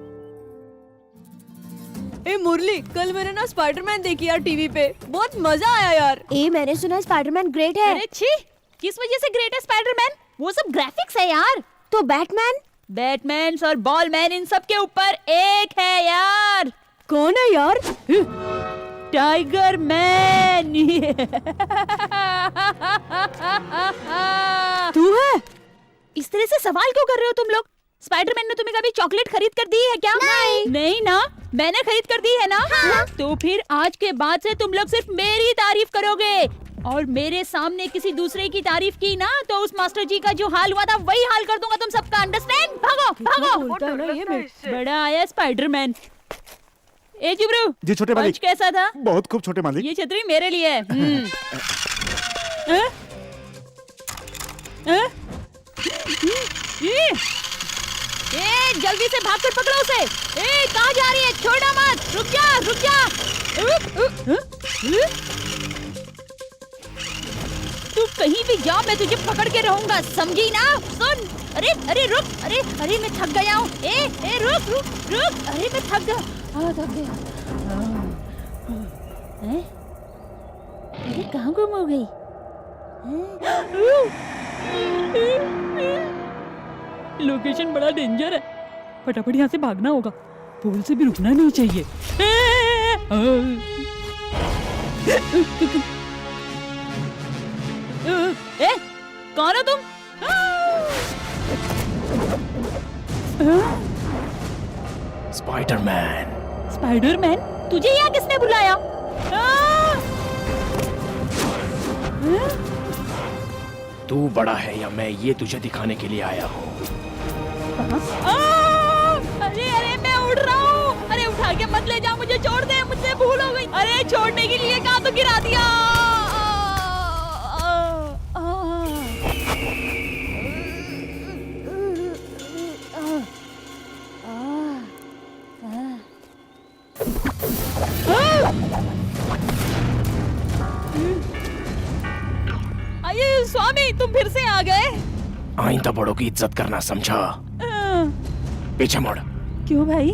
ए मुरली, कल मैंने ना स्पाइडरमैन देखी यार टीवी पे, बहुत मजा आया यार।
ए मैंने सुना स्पाइडरमैन ग्रेट है।
अरे छी, किस वजह से ग्रेट है स्पाइडरमैन? वो सब ग्राफिक्स है यार।
तो बैटमैन?
बैटमैन और बॉलमैन इन सब के ऊपर एक है यार।
कौन है यार?
Tiger man.
तू है?
इस तरह से सवाल क्यों कर रहे हो तुम लोग? स्पाइडरमैन ने तुम्हें कभी चॉकलेट खरीद कर दी है क्या? नहीं ना, मैंने खरीद कर दी है ना। हाँ। तो फिर आज के बाद से तुम लोग सिर्फ मेरी तारीफ करोगे, और मेरे सामने किसी दूसरे की तारीफ की ना तो उस मास्टर जी का जो हाल हुआ था वही हाल कर दूंगा तुम सबका। अंडरस्टैंड? भागो भागो। बड़ा आया स्पाइडरमैन। ए जुबरू
जी छोटे मालिक।
कैसा था?
बहुत खूब छोटे मालिक।
ये छतरी मेरे लिए है। जल्दी से भागकर पकड़ो उसे। कहाँ जा रही है? छोड़ना मत, रुक जा रुक जा। तू कहीं भी जा, मैं तुझे पकड़ के रहूंगा, समझी ना? सुन, अरे अरे रुक, अरे मैं थक गया हूँ। रुक रुक रुक, अरे मैं थक गया। थक गया। अरे कहाँ गुम हो गई? लोकेशन बड़ा डेंजर है, फटाफट यहाँ से भागना होगा, पुल से भी रुकना नहीं चाहिए। कौन हो तुम?
स्पाइडरमैन।
स्पाइडरमैन? तुझे यहाँ किसने बुलाया?
तू बड़ा है या मैं, ये तुझे दिखाने के लिए आया हूँ।
अरे अरे मैं उड़ रहा हूँ। अरे उठा के मत ले जा, मुझे छोड़ दे, मुझसे भूल हो गई। अरे छोड़ने के लिए कहाँ तो गिरा दिया। अरे स्वामी, तुम फिर से आ गए।
आइंदा बड़ों की इज्जत करना समझा। पीछे मुड़।
क्यों भाई?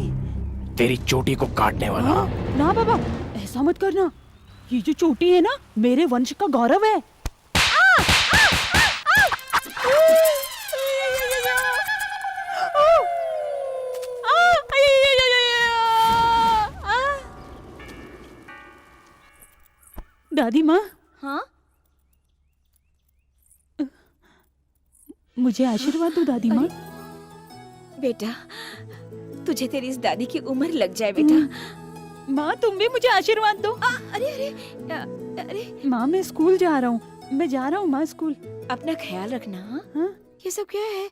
तेरी चोटी को काटने वाला।
ना बाबा, ऐसा मत करना। ये जो चोटी है ना, मेरे वंश का गौरव है। दादी माँ।
हाँ?
मुझे आशीर्वाद दो दादी माँ।
बेटा, तुझे तेरी इस दादी की उम्र लग जाए बेटा।
माँ तुम भी मुझे आशीर्वाद दो।
अरे अरे अरे
माँ मैं स्कूल जा रहा हूँ, मैं जा रहा हूँ माँ स्कूल।
अपना ख्याल रखना।
हाँ?
ये सब क्या है?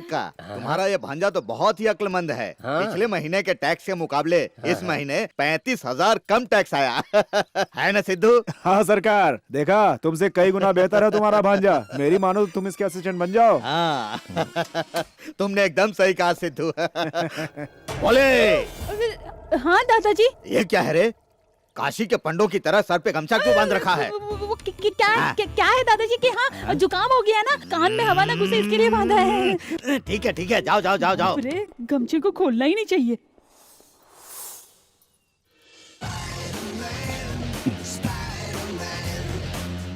का तुम्हारा ये भांजा तो बहुत ही अक्लमंद है।
हाँ।
पिछले महीने के टैक्स के मुकाबले इस महीने 35,000 कम टैक्स आया। है ना सिद्धू?
हाँ सरकार, देखा तुमसे कई गुना बेहतर है तुम्हारा भांजा। मेरी मानो तो तुम इसके असिस्टेंट बन जाओ।
हाँ। तुमने एकदम सही कहा सिद्धू। बोले।
हाँ दादाजी।
ये क्या है रे? काशी के पंडों की तरह सर पे गमछा क्यों बांध रखा है?
क्या है दादाजी के? हाँ जुकाम हो गया ना, कान में हवा ना घुसे इसके लिए बांधा है।
ठीक है, जाओ जाओ जाओ जाओ।
अरे गमछे को खोलना ही नहीं चाहिए।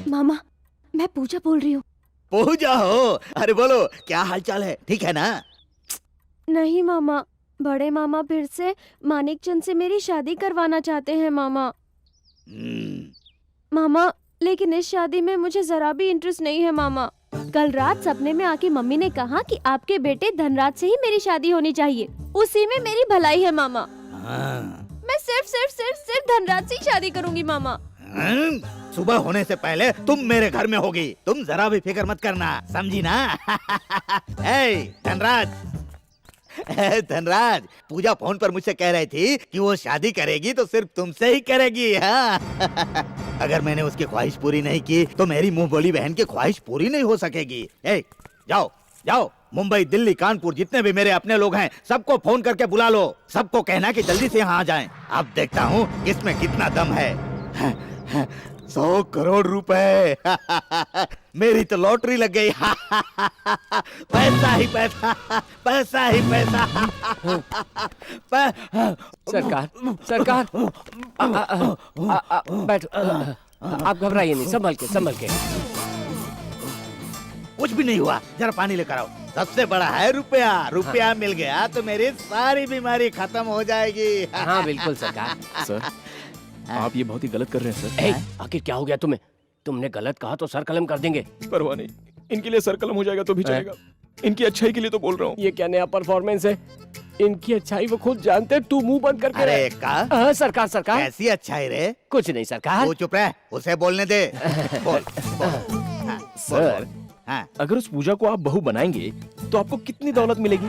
मामा, मैं पूजा बोल रही हूँ।
पूजा हो? अरे बोलो, क्या हालचाल है? ठीक है ना?
नहीं मामा, बड़े मामा फिर से मानिक चंद से मेरी शादी करवाना चाहते हैं मामा। मामा लेकिन इस शादी में मुझे जरा भी इंटरेस्ट नहीं है मामा। कल रात सपने में आके मम्मी ने कहा कि आपके बेटे धनराज से ही मेरी शादी होनी चाहिए, उसी में मेरी भलाई है मामा। मैं सिर्फ धनराज से ही शादी करूंगी मामा।
सुबह होने से पहले तुम मेरे घर में होगी, तुम जरा भी फिक्र मत करना, समझी ना? धनराज, धनराज, पूजा फोन पर मुझसे कह रही थी कि वो शादी करेगी तो सिर्फ तुमसे ही करेगी। हाँ। अगर मैंने उसकी ख्वाहिश पूरी नहीं की तो मेरी मुंह बोली बहन की ख्वाहिश पूरी नहीं हो सकेगी। जाओ जाओ, मुंबई दिल्ली कानपुर जितने भी मेरे अपने लोग हैं सबको फोन करके बुला लो, सबको कहना कि जल्दी से यहाँ आ जाएं। अब देखता हूँ इसमें कितना दम है। 100 करोड़ रुपए मेरी तो लॉटरी लग गई। पैसा ही पैसा, पैसा ही पैसा।
सरकार, सरकार, बैठो, आप घबराइए नहीं, संभल के, संभल के।
कुछ भी नहीं हुआ, जरा पानी लेकर आओ। सबसे बड़ा है रुपया, रुपया मिल गया तो मेरी सारी बीमारी खत्म हो जाएगी।
हाँ बिल्कुल सरकार।
सर, आप ये बहुत ही गलत कर रहे हैं सर।
आखिर क्या हो गया तुम्हें? तुमने गलत कहा तो सर कलम कर देंगे।
परवाह नहीं, इनके लिए सर कलम हो जाएगा तो भी चलेगा। इनकी अच्छाई के लिए तो बोल रहा हूँ।
ये क्या नया परफॉर्मेंस है? इनकी अच्छाई वो खुद जानते, तू मुंह बंद करके
अरे
रह।
का?
हाँ सरकार, सरकार।
कैसी अच्छाई रे?
कुछ नहीं सरकार।
तू चुप रह, उसे बोलने दे। बोल,
सर,
हाँ।
अगर उस पूजा को आप बहू बनाएंगे तो आपको कितनी दौलत मिलेगी?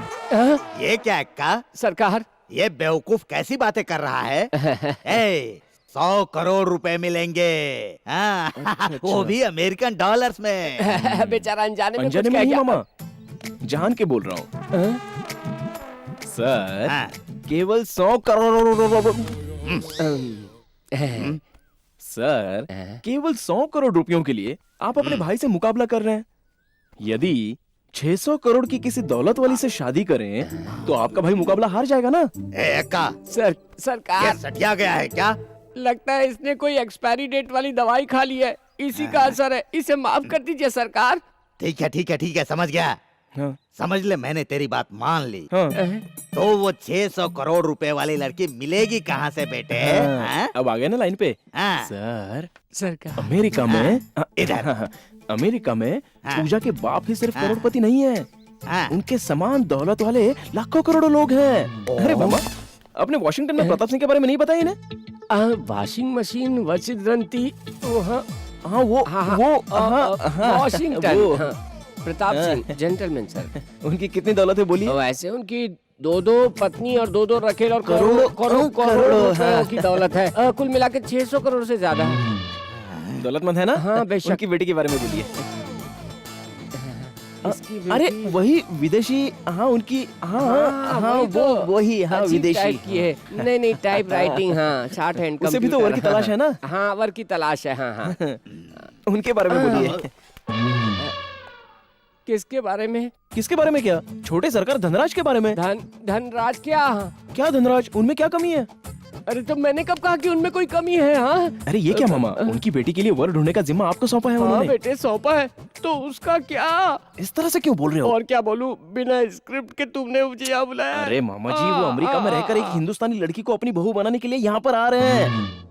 ये क्या का?
सरकार,
ये बेवकूफ कैसी बातें कर रहा है? 100 करोड़ रुपए मिलेंगे। हाँ।
अच्छा।
वो भी अमेरिकन डॉलर्स में।
बेचारा अनजाने में
अनजाने
कुछ
में
कह
नहीं
गया।
मामा, जान के बोल रहा हूँ। सर,
हाँ।
केवल 100 करोड़। सर, केवल 100 करोड़ रुपयों के लिए आप अपने भाई से मुकाबला कर रहे हैं। यदि 600 करोड़ की किसी दौलत वाली से शादी करें तो आपका भाई मुकाबला हार जाएगा ना?
का?
सरकार,
ये सटिया गया है क्या?
लगता है इसने कोई एक्सपायरी डेट वाली दवाई खा ली है, इसी का असर है। इसे माफ कर दीजिए सरकार।
ठीक है ठीक है ठीक है, समझ गया।
हाँ।
समझ ले, मैंने तेरी बात मान ली।
हाँ।
तो वो 600 करोड़ रुपए वाली लड़की मिलेगी कहाँ से बेटे? हाँ?
अब आ गए ना लाइन पे।
हाँ।
सर,
सरकार,
अमेरिका में
इधर।
अमेरिका में
हाँ।
पूजा के बाप ही सिर्फ
हाँ।
करोड़पति नहीं है,
हाँ।
उनके समान दौलत वाले लाखों करोड़ों लोग हैं। अरे मामा, अपने वॉशिंगटन में प्रताप सिंह के बारे में नहीं पता इन्हें?
वॉशिंग मशीन वशिष्ठंती,
हाँ, वो
वॉशिंगटन,
वो।
हाँ, प्रताप सिंह जेंटलमैन सर।
उनकी कितनी दौलत है बोलिए?
वैसे उनकी 2 पत्नी और 2 रखेल और
करोड़ों-
करोड़ों
करोड़ों,
रुपयों की दौलत है। कुल मिला के 600 करोड़ से ज्यादा है।
दौलतमंद है ना?
हाँ, बेशक।
उनकी बेटी के बारे में बोलिए।
इसकी
अरे
बेटी-
वही विदेशी, हाँ उनकी, हाँ वही, हाँ
अजीब
विदेशी।
टाइप की है। नहीं टाइप राइटिंग, हाँ शॉर्ट हैंड।
उसे भी तो वर की तलाश है ना?
हाँ वर की तलाश है। हाँ हाँ।
उनके बारे में बोलिए।
किसके बारे में?
किसके बारे में? क्या छोटे सरकार धनराज के बारे में?
धनराज क्या?
क्या धनराज, उनमें क्या कमी है?
अरे तो मैंने कब कहा कि उनमें कोई कमी है? हाँ
अरे ये क्या मामा, उनकी बेटी के लिए वर ढूंढने का जिम्मा आपको सौंपा है
हाँ
उन्होंने।
बेटे सौंपा है तो उसका क्या?
इस तरह से क्यों बोल रहे हो?
और क्या बोलूं, बिना स्क्रिप्ट के तुमने मुझे यहाँ बुलाया।
अरे मामा जी, वो अमेरिका में रहकर एक हिंदुस्तानी लड़की को अपनी बहू बनाने के लिए यहाँ पर आ रहे हैं।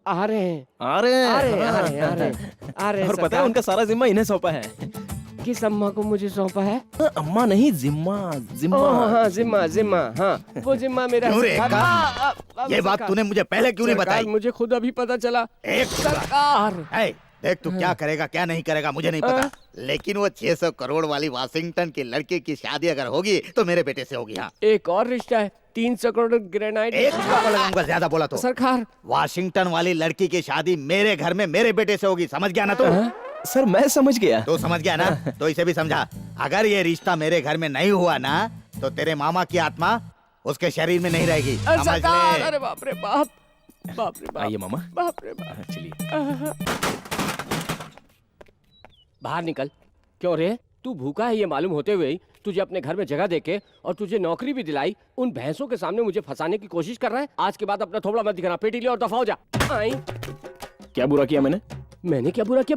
आ रहे हैं,
आ रहे हैं,
आ रहे हैं, आ रहे हैं, आ रहे हैं, आ रहे हैं।
और पता है उनका सारा जिम्मा इन्हें सौंपा है।
किस अम्मा को मुझे सौंपा है?
अम्मा नहीं, जिम्मा, जिम्मा।
हाँ जिम्मा, जिम्मा, हाँ वो जिम्मा मेरा है,
क्यों रे,
सरकार।
ये बात तूने मुझे पहले क्यों नहीं
सरकार,
बताई?
मुझे खुद अभी पता चला।
एक
सरकार,
देख तू क्या करेगा क्या नहीं करेगा मुझे नहीं पता, लेकिन वो 600 करोड़ वाली वाशिंगटन की लड़की की शादी अगर होगी तो मेरे बेटे से होगी। हाँ,
एक और रिश्ता है, 300 करोड़ ग्रेनाइट।
एक लगाऊंगा ज्यादा बोला तो।
सरकार,
वाशिंगटन वाली लड़की की शादी मेरे घर में मेरे बेटे से होगी, समझ गया ना तू?
सर मैं समझ गया।
तो समझ गया ना, तो इसे भी समझा। अगर ये रिश्ता मेरे घर में नहीं हुआ ना तो तेरे मामा की आत्मा उसके शरीर में नहीं रहेगी, समझ
सरकार,
ले।
अरे बाप रे बाप, बाप रे बाप,
आइए मामा।
बाप रे बाप।
चलिए
बाहर निकल। क्यों रे, तू भूखा है ये मालूम होते हुए ही तुझे अपने घर में जगह देके और तुझे नौकरी भी दिलाई, उन भैंसों के सामने मुझे फंसाने की कोशिश कर रहा है। आज के बाद अपना थोबड़ा मत दिखाना, पेटी ले और दफा हो जा। आई।
क्या बुरा किया मैंने?
मैंने क्या बुरा किया?